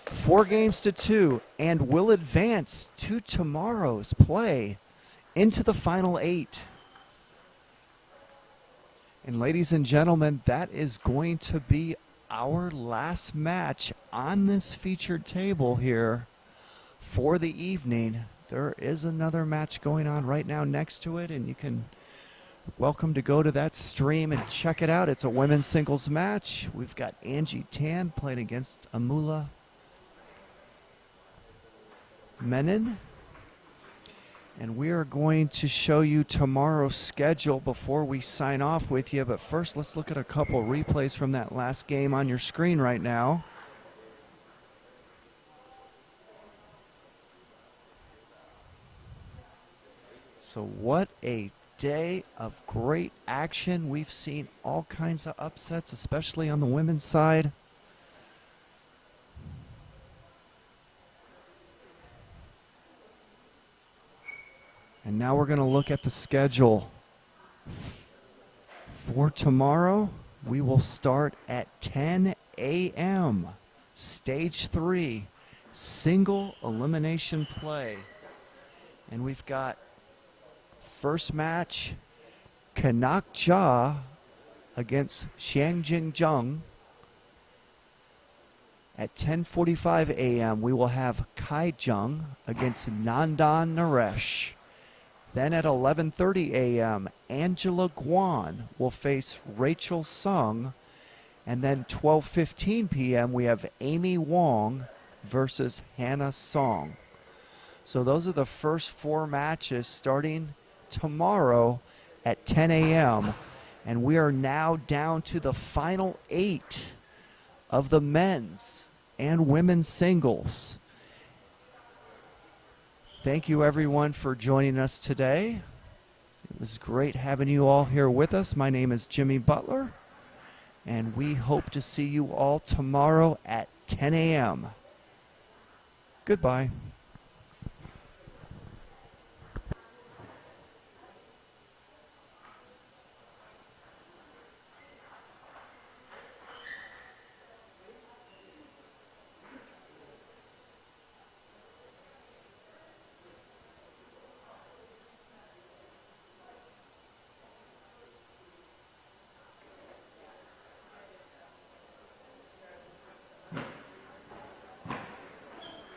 4-2 and will advance to tomorrow's play into the final 8. And ladies and gentlemen, that is going to be our last match on this featured table here for the evening. There is another match going on right now next to it, and you can welcome to go to that stream and check it out. It's a women's singles match. We've got Angie Tan playing against Amula Menon. And we are going to show you tomorrow's schedule before we sign off with you. But first, let's look at a couple replays from that last game on your screen right now. So what a day of great action. We've seen all kinds of upsets, especially on the women's side. And now we're going to look at the schedule for tomorrow. We will start at 10 a.m. Stage 3, single elimination play. And we've got first match, Kanak Jha against Xiangjing Zheng. At 10:45 a.m. we will have Kai Zheng against Nandan Naresh. Then at 11:30 a.m. Angela Guan will face Rachel Sung. And then 12:15 p.m. we have Amy Wong versus Hannah Song. So those are the first 4 matches starting tomorrow at 10 a.m. And we are now down to the final 8 of the men's and women's singles. Thank you everyone for joining us today. It was great having you all here with us. My name is Jimmy Butler, and we hope to see you all tomorrow at 10 a.m. Goodbye.